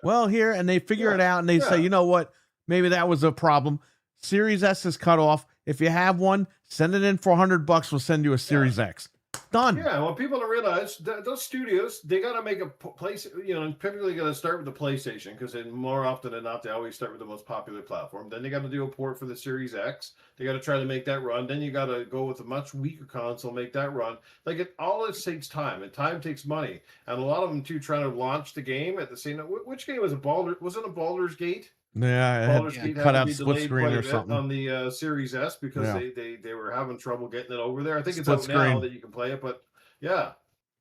Well, here, and they figure it out, and they say, "You know what? Maybe that was a problem. Series S is cut off. If you have one, send it in for $100. We'll send you a Series X." Done. Yeah, well, people don't realize that those studios, they got to make a place, you know, typically got to start with the PlayStation, because more often than not, they always start with the most popular platform. Then they got to do a port for the Series X. They got to try to make that run. Then you got to go with a much weaker console, make that run. Like, all this takes time, and time takes money. And a lot of them, too, trying to launch the game at the same time. Which game was it? Wasn't it Baldur's Gate? Yeah, it Baldur's had Gate cut had to out be split delayed screen quite a or bit something. on the Series S, because Yeah. they were having trouble getting it over there. I think it's Split out now screen. that you can play it, but yeah.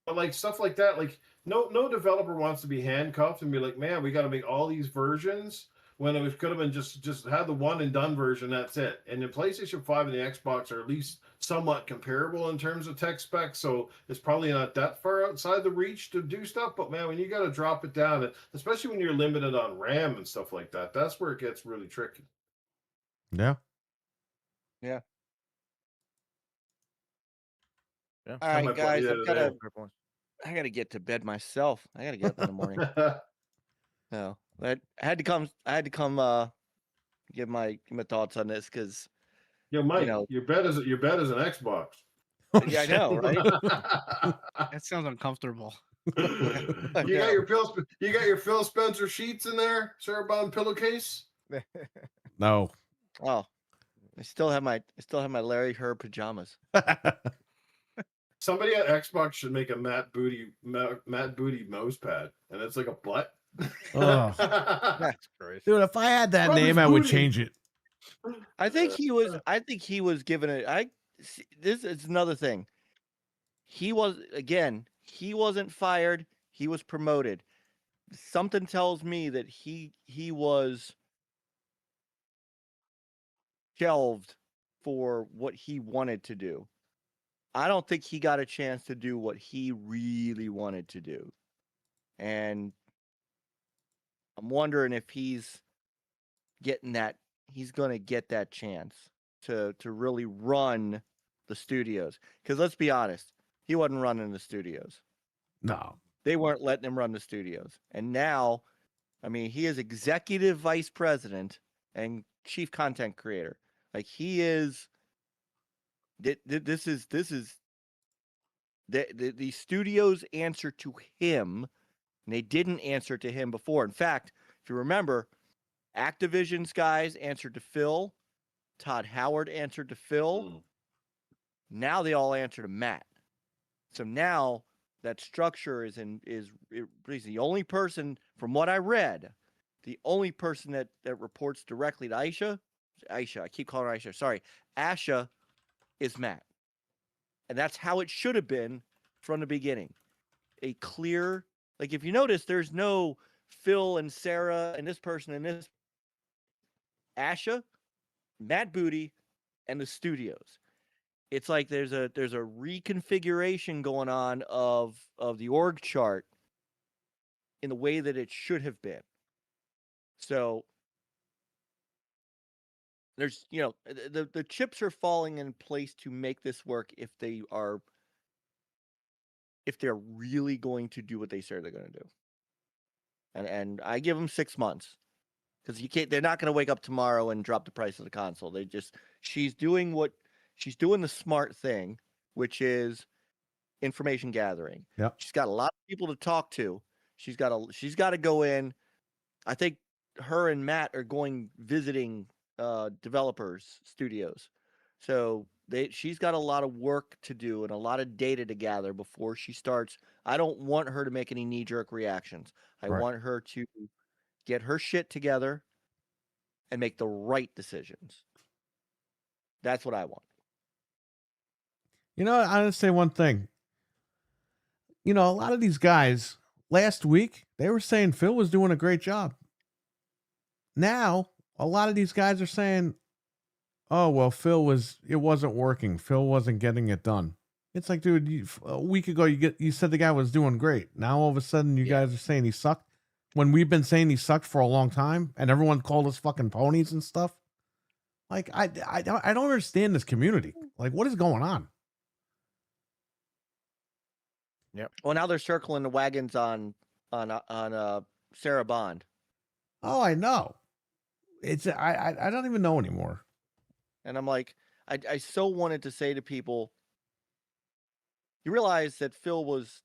But like stuff like that, like no developer wants to be handcuffed and be like, man, we got to make all these versions when it could have been just had the one and done version. That's it. And the PlayStation 5 and the Xbox are at least somewhat comparable in terms of tech specs, so it's probably not that far outside the reach to do stuff. But man, when you got to drop it down, especially when you're limited on RAM and stuff like that, that's where it gets really tricky. Yeah. Yeah. Yeah. All right, guys, Yeah, I gotta get to bed myself. I gotta get up in the morning. No, I had to come give my thoughts on this because Yo, Mike, you know, your bed is an Xbox. yeah, I know, right? That sounds uncomfortable. You got your Phil Spencer sheets in there, Sarabon pillowcase. No. Oh, I still have my Larry Herb pajamas. Somebody at Xbox should make a Matt Booty mouse pad, and it's like a butt. Oh. That's crazy. Dude, if I had that Rub his name, I would booty. change it. I think he was given it. This is another thing. He wasn't fired. He was promoted. Something tells me that he was shelved for what he wanted to do. I don't think he got a chance to do what he really wanted to do. And I'm wondering if he's going to get that chance to really run the studios. Because let's be honest, he wasn't running the studios. No. They weren't letting him run the studios. And now, I mean, he is executive vice president and chief content creator. Like he is. This is the studios answer to him, and they didn't answer to him before. In fact, if you remember, Activision's guys answered to Phil, Todd Howard answered to Phil. Now they all answer to Matt. So now that structure is the only person, from what I read, the only person that reports directly to Aisha, I keep calling her Aisha. Sorry, Asha is Matt. And that's how it should have been from the beginning. A clear, like if you notice, there's no Phil and Sarah and this person and this. Asha, Matt Booty, and the studios. It's like there's a reconfiguration going on of the org chart in the way that it should have been. So there's, the chips are falling in place to make this work if they're really going to do what they say they're going to do. And I give them 6 months because they're not going to wake up tomorrow and drop the price of the console. She's doing the smart thing, which is information gathering. Yep. She's got a lot of people to talk to. She's got to go in. I think her and Matt are going visiting developers studios. So she's got a lot of work to do and a lot of data to gather before she starts. I don't want her to make any knee-jerk reactions. I want her to get her shit together and make the right decisions. That's what I want. I'm going to say one thing. A lot of these guys last week, they were saying Phil was doing a great job. Now, a lot of these guys are saying, oh, well, it wasn't working. Phil wasn't getting it done. It's like, dude, a week ago, you said the guy was doing great. Now, all of a sudden, you guys are saying he sucked when we've been saying he sucked for a long time and everyone called us fucking ponies and stuff. Like, I don't understand this community. Like, what is going on? Yep. Well, now they're circling the wagons on Sarah Bond. Oh, I know. I don't even know anymore. And I'm like, I so wanted to say to people, you realize that Phil was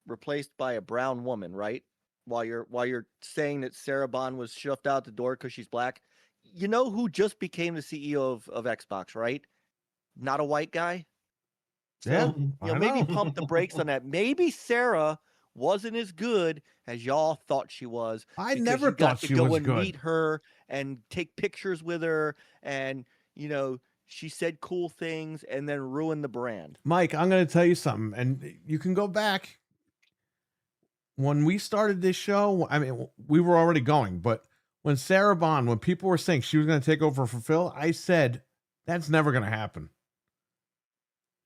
replaced by a brown woman, right? While you're saying that Sarah Bond was shoved out the door because she's black. You know who just became the CEO of Xbox, right? Not a white guy. So, maybe pump the brakes on that. Maybe Sarah wasn't as good as y'all thought she was. I never thought she was good. Meet her and take pictures with her, and she said cool things, and then ruin the brand. Mike, I'm going to tell you something, and you can go back. When we started this show, I mean, we were already going, but when Sarah Bond, when people were saying she was going to take over for Phil, I said, that's never going to happen.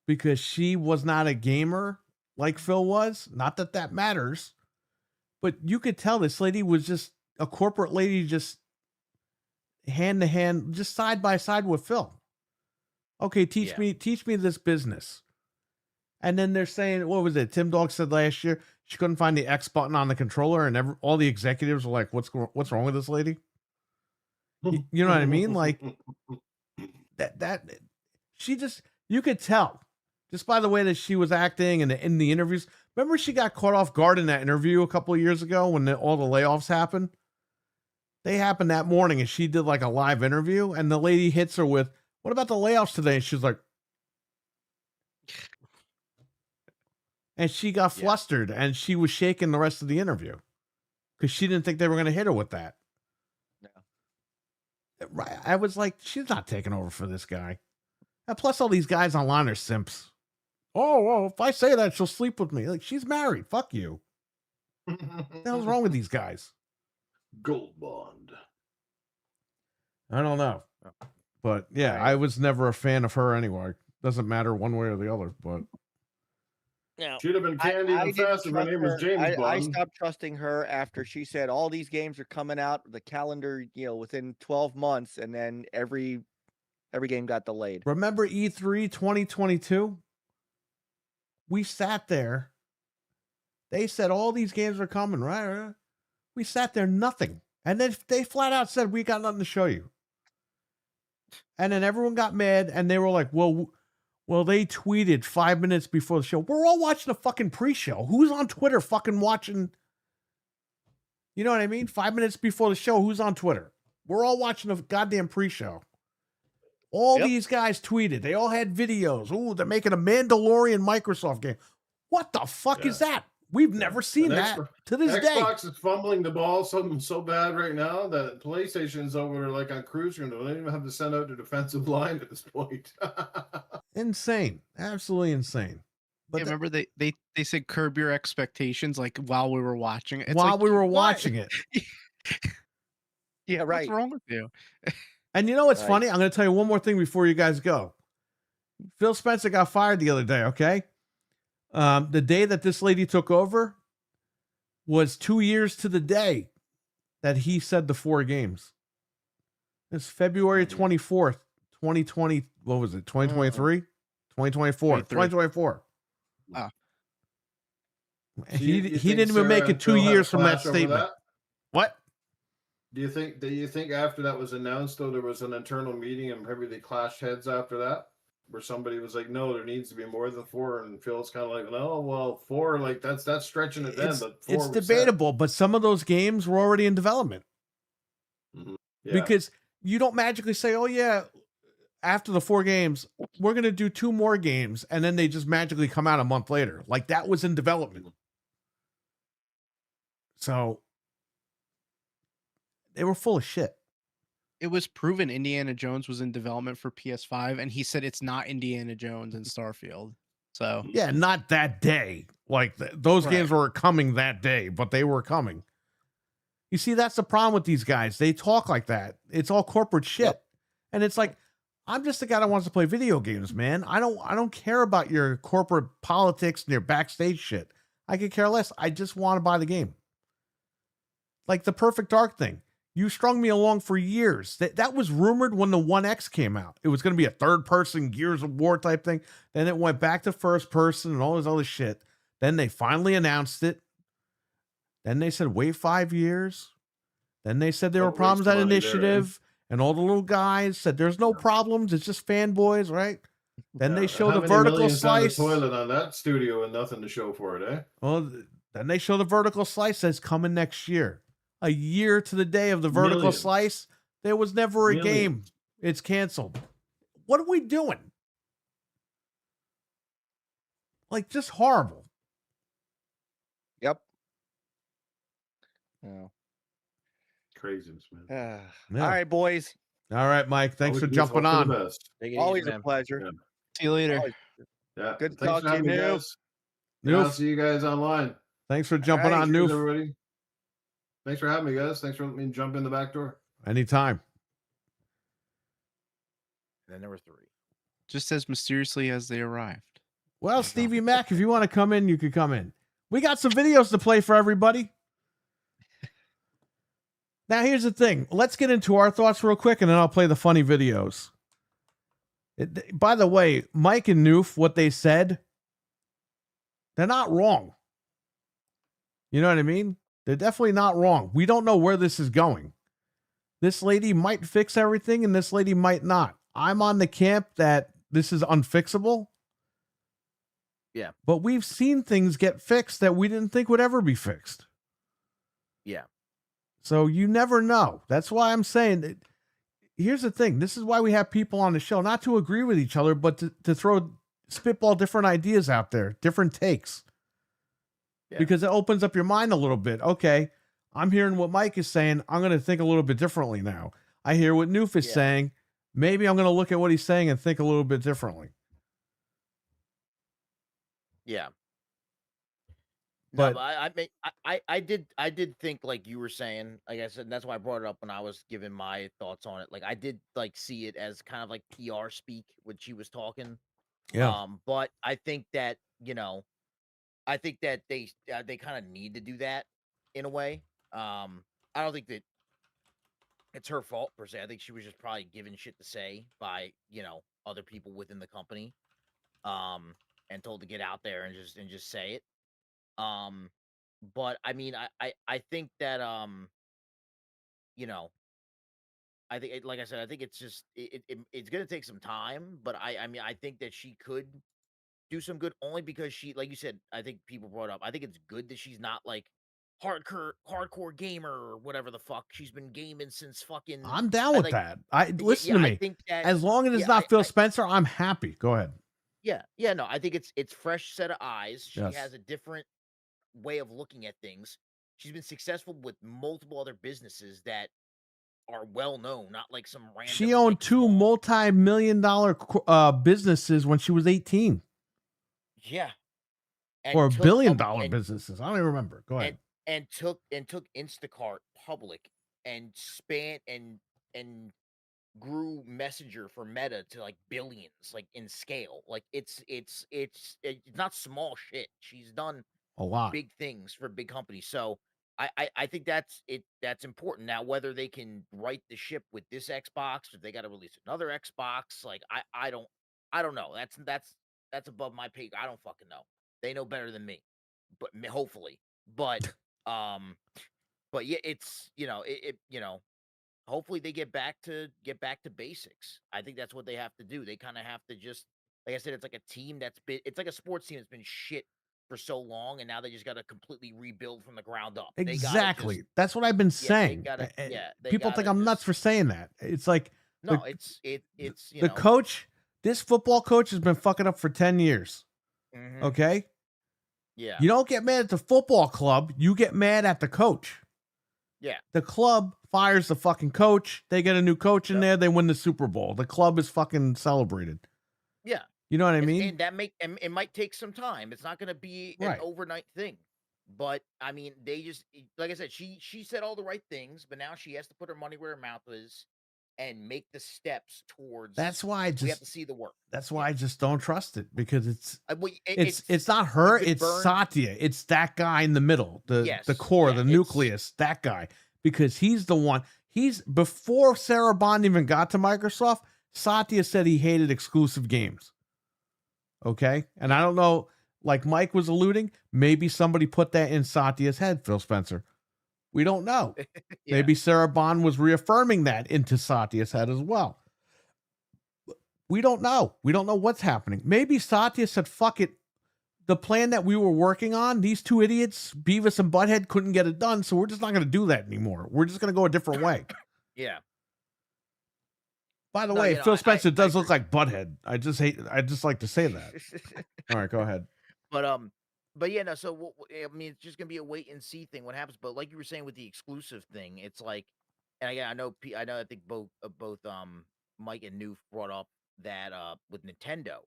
Because she was not a gamer like Phil was. Not that that matters. But you could tell this lady was just a corporate lady, just hand to hand, just side by side with Phil. Okay, teach me this business. And then they're saying, what was it? Tim Dog said last year she couldn't find the X button on the controller, and all the executives were like, "What's wrong with this lady?" You know what I mean? Like that. She just, you could tell just by the way that she was acting and in the interviews. Remember, she got caught off guard in that interview a couple of years ago when all the layoffs happened. They happened that morning, and she did like a live interview, and the lady hits her with, "What about the layoffs today?" And she's like. And she got flustered, and she was shaking the rest of the interview because she didn't think they were going to hit her with that. No. Right. I was like, she's not taking over for this guy. And plus, all these guys online are simps. Oh, well, if I say that, she'll sleep with me. Like, she's married. Fuck you. What the hell's wrong with these guys? Gold Bond. I don't know. But, yeah, I was never a fan of her anyway. Doesn't matter one way or the other, but... No, She'd have been canned even faster if her name was James Bond. I stopped trusting her after she said all these games are coming out the calendar, within 12 months, and then every game got delayed. Remember E3 2022? We sat there. They said all these games are coming, right? We sat there, nothing. And then they flat out said, we got nothing to show you. And then everyone got mad, and they were like, well, they tweeted 5 minutes before the show. We're all watching a fucking pre-show. Who's on Twitter fucking watching? You know what I mean? 5 minutes before the show, who's on Twitter? We're all watching a goddamn pre-show. All these guys tweeted. They all had videos. Ooh, they're making a Mandalorian Microsoft game. What the fuck is that? We've never seen that to this day. Xbox is fumbling the ball so bad right now that PlayStation's over like on cruise control. They don't even have to send out the defensive line at this point. Insane. Absolutely insane. But remember they said curb your expectations like while we were watching it. It's while like, we were watching it. Yeah, right. What's wrong with you? And you know what's funny? I'm going to tell you one more thing before you guys go. Phil Spencer got fired the other day, okay? The day that this lady took over was 2 years to the day that he said the 4 games. It's February 24th, 2020. What was it? 2023? 2024. 2024. Wow. He didn't even make it 2 years from that statement. What? Do you think after that was announced, though, there was an internal meeting and maybe they clashed heads after that? Where somebody was like, no, there needs to be more than 4, and Phil's kind of like, no, well, 4, like that's stretching it then, but 4 it's debatable, but some of those games were already in development. Mm-hmm. Yeah. Because you don't magically say, oh yeah, after the 4 games, we're gonna do 2 more games, and then they just magically come out a month later. Like that was in development. So they were full of shit. It was proven Indiana Jones was in development for PS5, and he said it's not Indiana Jones and Starfield. So yeah, not that day. Like those games were coming that day, but they were coming. You see, that's the problem with these guys. They talk like that. It's all corporate shit, and it's like, I'm just the guy that wants to play video games, man. I don't care about your corporate politics and your backstage shit. I could care less. I just want to buy the game. Like the Perfect Dark thing. You strung me along for years. That was rumored when the 1X came out. It was going to be a third-person Gears of War type thing. Then it went back to first person and all this other shit. Then they finally announced it. Then they said, wait 5 years. Then they said there were problems at Initiative. And all the little guys said, there's no problems. It's just fanboys, right? Then they show the vertical slice. Toilet on that studio and nothing to show for it, eh? Well, then they show the vertical slice that's coming next year. A year to the day of the vertical slice, there was never a game. It's canceled. What are we doing? Like, just horrible. Yep. Oh. Craziness, man. All right, boys. All right, Mike. Thanks for jumping on. Always a pleasure. Yeah. See you later. Yeah. Good to Thanks talk to you, guys. Noof. I'll see you guys online. Thanks for jumping on, Noof. Everybody. Thanks for having me, guys. Thanks for letting me jump in the back door. Anytime. And then there were 3. Just as mysteriously as they arrived. Well, Stevie Mac, if you want to come in, you could come in. We got some videos to play for everybody. Now, here's the thing. Let's get into our thoughts real quick, and then I'll play the funny videos. By the way, Mike and Noof, what they said, they're not wrong. You know what I mean? They're definitely not wrong. We don't know where this is going. This lady might fix everything, and this lady might not. I'm on the camp that this is unfixable. Yeah. But we've seen things get fixed that we didn't think would ever be fixed. Yeah. So you never know. That's why I'm saying that. Here's the thing. This is why we have people on the show, not to agree with each other, but to throw spitball different ideas out there, different takes. Yeah. Because it opens up your mind a little bit. Okay, I'm hearing what Mike is saying. I'm going to think a little bit differently now. I hear what Noof is saying. Maybe I'm going to look at what he's saying and think a little bit differently. Yeah. But no, I did think, like you were saying, like I said, and that's why I brought it up when I was giving my thoughts on it. Like I did like see it as kind of like PR speak when she was talking. Yeah. But I think that, I think that they kind of need to do that in a way. I don't think that it's her fault per se. I think she was just probably given shit to say by, other people within the company. And told to get out there and just say it. But I mean, I think that, I think, like I said, I think it's just, it's going to take some time, but I mean, I think that she could do some good only because she, like you said, I think people brought up, I think it's good that she's not like hardcore gamer or whatever the fuck. She's been gaming since fucking. I'm down with that. Listen to me. I think that, as long as it's not Phil Spencer, I'm happy. Go ahead. Yeah, no, I think it's fresh set of eyes. She Yes. has a different way of looking at things. She's been successful with multiple other businesses that are well known, not like some random. She owned like, two multi-million-dollar businesses when she was 18. Yeah. Or billion-dollar businesses. I don't even remember. Go ahead. And took Instacart public and and grew Messenger for Meta to like billions, like in scale. Like it's not small shit. She's done a lot big things for big companies. So I think that's important. Now, whether they can right the ship with this Xbox, if they got to release another Xbox, like I don't know. That's above my pay. I don't fucking know. They know better than me, but hopefully. But yeah, it's hopefully they get back to basics. I think that's what they have to do. They kind of have to just, like I said, it's like a team it's like a sports team that's been shit for so long, and now they just got to completely rebuild from the ground up. Exactly. That's what I've been saying. People think I'm nuts for saying that. It's like no, it's the coach. This football coach has been fucking up for 10 years. Mm-hmm. Okay. Yeah. You don't get mad at the football club. You get mad at the coach. Yeah. The club fires the fucking coach. They get a new coach in there. They win the Super Bowl. The club is fucking celebrated. Yeah. You know what I mean? And it might take some time. It's not going to be an overnight thing. But I mean, they just, like I said, she said all the right things, but now she has to put her money where her mouth is and make the steps towards. That's why we have to see the work. That's why I just don't trust it, because it's it's not her, it's Satya. It's that guy in the middle, the core, the nucleus, that guy, because he's the one. He's before Sarah Bond even got to Microsoft. Satya said he hated exclusive games. Okay, and I don't know, like Mike was alluding, maybe somebody put that in Satya's head, Phil Spencer. We don't know. Maybe Sarah Bond was reaffirming that into Satya's head as well. We don't know. We don't know what's happening. Maybe Satya said, fuck it. The plan that we were working on, these two idiots, Beavis and Butthead, couldn't get it done, so we're just not going to do that anymore. We're just going to go a different way. Yeah. By the way, Phil Spencer does look like Butthead. I just like to say that. All right, go ahead. But yeah, no. So I mean, it's just gonna be a wait and see thing. What happens? But like you were saying with the exclusive thing, it's like, and again, I know. I think both Mike and Noof brought up that with Nintendo,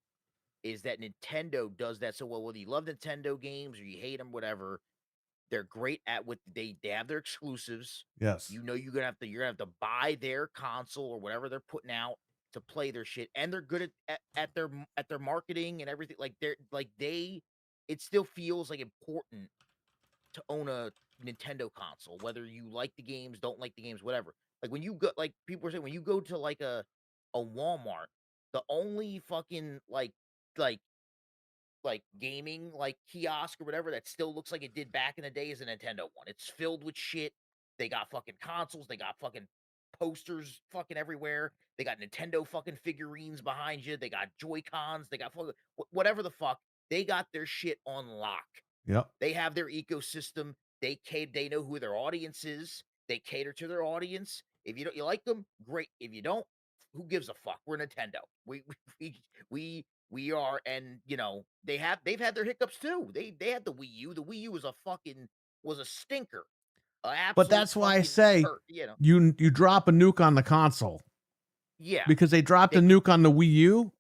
is that Nintendo does that so well. Whether you love Nintendo games or you hate them, whatever, They're great at what they have their exclusives. Yes. You know you're gonna have to buy their console or whatever they're putting out to play their shit, and they're good at their marketing and everything. Like it still feels like important to own a Nintendo console, whether you like the games, don't like the games, whatever. Like when you go, like people are saying, when you go to like a Walmart, the only fucking like gaming like kiosk or whatever that still looks like it did back in the day is a Nintendo one. It's filled with shit. They got fucking consoles, they got fucking posters fucking everywhere. They got Nintendo fucking figurines behind you. They got Joy-Cons, they got fucking whatever the fuck. They got their shit on lock. Yep. They have their ecosystem. They know who their audience is. They cater to their audience. If you like them, great. If you don't, who gives a fuck? We're Nintendo. We are, and you know, they've had their hiccups too. They had the Wii U. The Wii U was a stinker. But that's why I say you drop a nuke on the console. Yeah. Because they dropped a nuke on the Wii U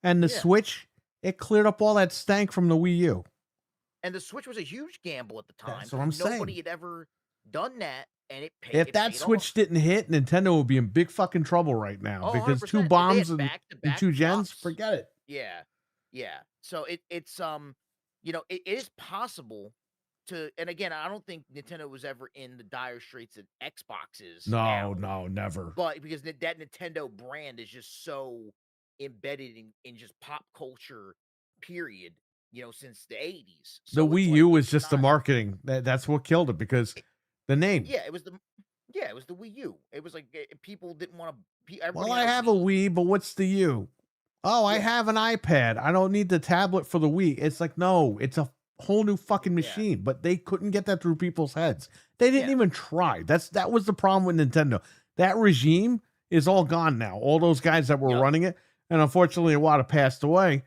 and the Switch. It cleared up all that stank from the Wii U. And the Switch was a huge gamble at the time. That's what I'm saying. Nobody had ever done that, and it paid. If that Switch didn't hit, Nintendo would be in big fucking trouble right now. Oh, because 100%. two bombs and two gens, forget it. Yeah, yeah. So it's you know, it is possible to, and again, I don't think Nintendo was ever in the dire straits that Xbox is. No, never. But because that Nintendo brand is just so embedded in just pop culture, period. You know, since the 80s. So the Wii U was just the marketing. That's what killed it because the name. Yeah, it was the Wii U. It was like people didn't want to. Well, I have a Wii, but what's the U? Oh, I have an iPad. I don't need the tablet for the Wii. It's like, no, it's a whole new fucking machine. But they couldn't get that through people's heads. They didn't even try. That was the problem with Nintendo. That regime is all gone now. All those guys that were running it, and unfortunately, a lot have passed away.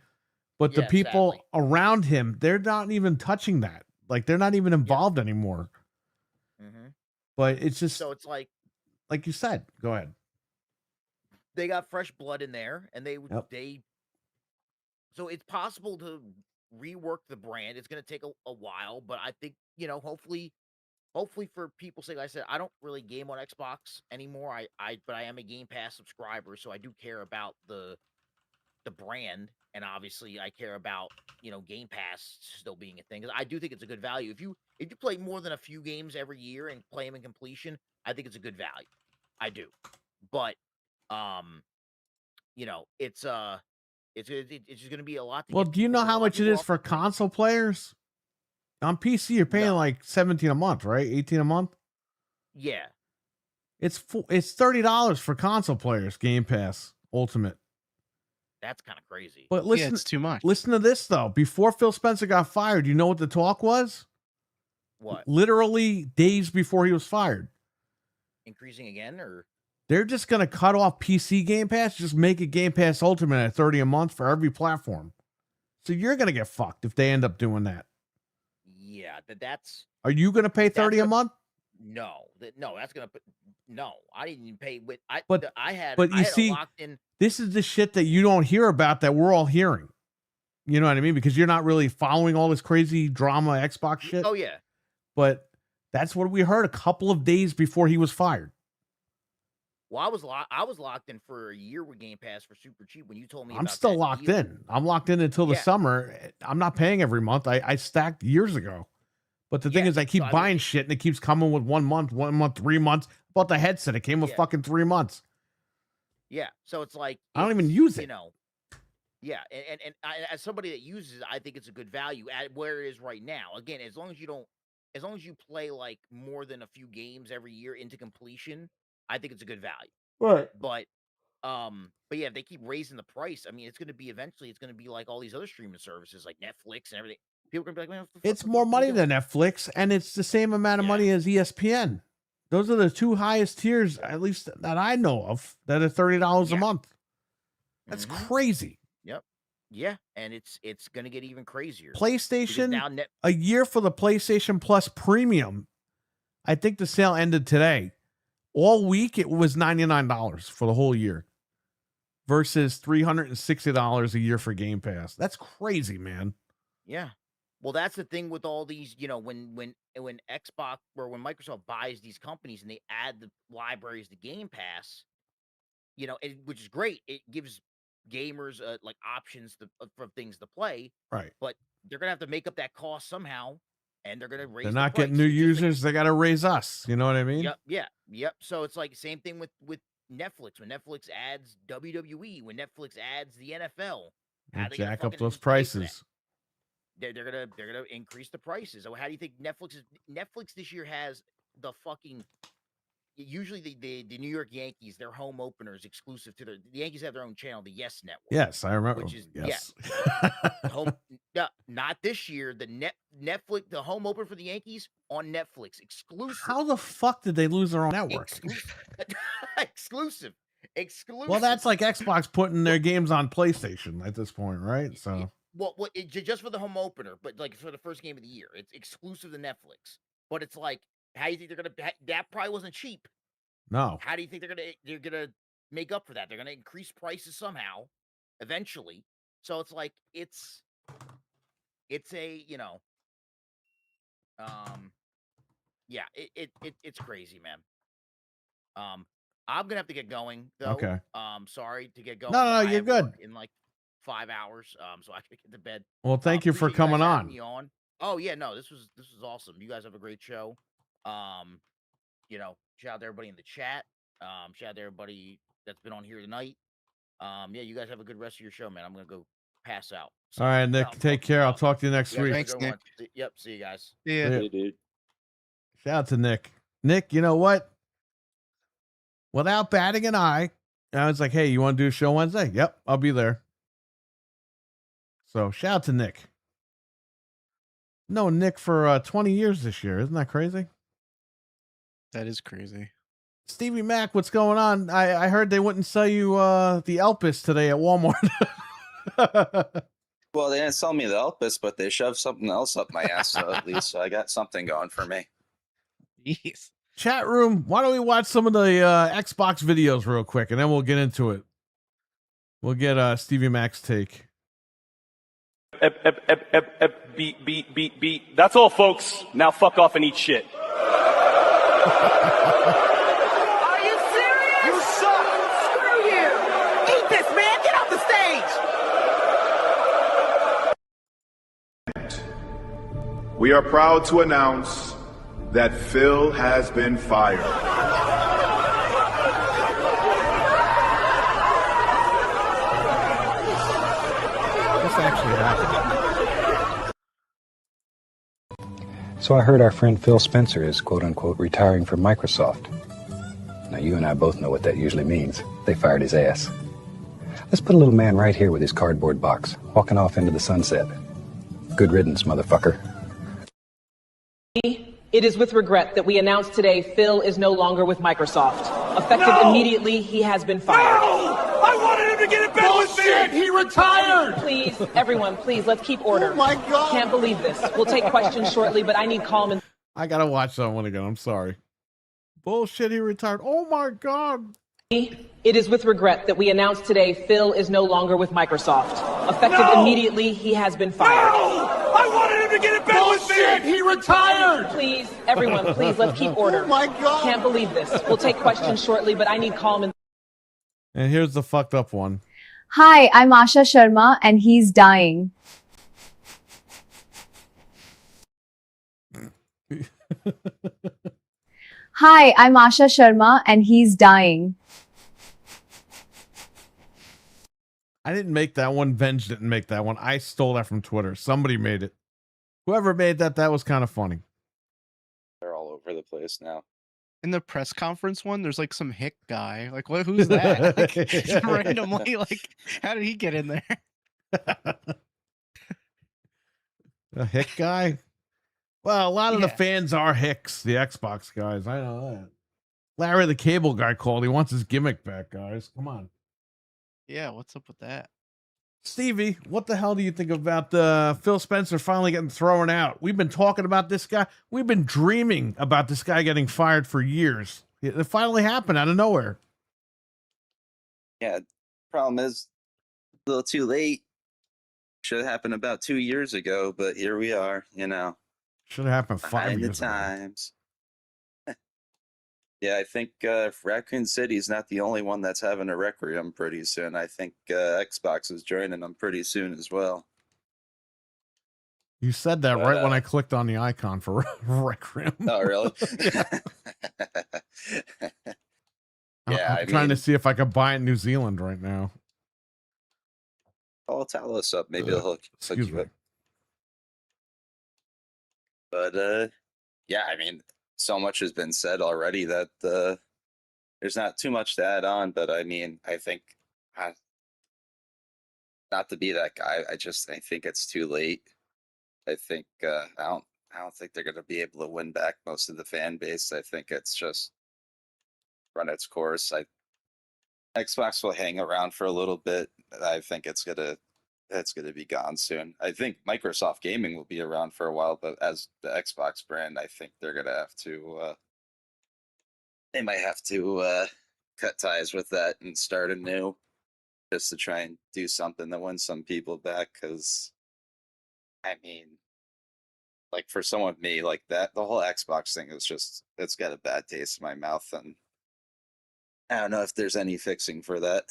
But the people around him, they're not even touching that. Like, they're not even involved anymore. Mm-hmm. But it's just... So it's like you said. Go ahead. They got fresh blood in there, and so it's possible to rework the brand. It's going to take a while, but I think, you know, hopefully for people's sake, like I said, I don't really game on Xbox anymore. But I am a Game Pass subscriber, so I do care about the brand. And obviously, I care about, you know, Game Pass still being a thing, because I do think it's a good value. If you play more than a few games every year and play them in completion, I think it's a good value. I do, but you know, it's just going to be a lot. Well, do you know how much it is for console players? On PC, you're paying like $17 a month, right? $18 a month. Yeah, it's $30 for console players. Game Pass Ultimate. That's kind of crazy. But listen, it's too much. Listen to this though. Before Phil Spencer got fired, you know what the talk was? What? Literally days before he was fired. Increasing again, or they're just gonna cut off PC Game Pass, just make it Game Pass Ultimate at $30 a month for every platform. So you're gonna get fucked if they end up doing that. Yeah, that's. Are you gonna pay $30 a month? No, that's gonna put. No, I didn't even pay with. I had locked in. This is the shit that you don't hear about that we're all hearing. You know what I mean? Because you're not really following all this crazy drama Xbox shit. Oh yeah. But that's what we heard a couple of days before he was fired. Well, I was locked in for a year with Game Pass for super cheap. When you told me, I'm still locked in. I'm locked in until the summer. I'm not paying every month. I stacked years ago. But the thing is, I keep buying shit, and it keeps coming with 1 month, 3 months. Bought the headset. It came with fucking 3 months. Yeah. So it's like, I don't even use it. You know. Yeah. And as somebody that uses it, I think it's a good value at where it is right now. Again, as long as you play like more than a few games every year into completion, I think it's a good value. Right. But yeah, if they keep raising the price, I mean, it's going to be like all these other streaming services like Netflix and everything. People are going to be like, man, what the fuck, it's more money than Netflix, and it's the same amount of money as ESPN. Those are the two highest tiers, at least that I know of, that are $30 a month. That's crazy. Yep. Yeah, and it's going to get even crazier. PlayStation, now a year for the PlayStation Plus Premium. I think the sale ended today. All week, it was $99 for the whole year versus $360 a year for Game Pass. That's crazy, man. Yeah. Well, that's the thing with all these, when Xbox or when Microsoft buys these companies and they add the libraries to Game Pass, which is great. It gives gamers like options for things to play. Right. But they're gonna have to make up that cost somehow, and they're gonna raise. They're the not getting price. new It's just like- users. They got to raise us. You know what I mean? Yep. Yeah. Yep. So it's like same thing with Netflix. When Netflix adds WWE, when Netflix adds the NFL, how We'll they gonna jack up fucking those pay for that? prices. They're gonna increase the prices. So how do you think Netflix this year has the fucking usually the New York Yankees, their home openers exclusive to the Yankees have their own channel, the Yes Network. Yes, I remember. Which is yes. home no, not this year. The Netflix, the home opener for the Yankees on Netflix exclusive. How the fuck did they lose their own network? Exclusive. Well, that's like Xbox putting their games on PlayStation at this point, right? So Well, just for the home opener, but like for the first game of the year, it's exclusive to Netflix. But it's like, how do you think they're gonna? That probably wasn't cheap. no. How do you think they're gonna make up for that? They're gonna increase prices somehow, eventually. So it's like it's a yeah, it's crazy, man. I'm gonna have to get going though. Okay. Sorry to get going. No, but I you're have good. work in like 5 hours. So I can get to bed. Well, thank you for Appreciate you guys coming having on. me on. Oh yeah, no, this was awesome. You guys have a great show. Shout out to everybody in the chat. Shout out to everybody that's been on here tonight. Yeah, you guys have a good rest of your show, man. I'm gonna go pass out. All right, Nick. Take care. I'll talk to you next You guys have a week. good one. Yep. See you guys. Yeah. Yeah. dude. Shout out to Nick. Nick, you know what? Without batting an eye, I was like, hey, you want to do a show Wednesday? Yep, I'll be there. So shout out to Nick. No, Nick for 20 years this year. Isn't that crazy? That is crazy. Stevie Mac, what's going on? I heard they wouldn't sell you the Elpis today at Walmart. Well, they didn't sell me the Elpis, but they shoved something else up my ass, so at least I got something going for me. Jeez. Chat room, why don't we watch some of the Xbox videos real quick, and then we'll get into it. We'll get Stevie Mac's take. Beat. That's all, folks. Now fuck off and eat shit. Are you serious? You suck! Screw you! Eat this, man! Get off the stage! We are proud to announce that Phil has been fired. This actually happened. So I heard our friend Phil Spencer is quote-unquote retiring from Microsoft. Now you and I both know what that usually means. They fired his ass. Let's put a little man right here with his cardboard box, walking off into the sunset. Good riddance, motherfucker. It is with regret that we announce today Phil is no longer with Microsoft. Effective immediately, he has been fired. No! I wanted him to get in bed with me! He retired! Please, everyone, please, let's keep order. Oh my God! Can't believe this. We'll take questions shortly, but I need calm and... I gotta watch that one again. I'm sorry. Bullshit, he retired. Oh my God. It is with regret that we announce today Phil is no longer with Microsoft. Effective immediately, he has been fired. No! I wanted him to get in bed with me! He retired! Please, everyone, please, let's keep order. Oh my God! Can't believe this. We'll take questions shortly, but I need calm and... And here's the fucked up one. Hi, I'm Asha Sharma and he's dying. Hi, I'm Asha Sharma and he's dying. I didn't make that one. Venge didn't make that one. I stole that from Twitter. Somebody made it. Whoever made that was kind of funny. They're all over the place now. In the press conference one, there's like some hick guy. Like, what? Who's that? Like, just randomly, like, how did he get in there? A hick guy? Well, a lot of the Yeah. fans are hicks, the Xbox guys. I know that. Larry the Cable Guy called. He wants his gimmick back, guys. Come on. Yeah, what's up with that? Stevie, what the hell do you think about Phil Spencer finally getting thrown out? We've been talking about this guy. We've been dreaming about this guy getting fired for years. It finally happened out of nowhere. Yeah, problem is a little too late. Should have happened about 2 years ago, but here we are, you know. Should have happened 5 Behind the years ago. times. Yeah, I think Raccoon City's not the only one that's having a Requiem pretty soon. I think Xbox is joining them pretty soon as well. You said that But, right when I clicked on the icon for Requiem. Oh, really? Yeah, I'm trying to see if I could buy it in New Zealand right now. Call Talos up. Maybe they'll hook Excuse you me. up. But yeah, I mean, so much has been said already that there's not too much to add on. But I mean, I think not to be that guy. I think it's too late. I think I don't think they're going to be able to win back most of the fan base. I think it's just run its course. Xbox will hang around for a little bit. I think it's gonna be gone soon. I think Microsoft Gaming will be around for a while, but as the Xbox brand, I think they're gonna have to. They might have to cut ties with that and start anew, just to try and do something that wins some people back. Because, I mean, like for someone me, like that, the whole Xbox thing is just it's got a bad taste in my mouth, and I don't know if there's any fixing for that.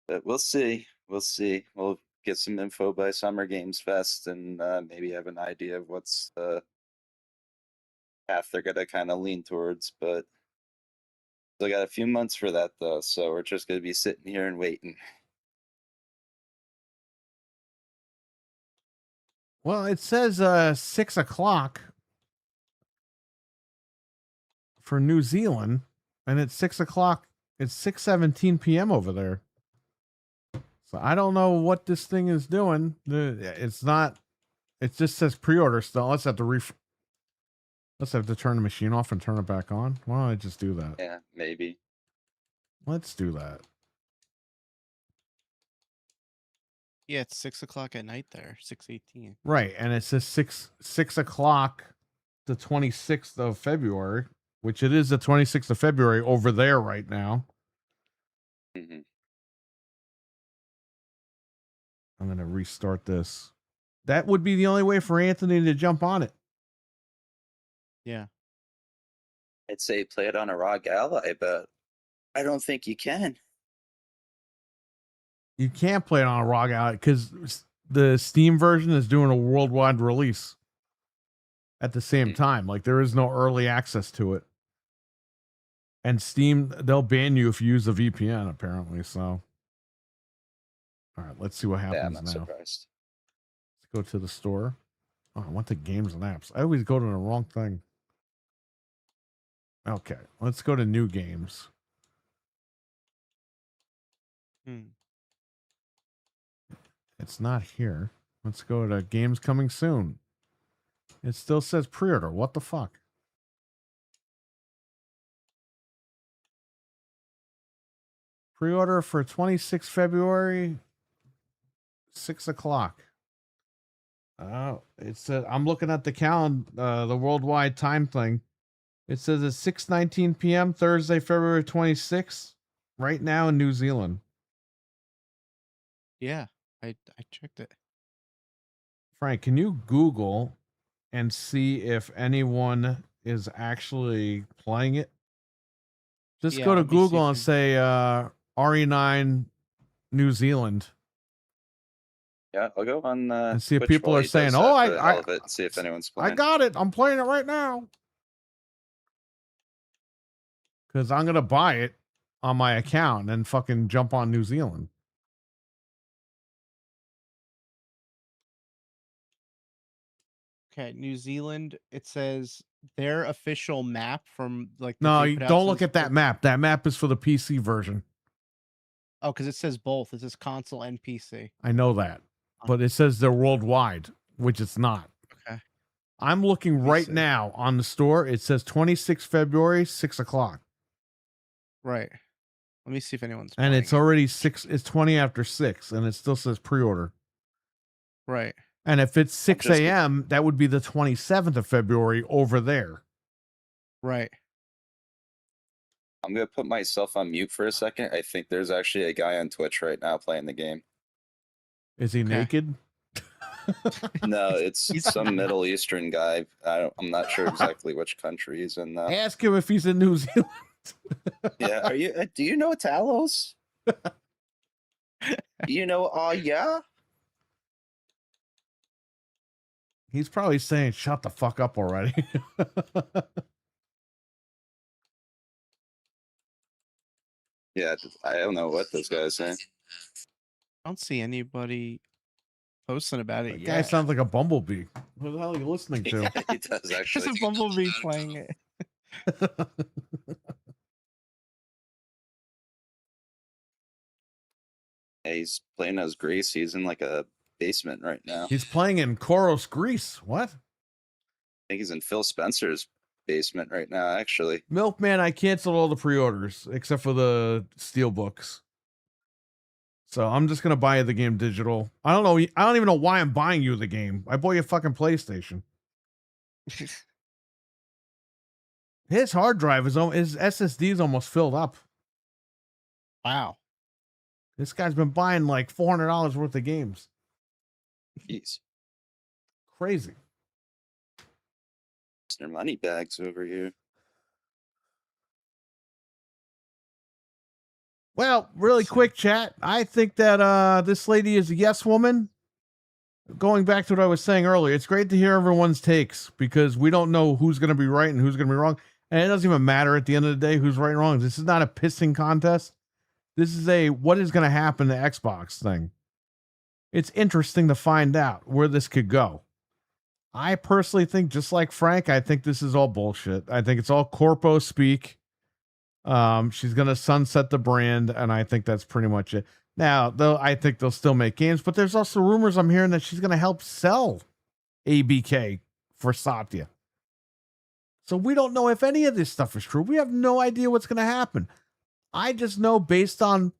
But we'll see. We'll see. We'll get some info by Summer Games Fest and maybe have an idea of what's the path they're going to kind of lean towards. But still got a few months for that, though. So we're just going to be sitting here and waiting. Well, it says 6 o'clock for New Zealand, and it's 6 o'clock. It's 6:17 p.m. over there. So I don't know what this thing is doing. It's not. It just says pre-order still. Let's have to Let's have to turn the machine off and turn it back on. Why don't I just do that? Yeah, maybe. Let's do that. Yeah, it's 6 o'clock at night there. 6:18. Right, and it says 6 o'clock, the 26th of February, which it is the 26th of February over there right now. Mm-hmm. I'm gonna restart this. That would be the only way for Anthony to jump on it. Yeah. I'd say play it on a ROG Ally, but I don't think you can. You can't play it on a ROG Ally because the Steam version is doing a worldwide release at the same time. Like there is no early access to it. And Steam, they'll ban you if you use a VPN, apparently. So, all right, let's see what happens Yeah, I'm not now. surprised. Let's go to the store. Oh, I went to games and apps. I always go to the wrong thing. Okay, let's go to new games. It's not here. Let's go to games coming soon. It still says pre-order. What the fuck? Pre-order for 26 February, 6 o'clock. Oh, it says I'm looking at the calendar, the worldwide time thing. It says it's 6:19 p.m. Thursday, February 26th, right now in New Zealand. Yeah, I checked it. Frank, can you Google and see if anyone is actually playing it? Just Yeah, go to let me see Google if and say RE9 New Zealand. Yeah, I'll go on And see if Twitch people while are he saying, does "Oh, that for the hell of it," and see if anyone's I playing. got it. I'm playing it right now." Because I'm gonna buy it on my account and fucking jump on New Zealand. Okay, New Zealand. It says their official map from like. that No, they you put out don't look says at that map. That map is for the PC version. Oh, because it says both. It says console and PC. I know that, but it says they're worldwide, which it's not. Okay. I'm looking right now on the store. It says 26 February, 6 o'clock. Right. Let me see if anyone's. And it's already 6. It's 20 after 6, and it still says pre-order. Right. And if it's 6 a.m., that would be the 27th of February over there. Right. I'm gonna put myself on mute for a second. I think there's actually a guy on Twitch right now playing the game. Is he naked? No, it's some Middle Eastern guy. I'm not sure exactly which country he's in. Ask him if he's in New Zealand. Yeah, are you? Do you know Talos? You know? Yeah. He's probably saying, "Shut the fuck up already." Yeah, I don't know what this guy's saying. I don't see anybody posting about it That yet. guy sounds like a bumblebee. What the hell are you listening to? Yeah, he does actually. There's a bumblebee playing it. Yeah, he's playing as Greece. He's in like a basement right now. He's playing in Koros, Greece. What? I think he's in Phil Spencer's basement right now, actually. Milkman, I canceled all the pre-orders except for the steel books. So I'm just gonna buy you the game digital. I don't know. I don't even know why I'm buying you the game. I bought you a fucking PlayStation. His hard drive his SSD is almost filled up. Wow. This guy's been buying like $400 worth of games. Jeez. Crazy. Their money bags over here. Well, really quick chat. I think that this lady is a yes woman. Going back to what I was saying earlier, it's great to hear everyone's takes because we don't know who's going to be right and who's going to be wrong. And it doesn't even matter at the end of the day who's right and wrong. This is not a pissing contest. This is a what is going to happen to Xbox thing. It's interesting to find out where this could go. I personally think, just like Frank, I think this is all bullshit. I think it's all corpo speak. She's going to sunset the brand, and I think that's pretty much it. Now, though, I think they'll still make games, but there's also rumors I'm hearing that she's going to help sell ABK for Satya. So we don't know if any of this stuff is true. We have no idea what's going to happen. I just know based on,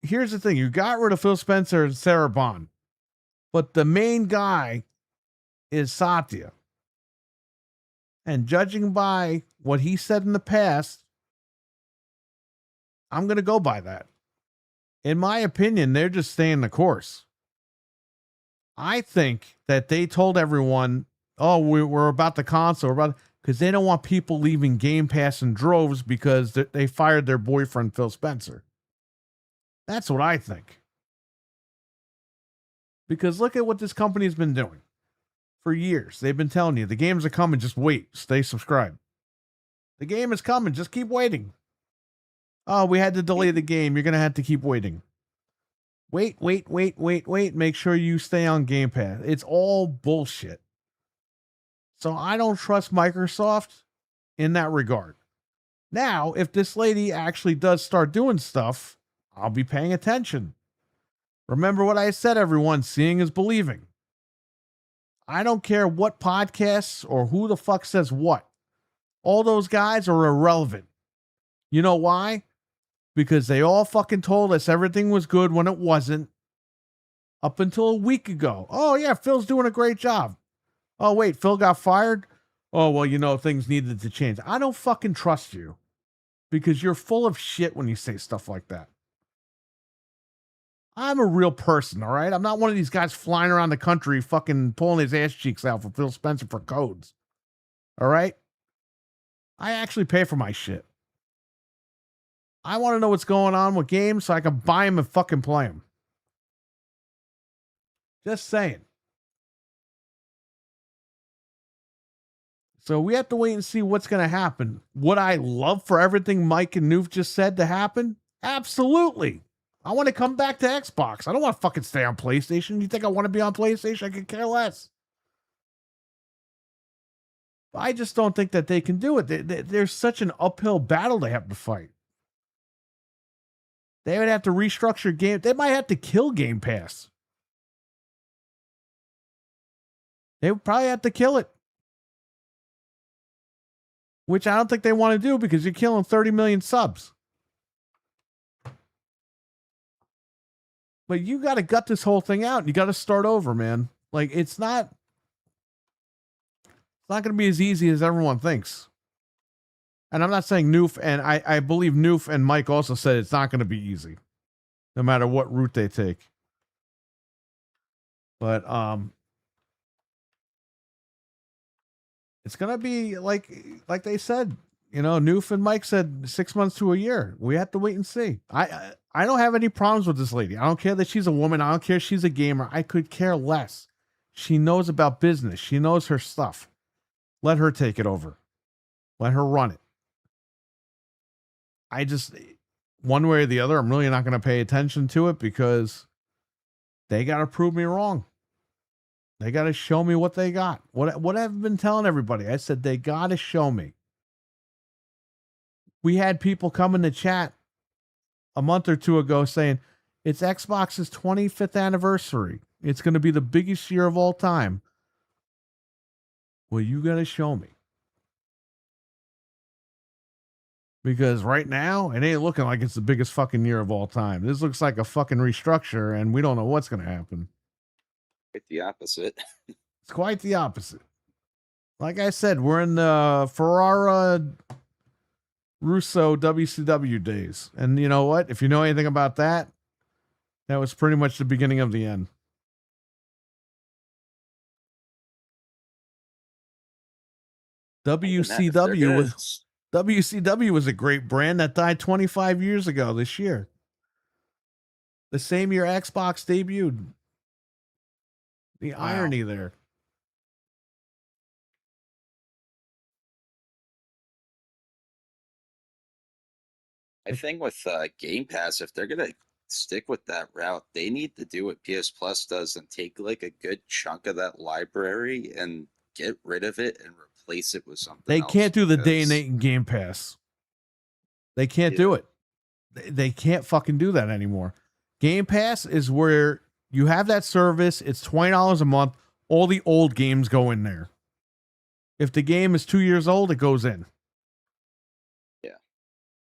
here's the thing. You got rid of Phil Spencer and Sarah Bond, but the main guy is Satya. And judging by what he said in the past, I'm going to go by that. In my opinion, they're just staying the course. I think that they told everyone, oh, we're about the console, because they don't want people leaving Game Pass in droves because they fired their boyfriend, Phil Spencer. That's what I think. Because look at what this company's been doing. For years, they've been telling you, the games are coming, just wait, stay subscribed. The game is coming, just keep waiting. Oh, we had to delay the game. You're going to have to keep waiting. Wait. Make sure you stay on Game Pass. It's all bullshit. So I don't trust Microsoft in that regard. Now, if this lady actually does start doing stuff, I'll be paying attention. Remember what I said, everyone. Seeing is believing. I don't care what podcasts or who the fuck says what. All those guys are irrelevant. You know why? Because they all fucking told us everything was good when it wasn't. Up until a week ago. Oh, yeah, Phil's doing a great job. Oh, wait, Phil got fired? Oh, well, things needed to change. I don't fucking trust you. Because you're full of shit when you say stuff like that. I'm a real person, all right? I'm not one of these guys flying around the country fucking pulling his ass cheeks out for Phil Spencer for codes. All right? I actually pay for my shit. I want to know what's going on with games so I can buy them and fucking play them. Just saying. So we have to wait and see what's going to happen. Would I love for everything Mike and Noof just said to happen? Absolutely. I want to come back to Xbox. I don't want to fucking stay on PlayStation. You think I want to be on PlayStation? I could care less. I just don't think that they can do it. There's such an uphill battle they have to fight. They would have to restructure game. They might have to kill Game Pass. They would probably have to kill it. Which I don't think they want to do because you're killing 30 million subs. But you got to gut this whole thing out. You got to start over, man. Like, it's not going to be as easy as everyone thinks. And I'm not saying Noof, and I believe Noof and Mike also said it's not going to be easy, no matter what route they take. But it's gonna be like they said, Noof and Mike said 6 months to a year. We have to wait and see. I don't have any problems with this lady. I don't care that she's a woman. I don't care if she's a gamer. I could care less. She knows about business. She knows her stuff. Let her take it over. Let her run it. I just, one way or the other, I'm really not going to pay attention to it because they got to prove me wrong. They got to show me what they got. What I've been telling everybody. I said, they got to show me. We had people come in the chat a month or two ago saying, it's Xbox's 25th anniversary. It's going to be the biggest year of all time. Well, you got to show me. Because right now, it ain't looking like it's the biggest fucking year of all time. This looks like a fucking restructure, and we don't know what's going to happen. Quite the opposite. It's quite the opposite. Like I said, we're in the Ferrara Russo WCW days. And you know what? If you know anything about that, that was pretty much the beginning of the end. WCW was a great brand that died 25 years ago this year. The same year Xbox debuted. The irony there. I think with Game Pass, if they're gonna stick with that route, they need to do what PS Plus does and take like a good chunk of that library and get rid of it and replace it with something. They else can't do the because- day and date in Game Pass. They can't do it. They can't fucking do that anymore. Game Pass is where you have that service. It's $20 a month. All the old games go in there. If the game is 2 years old, it goes in. Yeah.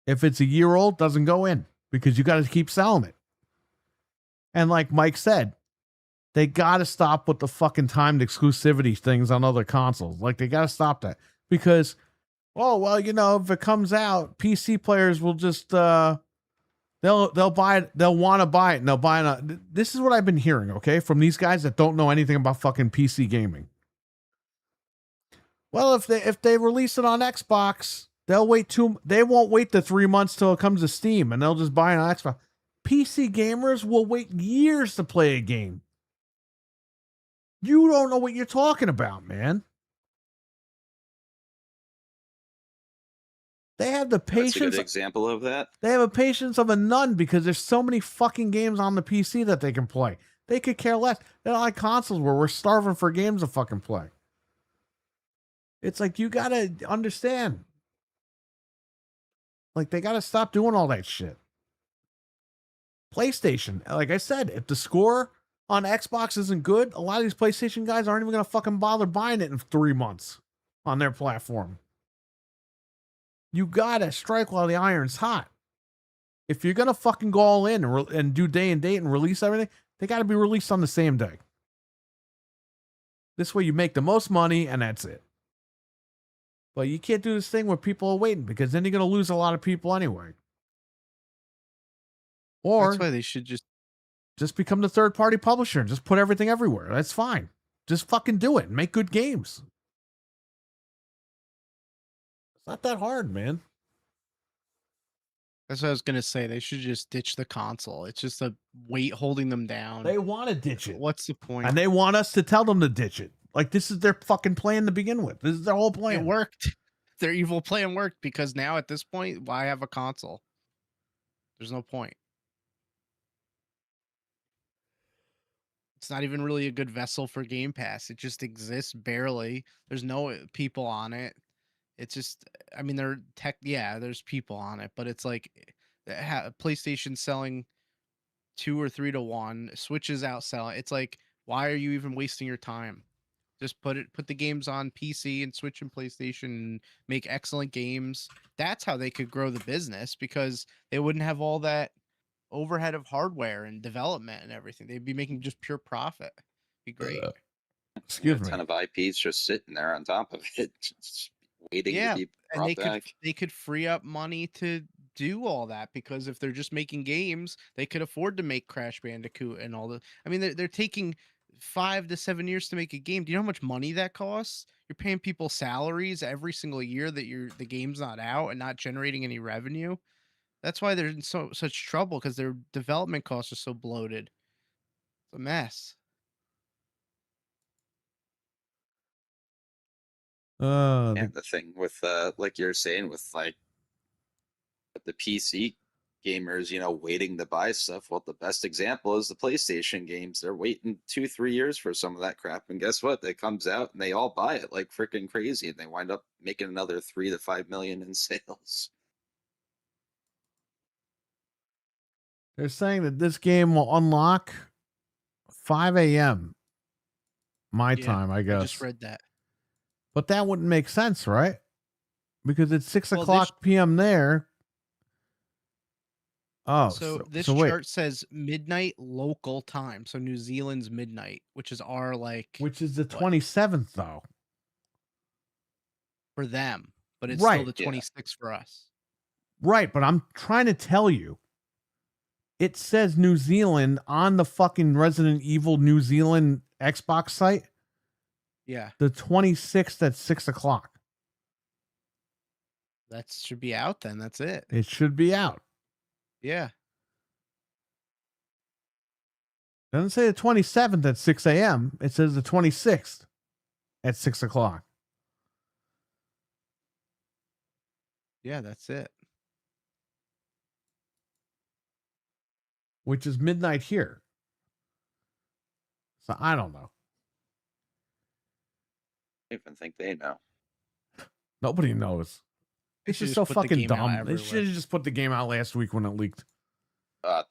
If it's a year old, doesn't go in because you got to keep selling it. And like Mike said, they got to stop with the fucking timed exclusivity things on other consoles. Like they got to stop that because, oh, well, if it comes out, PC players will just, they'll buy it. They'll want to buy it and they'll buy it. This is what I've been hearing. Okay. From these guys that don't know anything about fucking PC gaming. Well, if they release it on Xbox, they won't wait the 3 months till it comes to Steam and they'll just buy it on Xbox. PC gamers will wait years to play a game. You don't know what you're talking about, man. They have the patience. That's a good example of that. They have a patience of a nun because there's so many fucking games on the PC that they can play. They could care less. They're not like consoles where we're starving for games to fucking play. It's like, you got to understand. Like, they got to stop doing all that shit. PlayStation, like I said, if the score on Xbox isn't good, a lot of these PlayStation guys aren't even going to fucking bother buying it in 3 months on their platform. You got to strike while the iron's hot. If you're going to fucking go all in and do day and date and release everything, they got to be released on the same day. This way you make the most money and that's it. But you can't do this thing where people are waiting because then you're going to lose a lot of people anyway. Or that's why they should just become the third-party publisher and just put everything everywhere. That's fine. Just fucking do it and make good games. It's not that hard, man. That's what I was gonna say. They should just ditch the console. It's just a weight holding them down. They want to ditch it. What's the point? And they want us to tell them to ditch it. Like, this is their fucking plan to begin with. This is their whole plan. It worked. Their evil plan worked because now at this point, why have a console? There's no point. It's not even really a good vessel for Game Pass. It just exists barely. There's no people on it. It's just, I mean, there's people on it, but it's like PlayStation selling 2 or 3 to 1, Switch is outselling. It's like, why are you even wasting your time? Just put the games on PC and Switch and PlayStation and make excellent games. That's how they could grow the business because they wouldn't have all that overhead of hardware and development and everything. They'd be making just pure profit. Be great. Excuse me. A ton of IPs just sitting there on top of it, just waiting to be brought back. They could free up money to do all that because if they're just making games, they could afford to make Crash Bandicoot and all the. I mean, they're taking 5 to 7 years to make a game. Do you know how much money that costs? You're paying people salaries every single year that the game's not out and not generating any revenue. That's why they're in such trouble, because their development costs are so bloated. It's a mess. And the thing with like you're saying with like the PC gamers, you know, waiting to buy stuff. Well, the best example is the PlayStation games. They're waiting 2-3 years for some of that crap, and guess what? It comes out and they all buy it like freaking crazy, and they wind up making another 3 to 5 million in sales. They're saying that this game will unlock 5 a.m. my Yeah, time, I guess. I just read that. But that wouldn't make sense, right? Because it's 6 Well, o'clock p.m. there. Oh, So this wait. chart says midnight local time. So New Zealand's midnight, which is our Which is the 27th, though. for them, but it's Right. still the 26th for us. Right, but I'm trying to tell you. It says New Zealand on the fucking Resident Evil New Zealand Xbox site. Yeah, The 26th at 6 o'clock. that should be out then. That's it. It should be out. Yeah. Doesn't say the 27th at 6 a.m. It says the 26th at 6 o'clock. Yeah, that's it. Which is midnight here. So I don't know. I even think they know. Nobody knows. They It's should just just so put the fucking game out dumb. They everywhere. should have just put the game out last week when it leaked.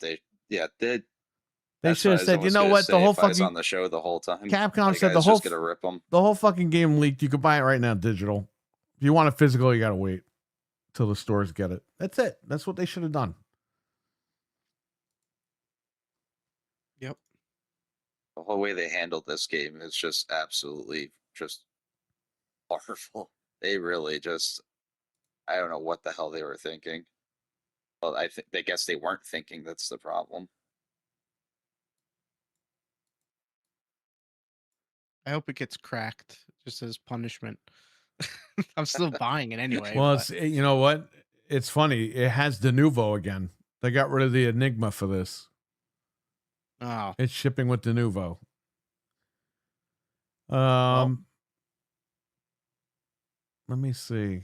They They that's should what have I was said, you almost know gonna what? say The whole if I was fucking on the show the whole time. Capcom like, said I the was whole just gonna rip them. the whole fucking game leaked. You could buy it right now, digital. If you want it physical, you gotta wait till the stores get it. That's it. That's what they should have done. Yep. The whole way they handled this game is just absolutely just horrible. They really just, I don't know what the hell they were thinking. Well, I guess they weren't thinking. That's the problem. I hope it gets cracked just as punishment. I'm still buying it anyway. Well, but- you know what? It's funny. It has De Nouveau again. They got rid of the Enigma for this. Oh. It's shipping with De Nouveau. Let me see.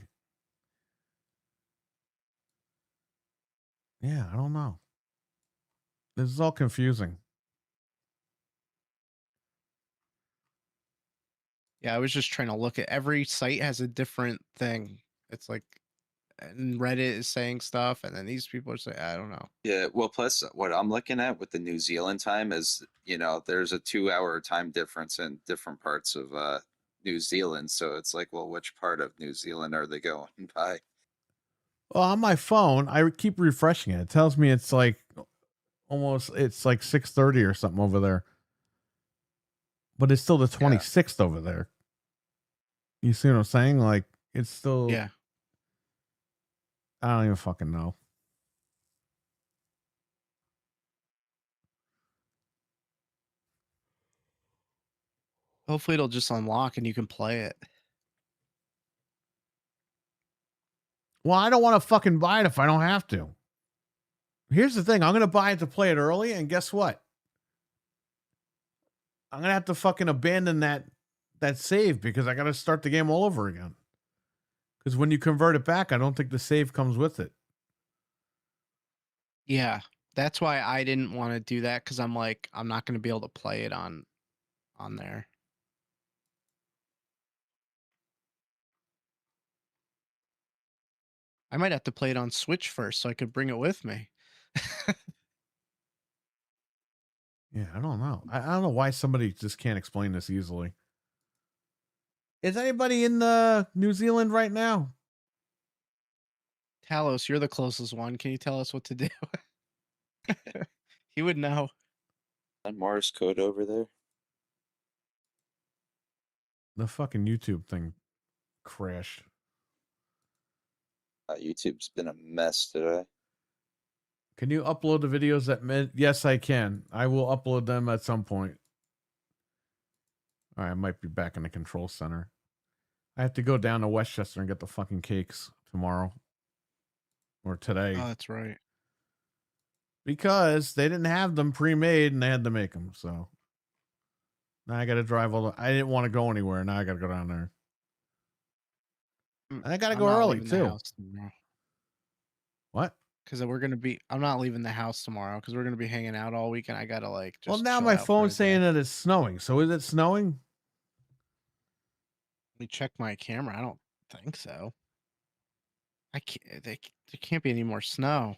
Yeah, I don't know. This is all confusing. Yeah, I was just trying to look at every site has a different thing. It's like, and Reddit is saying stuff, and then these people are saying, I don't know. Yeah, well, plus what I'm looking at with the New Zealand time is, you know, there's a 2-hour time difference in different parts of New Zealand. So it's like, well, which part of New Zealand are they going by? Well, on my phone, I keep refreshing it. It tells me it's like it's like 6:30 or something over there. But it's still the 26th over there. You see what I'm saying? Like, it's still. Yeah. I don't even fucking know. Hopefully it'll just unlock and you can play it. Well, I don't want to fucking buy it if I don't have to. Here's the thing. I'm going to buy it to play it early, and guess what? I'm going to have to fucking abandon that save because I got to start the game all over again. Because when you convert it back, I don't think the save comes with it. Yeah. That's why I didn't want to do that, because I'm like, I'm not going to be able to play it on there. I might have to play it on Switch first so I could bring it with me. Yeah, I don't know. I don't know why somebody just can't explain this easily. Is anybody in New Zealand right now? Talos, you're the closest one. Can you tell us what to do? He would know. That Morse code over there. The fucking YouTube thing crashed. YouTube's been a mess today. Can you upload the videos that meant? Yes, I can. I will upload them at some point. All right, I might be back in the control center. I have to go down to Westchester and get the fucking cakes tomorrow or today. Oh, that's right. Because they didn't have them pre-made and they had to make them. So now I got to drive all the. I didn't want to go anywhere. Now I got to go down there. And I got to go early too. What? Because we're gonna be. I'm not leaving the house tomorrow because we're gonna be hanging out all week, and I gotta like. Just Well, now chill my out for a phone's day. saying that it's snowing. So is it snowing? Let me check my camera. I don't think so. I can't. There can't be any more snow.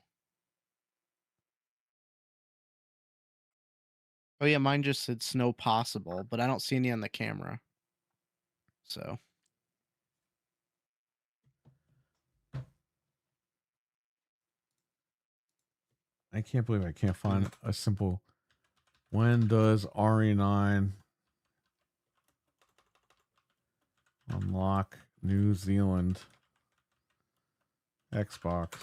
Oh yeah, mine just said snow possible, but I don't see any on the camera. So. I can't believe I can't find a simple. When does RE9 unlock New Zealand Xbox?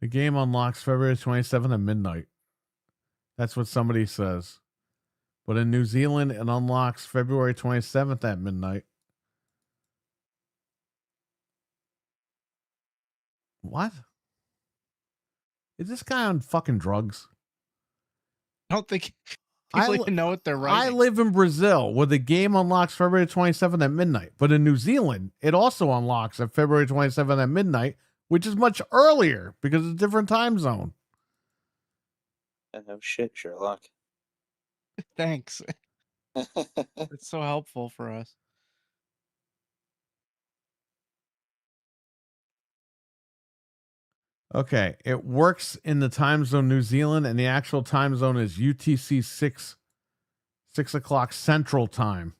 The game unlocks February 27th at midnight. That's what somebody says. But in New Zealand, it unlocks February 27th at midnight. What? Is this guy on fucking drugs? I don't think people even know what they're I writing. live in Brazil where the game unlocks February 27th at midnight. But in New Zealand, it also unlocks at February 27th at midnight, which is much earlier because it's a different time zone. No shit, Sherlock. Thanks. It's so helpful for us. Okay, it works in the time zone New Zealand, and the actual time zone is UTC 6 o'clock Central Time.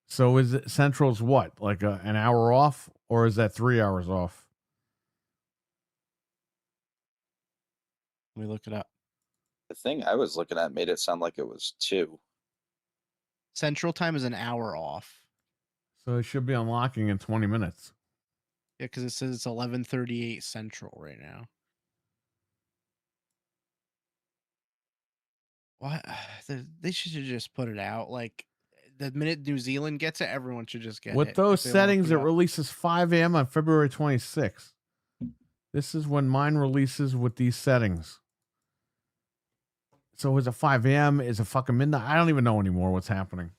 So is it Central's what? Like an hour off, or is that 3 hours off? Let me look it up. The thing I was looking at made it sound like it was 2. Central Time is an hour off. So it should be unlocking in 20 minutes. Yeah, because it says it's 11:38 Central right now. What? They should have just put it out. Like, the minute New Zealand gets it, everyone should just get it. With those if they wanna settings, put it out. releases 5 a.m. on February 26th. This is when mine releases with these settings. So is it 5 a.m.? Is it fucking midnight? I don't even know anymore what's happening.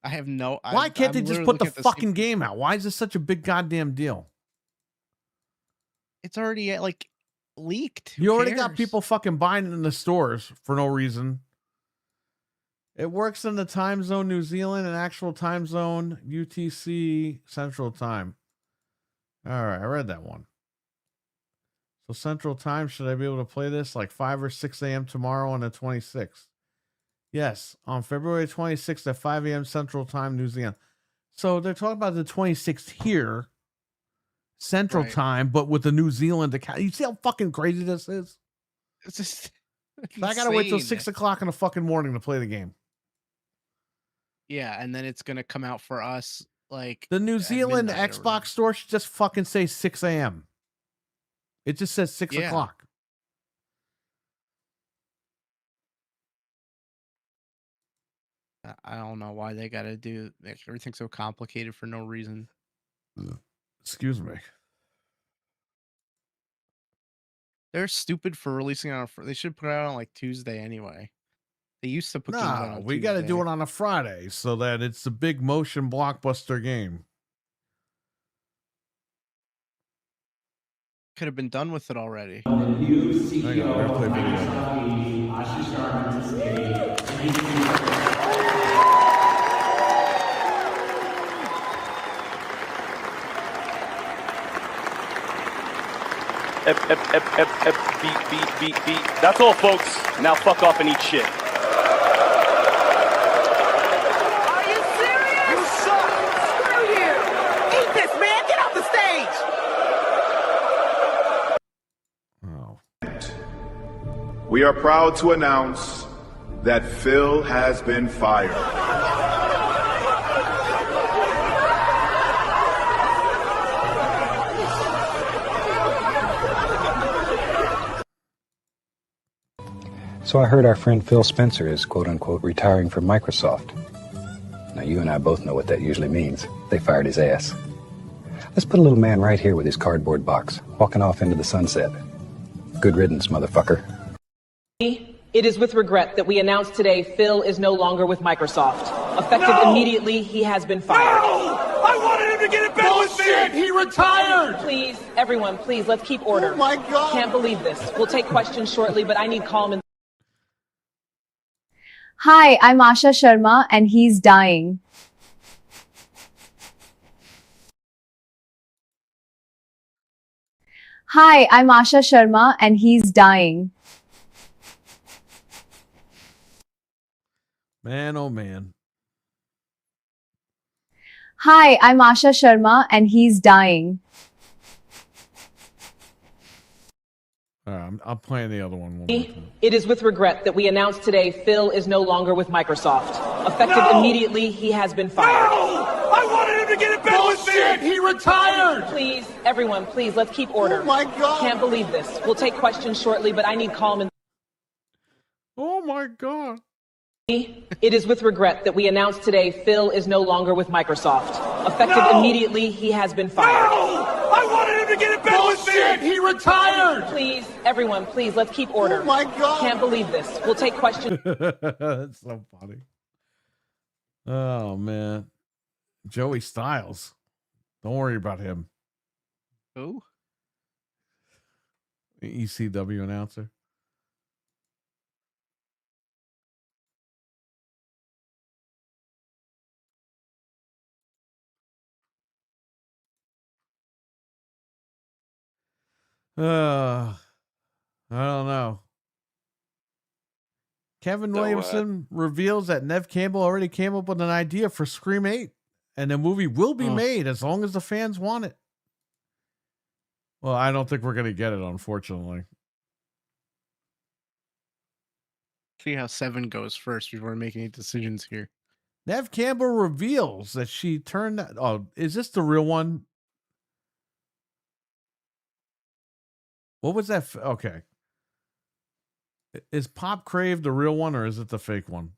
I have no. Why can't they I'm just literally put the looking at same- fucking game out? Why is this such a big goddamn deal? It's already like leaked. Who You already got cares? people fucking buying it in the stores for no reason. It works in the time zone New Zealand and actual time zone UTC Central Time. All right, I read that one. So Central Time, should I be able to play this like 5 or 6 a.m. tomorrow on the 26th? Yes, on February 26th at 5 a.m. Central Time, New Zealand. So they're talking about the 26th here, Central Right. Time, but with the New Zealand account. You see how fucking crazy this is? It's just. So I gotta wait till insane. 6 o'clock in the fucking morning to play the game. Yeah, and then it's gonna come out for us like The New at Zealand midnight or whatever. Xbox store should just fucking say 6 a.m. It just says 6 Yeah. o'clock. I don't know why they gotta do make everything so complicated for no reason. Excuse me. They're stupid for releasing it on. They should put it out on like Tuesday anyway. They used to put games out No, on we got to do Tuesday. it on a Friday so that it's a big motion blockbuster game. Could have been done with it already. The new CEO Hang on, we're gonna play of video. Microsoft, Ashish Sharma, Beat. That's all, folks. Now fuck off and eat shit. Are you serious? You suck! Screw you! Eat this, man! Get off the stage! We are proud to announce that Phil has been fired. So I heard our friend Phil Spencer is quote-unquote retiring from Microsoft. Now, you and I both know what that usually means. They fired his ass. Let's put a little man right here with his cardboard box, walking off into the sunset. Good riddance, motherfucker. It is with regret that we announce today Phil is no longer with Microsoft. Effective immediately, he has been fired. No! I wanted him to get in bed with me! He retired! Please, everyone, please, let's keep order. Oh my God! Can't believe this. We'll take questions shortly, but I need calm and... Hi, I'm Asha Sharma and he's dying. Hi, I'm Asha Sharma and he's dying. Man, oh man. Hi, I'm Asha Sharma and he's dying. I'm playing the other one more time. It is with regret that we announce today Phil is no longer with Microsoft. Effective immediately, he has been fired. No! I wanted him to get in bed with me! He retired! Please, everyone, please, let's keep order. Oh my God! Can't believe this. We'll take questions shortly, but I need calm and... Oh my God. It is with regret that we announce today Phil is no longer with Microsoft. Effective immediately, he has been fired. No! I wanted him to get in bed with me! He retired! Please, everyone, please, let's keep order. Oh my God! Can't believe this. We'll take questions. That's so funny. Oh man. Joey Styles. Don't worry about him. Who? ECW announcer. I don't know. Kevin Williamson reveals that Nev Campbell already came up with an idea for Scream 8, and the movie will be made as long as the fans want it. Well, I don't think we're going to get it, unfortunately. See how 7 goes first before making any decisions here. Nev Campbell reveals that she turned... Oh, is this the real one? What was that? Okay. Is Pop Crave the real one or is it the fake one?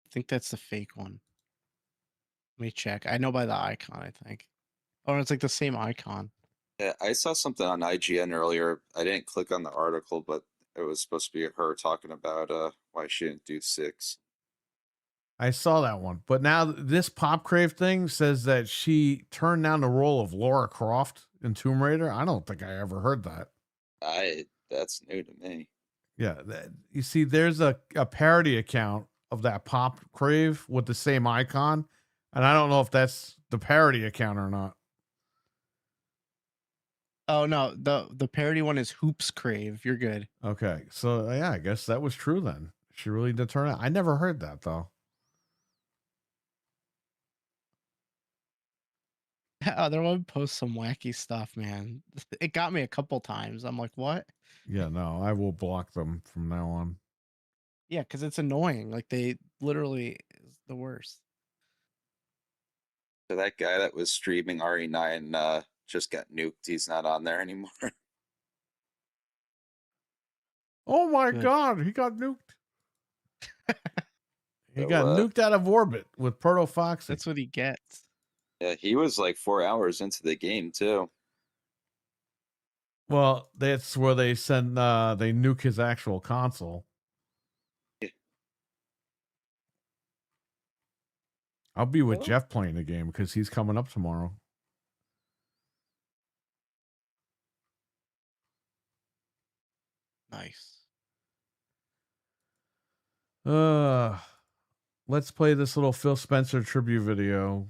I think that's the fake one. Let me check. I know by the icon, I think. Oh, it's like the same icon. Yeah, I saw something on IGN earlier. I didn't click on the article, but it was supposed to be her talking about why she didn't do 6. I saw that one. But now this Pop Crave thing says that she turned down the role of Laura Croft in Tomb Raider. I don't think I ever heard that. That's new to me. Yeah. You see, there's a parody account of that Pop Crave with the same icon. And I don't know if that's the parody account or not. Oh no, the parody one is Hoops Crave. You're good. Okay. So yeah, I guess that was true then. She really did turn out. I never heard that though. Other one posts some wacky stuff, man. It got me a couple times. I'm like, what? Yeah, no, I will block them from now on. Yeah, because it's annoying. Like they literally is the worst. So that guy that was streaming RE9 just got nuked. He's not on there anymore. Oh my God, he got nuked. He got nuked out of orbit with Proto Foxy. That's what he gets. Yeah, he was like 4 hours into the game too. Well, that's where they send they nuke his actual console. Yeah. I'll be with Jeff playing the game because he's coming up tomorrow. Nice. Let's play this little Phil Spencer tribute video.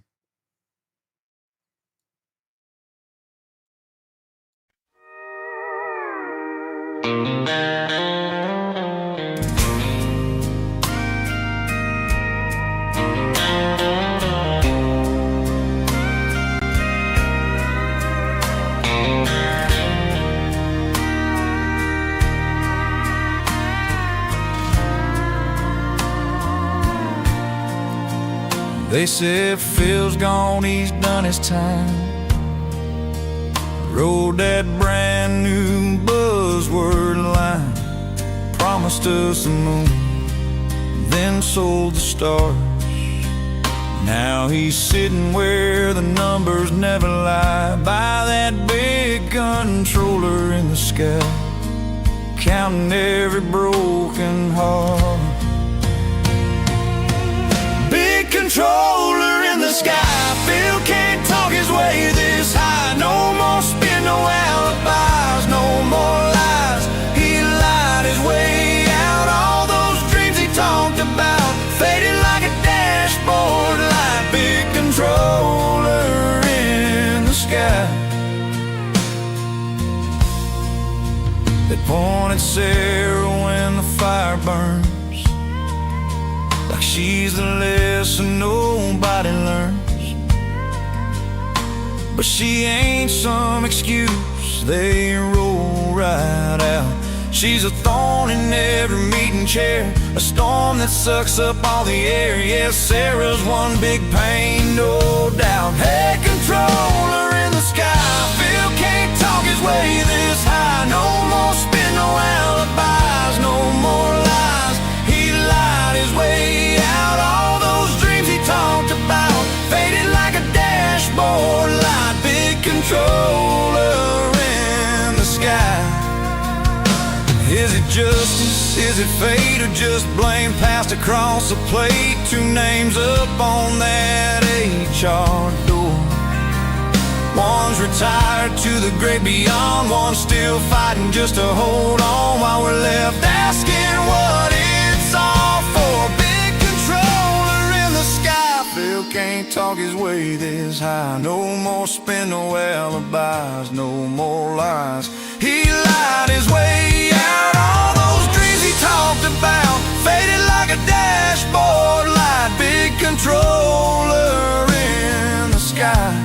They said Phil's gone, he's done his time. Rode that brand new buzzword line. promised us the moon, then sold the stars. Now he's sitting where the numbers never lie, by that big controller in the sky, counting every broken heart. Big controller in the sky, Phil can't talk his way this high. No more spin, no alibis, no more lies. He lied his way out. All those dreams he talked about faded like a dashboard light. Big controller in the sky. They pointed Sarah when the fire burns, like she's the lesson nobody learns. But she ain't some excuse they roll right out. She's a thorn in every meeting chair, a storm that sucks up all the air. Yes, Sarah's one big pain, no doubt. Hey, controller in the sky, Phil can't talk his way this high. No more spin, no alibis, no more lies. He lied his way out. All those dreams he talked about faded like a dashboard light. Big controller in the sky. Is it justice? Is it fate? Or just blame passed across the plate? Two names up on that HR door. One's retired to the great beyond, one's still fighting just to hold on, while we're left asking what it's all for. Big controller in the sky, Phil can't talk his way this high. No more spin, no alibis, no more lies. He lied his way out. All those dreams he talked about faded like a dashboard light. Big controller in the sky.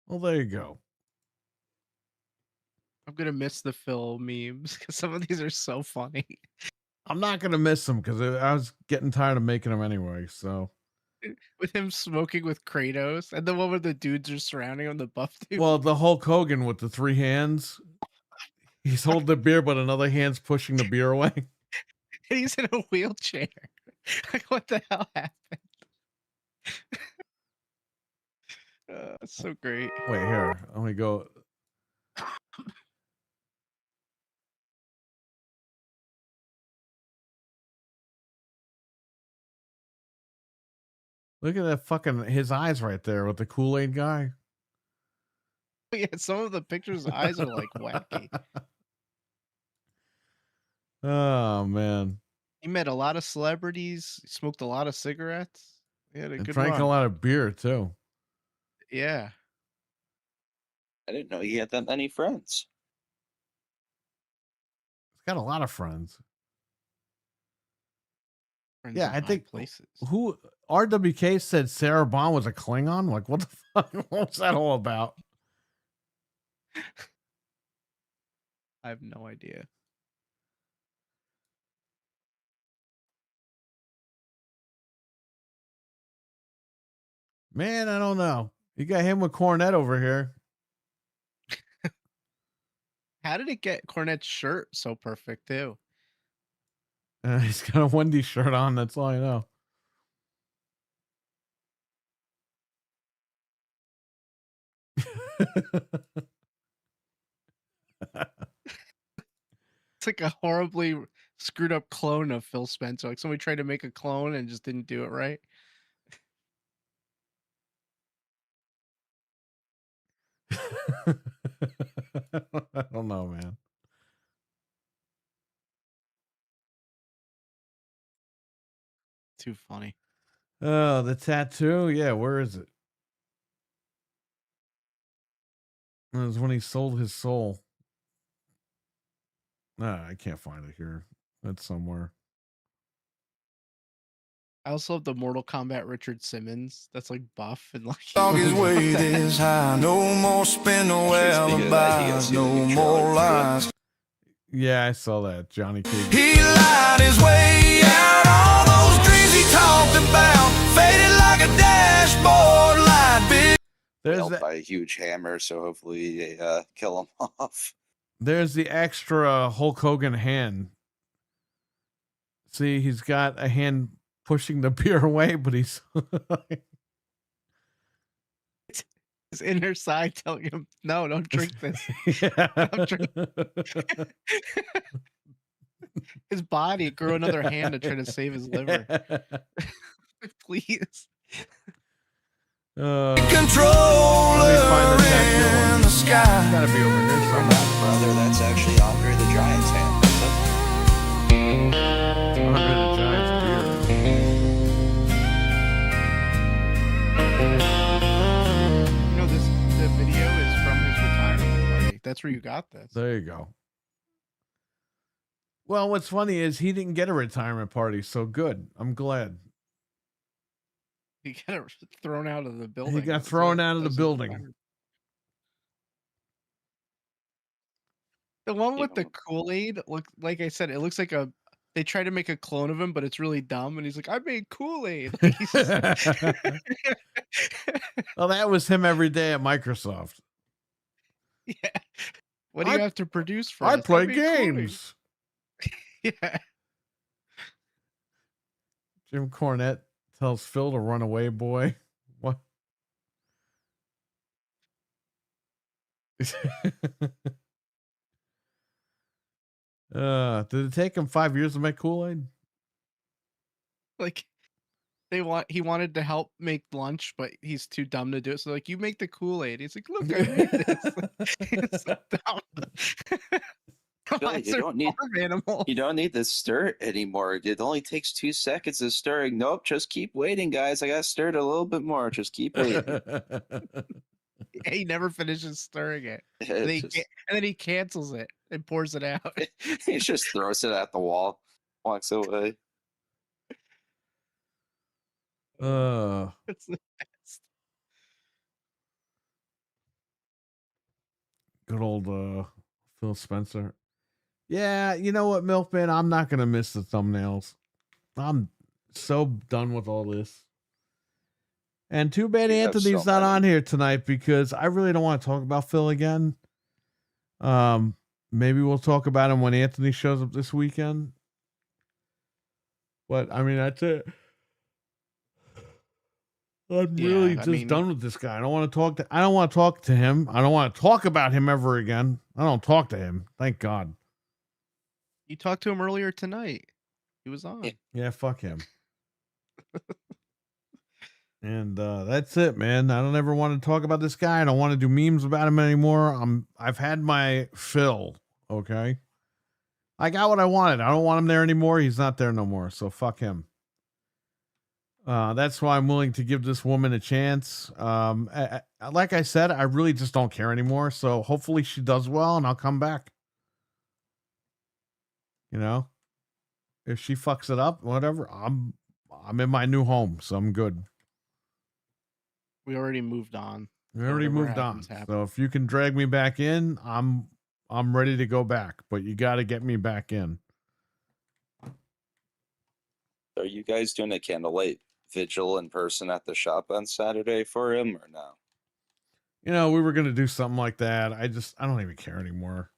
Well, there you go. I'm gonna miss the Phil memes because some of these are so funny. I'm not gonna miss them because I was getting tired of making them anyway. So, With him smoking with Kratos, and the one where the dudes are surrounding him, the buff dude. well, the Hulk Hogan with the 3 hands, he's holding the beer, but another hand's pushing the beer away. And he's in a wheelchair. Like, what the hell happened? It's so great. Wait, here, let me go. Look at that fucking his eyes right there with the Kool-Aid guy. Yeah, some of the pictures' eyes are like wacky. Oh man, He met a lot of celebrities, smoked a lot of cigarettes. He had a and good drank run. a lot of beer too. Yeah. I didn't know he had that many friends. He's got a lot of friends. Friends Yeah, in I high think places. who RWK said Sarah Bond was a Klingon. Like, what the fuck? What was that all about? I have no idea. Man, I don't know. You got him with Cornette over here. How did it get Cornette's shirt so perfect too? He's got a Wendy shirt on. That's all I know. It's like a horribly screwed up clone of Phil Spencer. Like somebody tried to make a clone and just didn't do it right. I don't know, man. Too funny. Oh, the tattoo. Yeah, where is it? It was when he sold his soul. I can't find it here. It's somewhere. I also love the Mortal Kombat Richard Simmons. That's like buff and like. Dog is way this high. No more spin, no alibis, no more lies. Yeah, I saw that. Johnny Cage. He lied his way out. All those dreams he talked about faded like a dashboard light. Big. There's Nailed by a huge hammer, so hopefully they kill him off. There's the extra Hulk Hogan hand. See, he's got a hand pushing the beer away, but he's His inner side telling him, "No, don't drink this." Yeah. Don't drink. His body grew another hand to try to save his liver. Please. Controller in the sky. Gotta be over here somewhere. Brother, that's actually Andre the Giant's hand. Andre the Giant's You know, the video is from his retirement party. That's where you got this. There you go. Well, what's funny is he didn't get a retirement party, so good. I'm glad. He got thrown out of the building. He got thrown out of the building. The one with the Kool-Aid, look, like I said, it looks like they try to make a clone of him, but it's really dumb. And he's like, "I made Kool-Aid." Well, that was him every day at Microsoft. Yeah. What do you have to produce for I us? play made Kool-Aid." games. Yeah. Jim Cornette tells Phil to run away, boy. What? Did it take him 5 years to make Kool-Aid? Like he wanted to help make lunch, but he's too dumb to do it. So like, "You make the Kool-Aid." He's like, "Look, I made this." He's so dumb. Billy, you don't need to stir it anymore. It only takes 2 seconds of stirring. Nope, just keep waiting, guys. I gotta stir it a little bit more. Just keep waiting. He never finishes stirring it. And then he cancels it and pours it out. He just throws it at the wall, walks away. It's the best. Good old Phil Spencer. Yeah, you know what, Milkman? I'm not gonna miss the thumbnails. I'm so done with all this. And too bad You have Anthony's so not many. on here tonight because I really don't want to talk about Phil again. Maybe we'll talk about him when Anthony shows up this weekend. But I mean, that's it. I'm really just done with this guy. I don't want to talk to him. I don't want to talk about him ever again. I don't talk to him. Thank God. You talked to him earlier tonight. He was on. Yeah, fuck him. And that's it, man. I don't ever want to talk about this guy. I don't want to do memes about him anymore. I've had my fill. Okay. I got what I wanted. I don't want him there anymore. He's not there no more. So fuck him. That's why I'm willing to give this woman a chance. Like I said, I really just don't care anymore. So hopefully she does well and I'll come back. You know, if she fucks it up, whatever, I'm in my new home, so I'm good. We already moved on. We already moved on. So if you can drag me back in, I'm ready to go back, but you got to get me back in. Are you guys doing a candlelight vigil in person at the shop on Saturday for him or no? You know, we were going to do something like that. I don't even care anymore.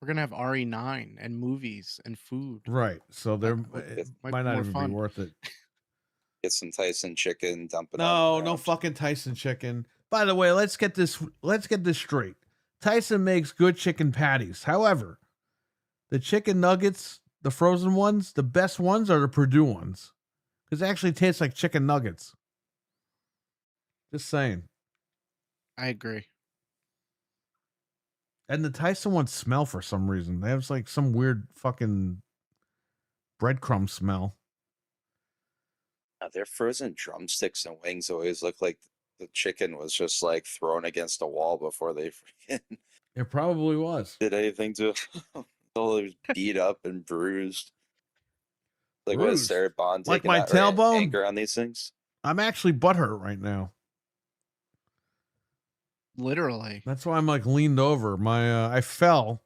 We're gonna have RE9 and movies and food. Right. So it might not even be worth it. Get some Tyson chicken, dump it No fucking Tyson chicken. By the way, let's get this straight. Tyson makes good chicken patties. However, the chicken nuggets, the frozen ones, the best ones are the Purdue ones. Because it actually tastes like chicken nuggets. Just saying. I agree. And the Tyson ones smell for some reason. They have like some weird fucking breadcrumb smell. Their frozen drumsticks and wings always look like the chicken was just like thrown against a wall before they freaking It probably was. did anything to it. All beat up and bruised. Like, what is Bruised. Sarah Bond Like taking my out her tailbone? anger on these things? I'm actually butthurt right now. Literally. That's why I'm like leaned over. I fell.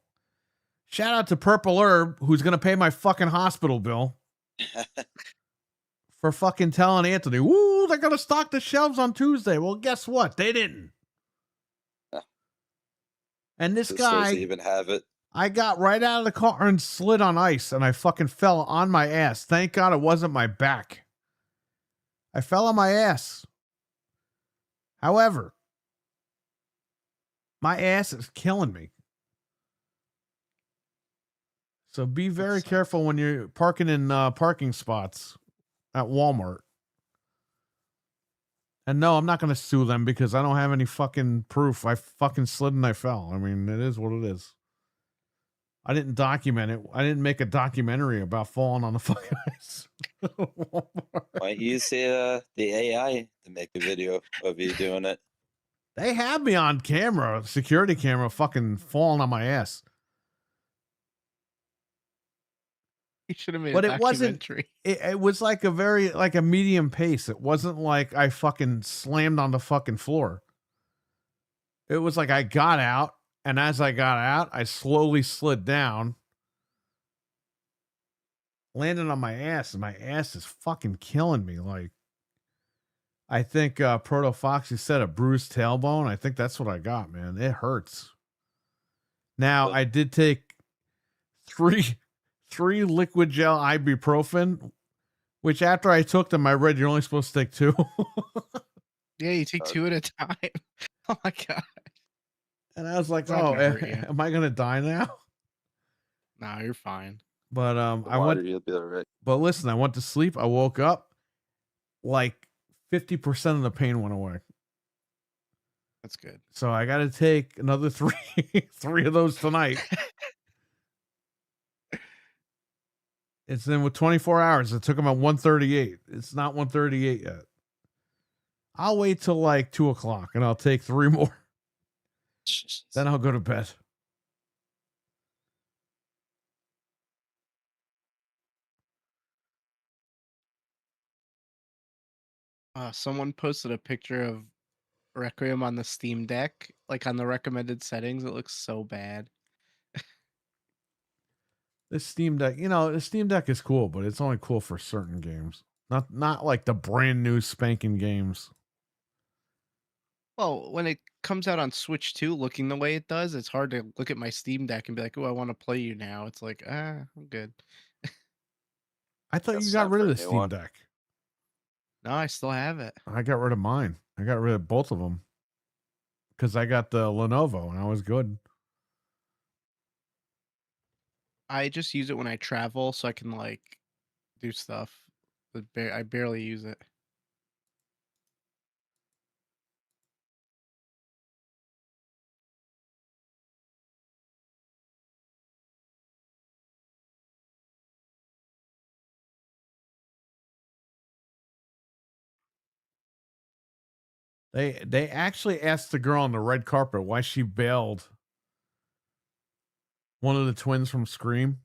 Shout out to Purple Herb, who's gonna pay my fucking hospital bill for fucking telling Anthony, "Woo, they're gonna stock the shelves on Tuesday." Well, guess what? They didn't. Yeah. And this The stores guy, even have it. I got right out of the car and slid on ice, and I fucking fell on my ass. Thank God it wasn't my back. I fell on my ass. However, my ass is killing me. So be very careful when you're parking in parking spots at Walmart. And no, I'm not going to sue them because I don't have any fucking proof. I fucking slid and I fell. I mean, it is what it is. I didn't document it. I didn't make a documentary about falling on the fucking ice. Why don't you use the AI to make a video of you doing it? They have me on camera, security camera, fucking falling on my ass. You should have made But a it wasn't. documentary. It was like a medium pace. It wasn't like I fucking slammed on the fucking floor. It was like I got out, and as I got out, I slowly slid down, landed on my ass, and my ass is fucking killing me. Like, I think Proto Foxy said a bruised tailbone. I think that's what I got, man. It hurts. Now, I did take three liquid gel ibuprofen, which after I took them, I read you're only supposed to take 2. Yeah, you take 2 at a time. Oh my god. And I was like, It's not oh, gonna hurt you. am I gonna die now? No, you're fine. But You'll be all right. But listen, I went to sleep. I woke up, like 50% of the pain went away. That's good. So I got to take another 3 of those tonight. It's in with 24 hours. It took them at 1:38. It's not 1:38 yet. I'll wait till like 2:00 and I'll take 3 more. Then I'll go to bed. Someone posted a picture of Requiem on the Steam Deck, like on the recommended settings. It looks so bad. This Steam Deck, the Steam Deck is cool, but it's only cool for certain games. Not like the brand new spanking games. Well, when it comes out on Switch 2 looking the way it does, it's hard to look at my Steam Deck and be like, oh, I want to play you now. It's like, I'm good. I thought That's you got time rid for of a the new Steam one. Deck. No, I still have it. I got rid of mine. I got rid of both of them because I got the Lenovo and I was good. I just use it when I travel so I can like do stuff. But I barely use it. They actually asked the girl on the red carpet why she bailed one of the twins from Scream.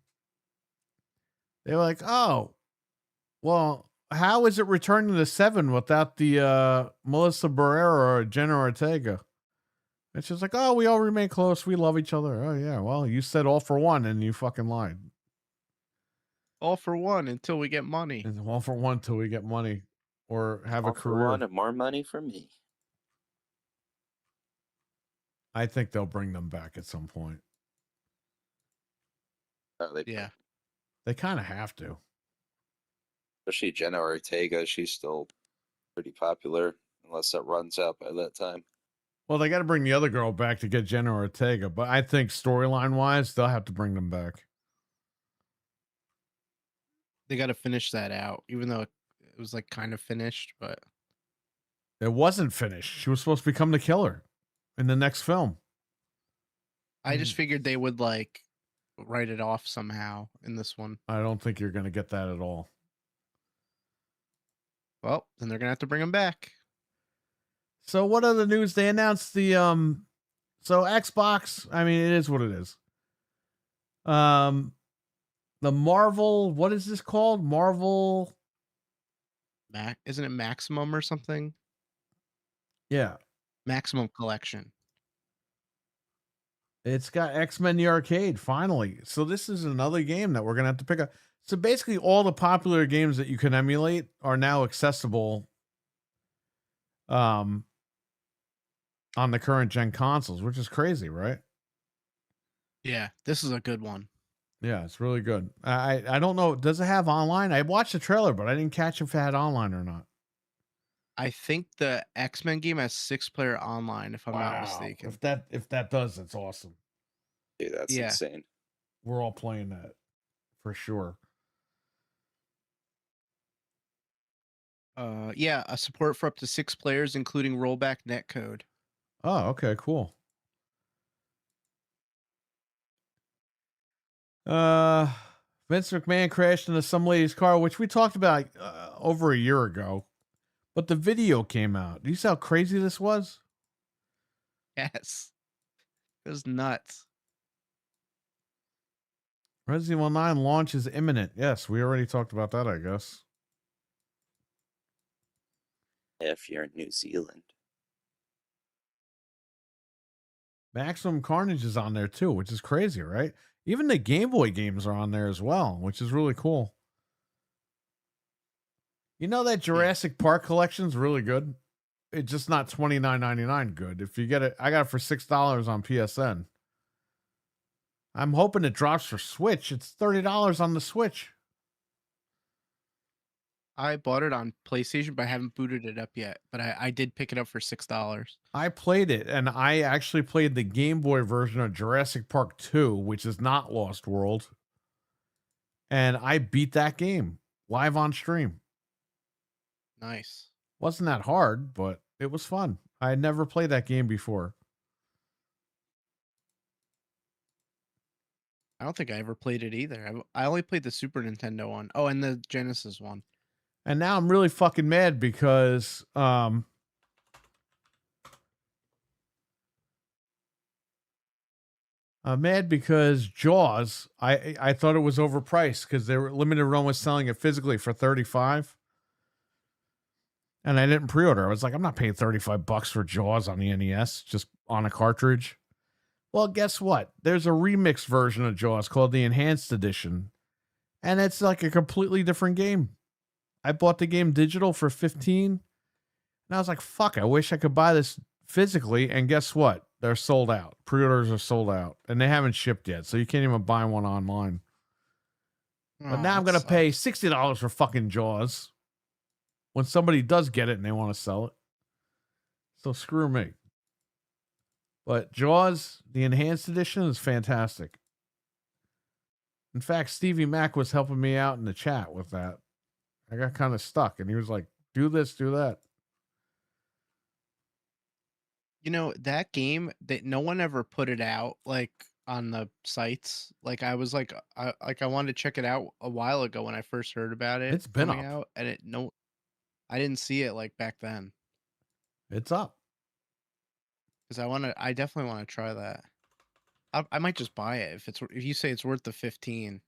They were like, oh, well, how is it returning to 7 without the Melissa Barrera or Jenna Ortega? And she's like, oh, we all remain close. We love each other. Oh, yeah. Well, you said all for one and you fucking lied. All for one until we get money. And all for one till we get money or have All a for career. one and more money for me. I think they'll bring them back at some point. Yeah. They kind of have to. Especially Jenna Ortega, she's still pretty popular, unless that runs out by that time. Well, they got to bring the other girl back to get Jenna Ortega, but I think storyline wise, they'll have to bring them back. They got to finish that out, even though it was like kind of finished, but it wasn't finished. She was supposed to become the killer in the next film. I just figured they would like write it off somehow in this one. I don't think you're going to get that at all. Well, then they're going to have to bring them back. So what other news? They announced the so Xbox, I mean, it is what it is. the Marvel, what is this called? Marvel. Isn't it Maximum or something? Yeah. Maximum Collection. It's got X-Men the Arcade, finally. So this is another game that we're going to have to pick up. So basically all the popular games that you can emulate are now accessible on the current gen consoles, which is crazy, right? Yeah, this is a good one. Yeah, it's really good. I don't know. Does it have online? I watched the trailer, but I didn't catch if it had online or not. I think the X-Men game has 6-player online, if I'm not mistaken. If that does, it's awesome. Dude, that's insane. We're all playing that for sure. Yeah, a support for up to 6 players, including rollback netcode. Oh, okay, cool. Vince McMahon crashed into some lady's car, which we talked about over a year ago, but the video came out. Do you see how crazy this was? Yes. It was nuts. Resident Evil 9 launch is imminent. Yes, we already talked about that, I guess. If you're in New Zealand. Maximum Carnage is on there too, which is crazy, right? Even the Game Boy games are on there as well, which is really cool. You know that Jurassic Park collection is really good. It's just not $29.99 good. If you get it, I got it for $6 on PSN. I'm hoping it drops for Switch. It's $30 on the Switch. I bought it on PlayStation, but I haven't booted it up yet. But I did pick it up for $6. I played it, and I actually played the Game Boy version of Jurassic Park 2, which is not Lost World. And I beat that game live on stream. Nice. Wasn't that hard, but it was fun. I had never played that game before. I don't think I ever played it either. I only played the Super Nintendo one. Oh, and the Genesis one. And now I'm really fucking mad because I'm mad because Jaws, I thought it was overpriced because their limited run was selling it physically for $35. And I didn't pre-order. I was like, I'm not paying $35 for Jaws on the NES, just on a cartridge. Well, guess what? There's a remixed version of Jaws called the Enhanced Edition. And it's like a completely different game. I bought the game digital for $15. And I was like, fuck, I wish I could buy this physically. And guess what? They're sold out. Pre-orders are sold out. And they haven't shipped yet. So you can't even buy one online. But now I'm going to pay $60 for fucking Jaws when somebody does get it and they want to sell it. So screw me. But Jaws, the Enhanced Edition, is fantastic. In fact, Stevie Mac was helping me out in the chat with that. I got kind of stuck, and he was like, do this, do that. You know, that game, that no one ever put it out, like, on the sites. Like, I was like, I wanted to check it out a while ago when I first heard about it. It's been coming up. out, and I didn't see it, like, back then. It's up. Because I definitely want to try that. I might just buy it if you say it's worth the 15.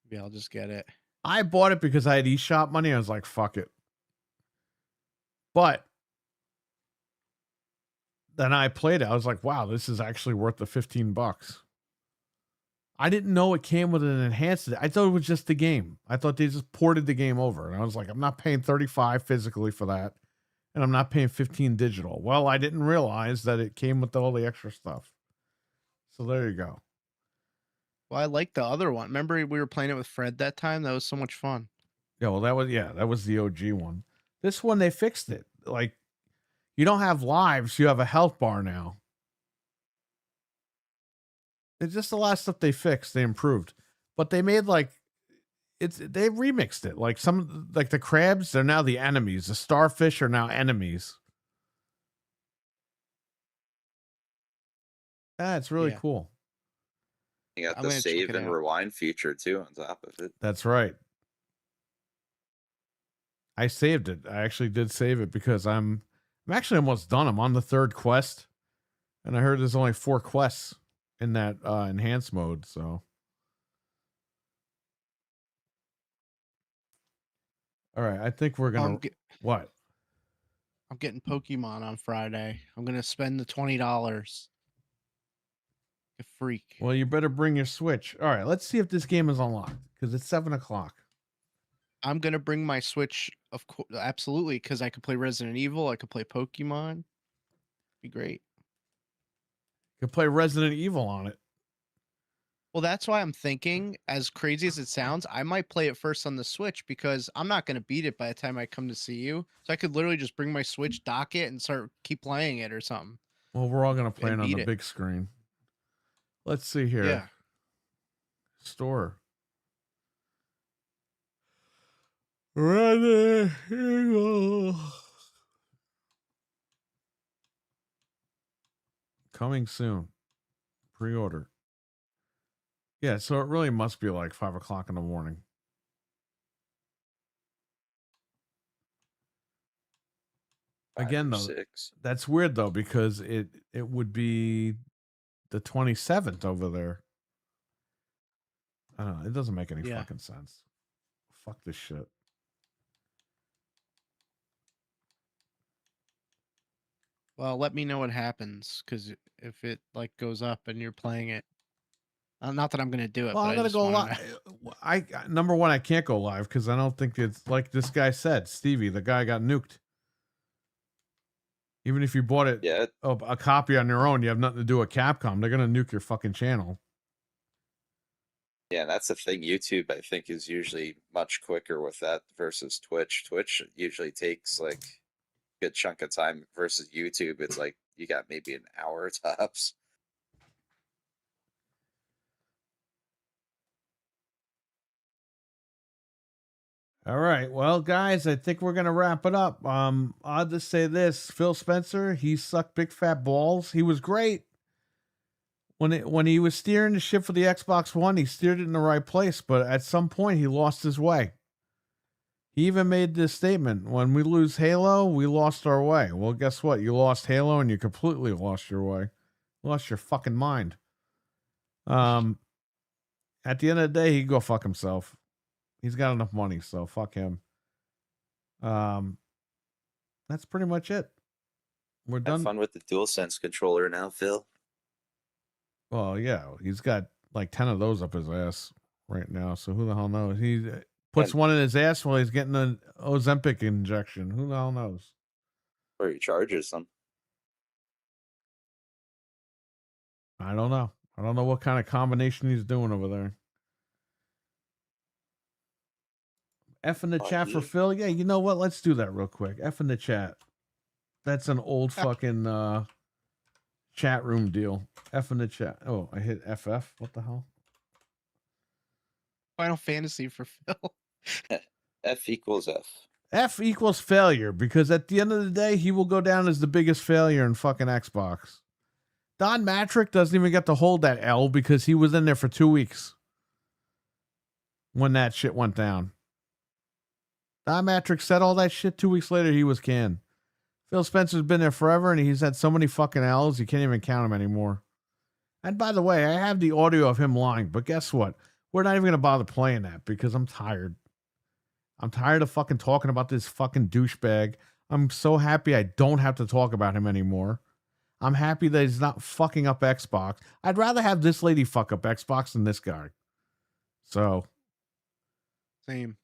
Maybe I'll just get it. I bought it because I had eShop money. I was like, fuck it. But then I played it. I was like, wow, this is actually worth the $15. I didn't know it came with an enhanced. I thought it was just the game. I thought they just ported the game over. And I was like, I'm not paying $35 physically for that. And I'm not paying $15 digital. Well, I didn't realize that it came with all the extra stuff. So there you go. Well, I like the other one. Remember we were playing it with Fred that time? That was so much fun. Yeah, well, that was the OG one. This one, they fixed it. Like, you don't have lives, you have a health bar now. It's just a lot of stuff they fixed, they improved. But they made they remixed it. Like the crabs, they're now the enemies. The starfish are now enemies. It's really cool. You got the save and rewind feature too on top of it. That's right. I saved it. I actually did save it because I'm actually almost done. I'm on the 3rd quest, and I heard there's only 4 quests in that enhanced mode. So All right, I think we're gonna what? I'm getting Pokemon on Friday. I'm gonna spend the $20. A freak. Well, you better bring your Switch. All right, let's see if this game is unlocked because it's 7:00. I'm gonna bring my Switch, of course, absolutely, because I could play Resident Evil. I could play Pokemon. Be great. You could play Resident Evil on it. Well, that's why I'm thinking, as crazy as it sounds, I might play it first on the Switch because I'm not going to beat it by the time I come to see you. So I could literally just bring my Switch, dock it, and keep playing it or something. Well, we're all going to play it And on beat the it. big screen. Let's see here. Yeah. Store. Ready, Eagle. Coming soon. Pre-order. Yeah, so it really must be like 5:00 in the morning. Again, though, 6. that's weird though because it would be the 27th over there. I don't know. It doesn't make any fucking sense. Fuck this shit. Well, let me know what happens because if it like goes up and you're playing it, not that I'm going to do it. Well, but I'm gonna go live. I number one, I can't go live because I don't think it's like this guy said. Stevie, the guy got nuked. Even if you bought it, a copy on your own, you have nothing to do with Capcom. They're gonna nuke your fucking channel. Yeah, that's the thing. YouTube, I think, is usually much quicker with that versus Twitch. Twitch usually takes like a good chunk of time versus YouTube. It's like you got maybe an hour tops. All right, well, guys, I think we're gonna wrap it up. I'll just say this: Phil Spencer, he sucked big fat balls. He was great when he was steering the ship for the Xbox One. He steered it in the right place, but at some point, he lost his way. He even made this statement: "When we lose Halo, we lost our way." Well, guess what? You lost Halo, and you completely lost your way. You lost your fucking mind. At the end of the day, he can go fuck himself. He's got enough money, so fuck him. That's pretty much it. We're done. Have fun with the DualSense controller now, Phil. Well, yeah, he's got like 10 of those up his ass right now. So who the hell knows? He puts one in his ass while he's getting an Ozempic injection. Who the hell knows? Or he charges them. I don't know. I don't know what kind of combination he's doing over there. F in the chat for Phil. Yeah, you know what? Let's do that real quick. F in the chat. That's an old fucking chat room deal. F in the chat. Oh, I hit FF. What the hell? Final Fantasy for Phil. F equals F. F equals failure because at the end of the day, he will go down as the biggest failure in fucking Xbox. Don Matrick doesn't even get to hold that L because he was in there for 2 weeks when that shit went down. Don Matrick said all that shit. 2 weeks later, he was canned. Phil Spencer's been there forever, and he's had so many fucking L's, you can't even count them anymore. And by the way, I have the audio of him lying, but guess what? We're not even going to bother playing that because I'm tired. I'm tired of fucking talking about this fucking douchebag. I'm so happy I don't have to talk about him anymore. I'm happy that he's not fucking up Xbox. I'd rather have this lady fuck up Xbox than this guy. So. Same.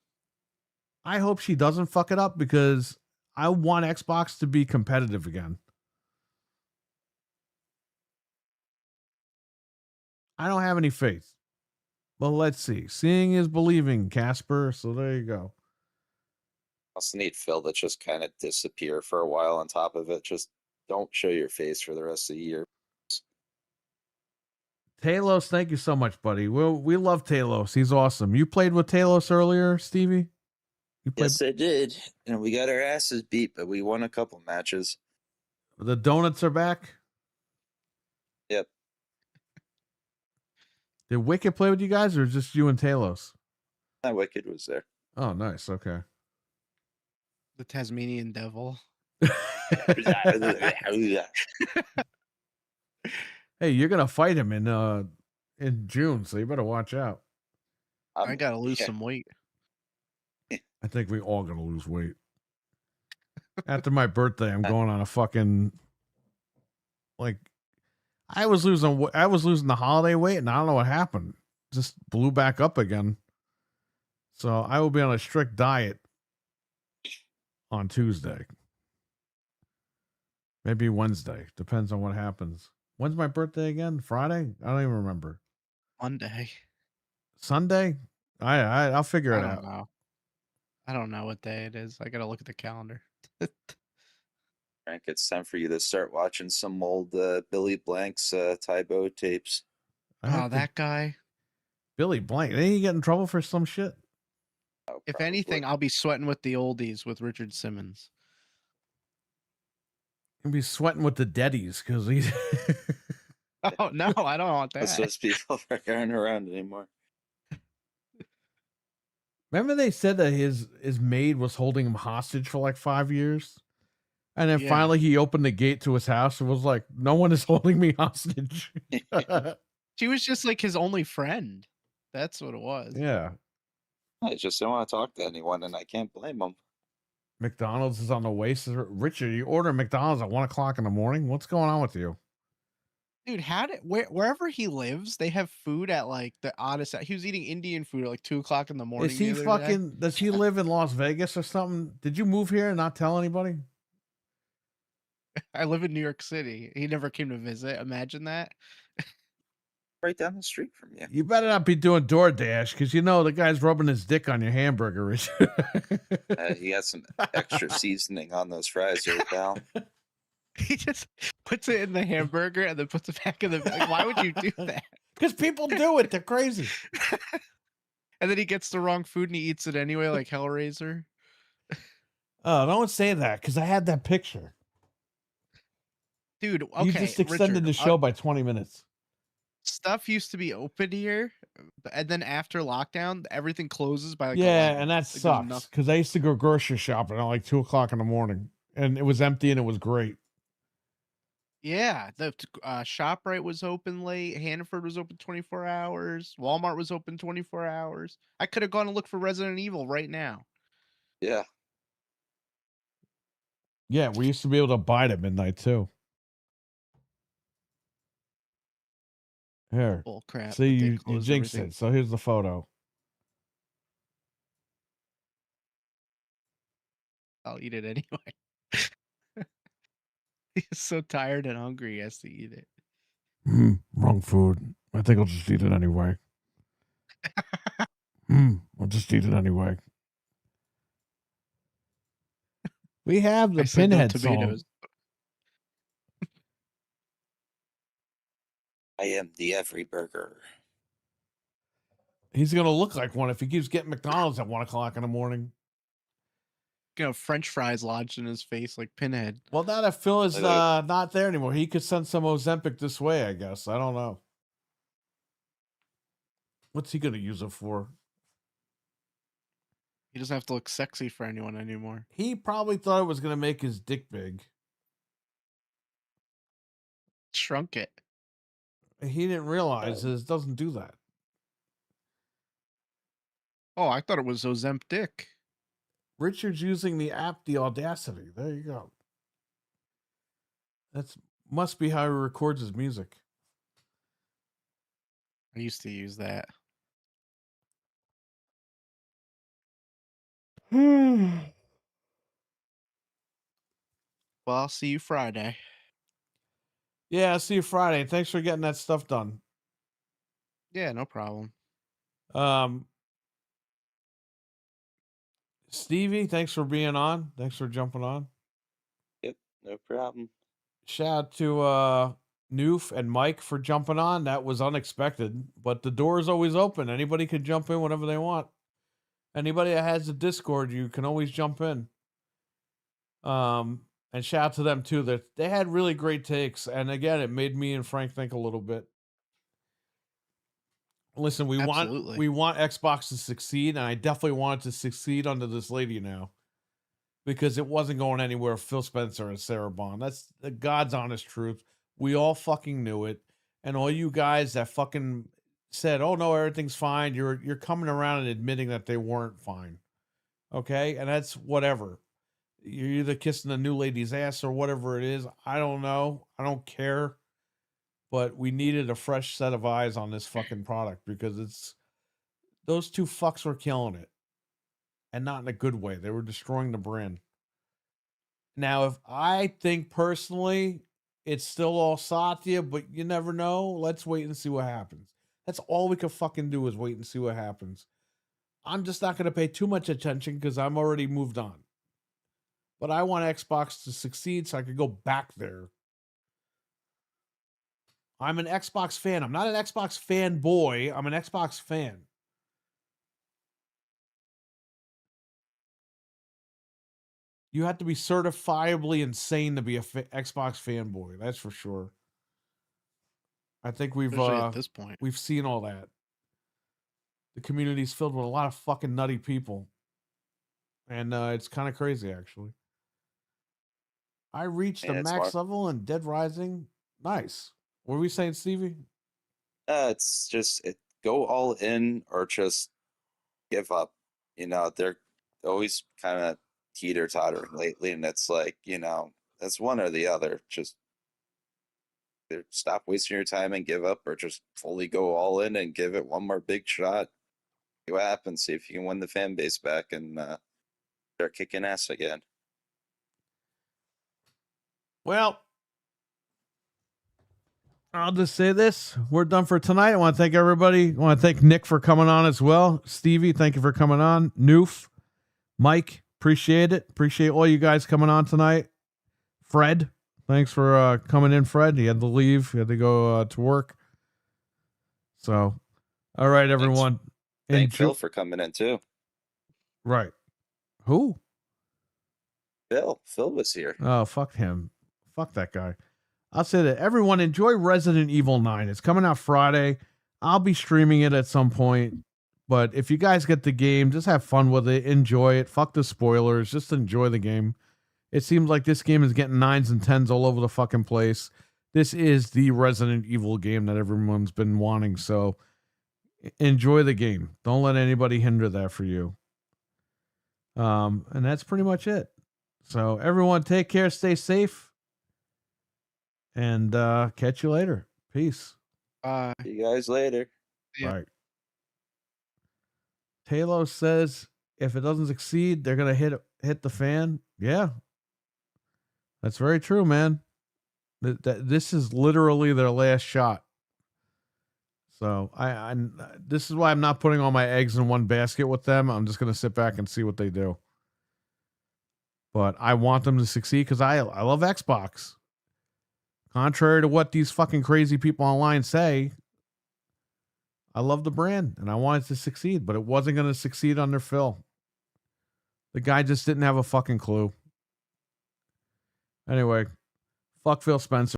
I hope she doesn't fuck it up because I want Xbox to be competitive again. I don't have any faith. But let's see. Seeing is believing, Casper. So there you go. Also need Phil to just kind of disappear for a while on top of it. Just don't show your face for the rest of the year. Talos, thank you so much, buddy. We love Talos. He's awesome. You played with Talos earlier, Stevie? Yes, I did. And we got our asses beat, but we won a couple matches. The donuts are back? Yep. Did Wicked play with you guys or just you and Talos? Wicked was there. Oh, nice. Okay. The Tasmanian Devil. Hey, you're gonna fight him in June, so you better watch out. I gotta lose some weight. I think we all gonna lose weight. After my birthday, I'm going on a fucking like. I was losing the holiday weight, and I don't know what happened. Just blew back up again. So I will be on a strict diet on Tuesday. Maybe Wednesday. Depends on what happens. When's my birthday again? Friday? I don't even remember. Monday. Sunday? I'll figure I it don't out. know. I don't know what day it is. I gotta look at the calendar. Frank, it's time for you to start watching some old Billy Blank's Tybo tapes. Oh, that guy. Billy Blank. Didn't he get in trouble for some shit? Oh, If anything, I'll be sweating with the oldies with Richard Simmons. He'll be sweating with the deadies because he. Oh no, I don't want That's that. those people aren't around anymore. Remember they said that his maid was holding him hostage for like 5 years? And then Yeah. finally he opened the gate to his house and was like, no one is holding me hostage. She was just like his only friend. That's what it was. Yeah. I just don't want to talk to anyone, and I can't blame them. McDonald's is on the way. So, Richard, you order McDonald's at 1 o'clock in the morning? What's going on with you? Dude, wherever he lives, they have food at like the oddest. He was eating Indian food at like 2 o'clock in the morning. Is he the other day. fucking, does he live in Las Vegas or something? Did you move here and not tell anybody? I live in New York City. He never came to visit. Imagine that. Right down the street from you. You better not be doing DoorDash because you know the guy's rubbing his dick on your hamburger, Richard. He has some extra seasoning on those fries here, pal. He just puts it in the hamburger and then puts it back in the bag. Why would you do that? Because people do it. They're crazy. And then he gets the wrong food and he eats it anyway, like Hellraiser. Oh, don't say that because I had that picture. Dude, okay. You just extended Richard, the show by 20 minutes. Stuff used to be open here, and then after lockdown, everything closes by like Yeah, 11. and that Like, there's sucks nothing- because I used to go grocery shopping at like 2 o'clock in the morning and it was empty and it was great. Yeah, the ShopRite was open late. Hannaford was open 24 hours. Walmart was open 24 hours. I could have gone and looked for Resident Evil right now. Yeah. Yeah, we used to be able to buy it at midnight too. Here. Bull crap. See, that they you closed jinxed everything. it. So here's the photo. I'll eat it anyway. He's so tired and hungry, he has to eat it. Wrong food. I think I'll just eat it anyway. I'll just eat it anyway. We have the I said no Pinhead song. tomatoes. I am the every burger. He's gonna look like one if he keeps getting McDonald's at 1 o'clock in the morning. You know, French fries lodged in his face like Pinhead. Well, now that Phil is Look at not there anymore, he could send some Ozempic this way, I guess. I don't know. What's he gonna use it for? He doesn't have to look sexy for anyone anymore. He probably thought it was gonna make his dick big. Shrunk it. He didn't realize it doesn't do that. Oh, I thought it was Ozempic. Richard's using the app, the Audacity. There you go. That's must be how he records his music. I used to use that. Well, I'll see you Friday. Yeah, I'll see you Friday. Thanks for getting that stuff done. Yeah, no problem. Stevie, thanks for being on. Thanks for jumping on. Yep, no problem. Shout out to Noof and Mike for jumping on. That was unexpected, but the door is always open. Anybody can jump in whenever they want. Anybody that has a Discord, you can always jump in. And shout out to them too. That they had really great takes, and again, it made me and Frank think a little bit. Listen, we want Xbox to succeed, and I definitely want it to succeed under this lady now, because it wasn't going anywhere with Phil Spencer and Sarah Bond. That's the God's honest truth. We all fucking knew it, and all you guys that fucking said, "Oh no, everything's fine," you're coming around and admitting that they weren't fine. Okay, and that's whatever. You're either kissing the new lady's ass or whatever it is. I don't know. I don't care. But we needed a fresh set of eyes on this fucking product because those two fucks were killing it. And not in a good way. They were destroying the brand. Now, if I think personally it's still all Satya, but you never know, let's wait and see what happens. That's all we can fucking do is wait and see what happens. I'm just not going to pay too much attention because I'm already moved on. But I want Xbox to succeed so I could go back there. I'm an Xbox fan. I'm not an Xbox fanboy. I'm an Xbox fan. You have to be certifiably insane to be a Xbox fanboy. That's for sure. I think Especially at this point. We've seen all that. The community's filled with a lot of fucking nutty people. And it's kind of crazy, actually. I reached the max level in Dead Rising. Nice. What were we saying, Stevie? It's just go all in or just give up. You know, they're always kind of teeter-tottering lately, and it's like, you know, that's one or the other. Just either stop wasting your time and give up, or just fully go all in and give it one more big shot. See what happens. See if you can win the fan base back and start kicking ass again. Well, I'll just say this. We're done for tonight. I want to thank everybody. I want to thank Nick for coming on as well. Stevie, thank you for coming on. Noof, Mike, appreciate it. Appreciate all you guys coming on tonight. Fred, thanks for coming in, Fred. He had to leave. He had to go to work. So, all right, everyone. Thank Phil for coming in, too. Right. Who? Phil. Phil was here. Oh, fuck him. Fuck that guy. I'll say that everyone enjoy Resident Evil 9. It's coming out Friday. I'll be streaming it at some point. But if you guys get the game, just have fun with it. Enjoy it. Fuck the spoilers. Just enjoy the game. It seems like this game is getting 9s and 10s all over the fucking place. This is the Resident Evil game that everyone's been wanting. So enjoy the game. Don't let anybody hinder that for you. And that's pretty much it. So everyone take care. Stay safe. And catch you later. Peace. See you guys later. Yeah. Right. Talos says if it doesn't succeed, they're gonna hit the fan. Yeah, that's very true, man. This is literally their last shot. So I this is why I'm not putting all my eggs in one basket with them. I'm just gonna sit back and see what they do. But I want them to succeed because I love Xbox. Contrary to what these fucking crazy people online say, I love the brand and I want it to succeed, but it wasn't going to succeed under Phil. The guy just didn't have a fucking clue. Anyway, fuck Phil Spencer.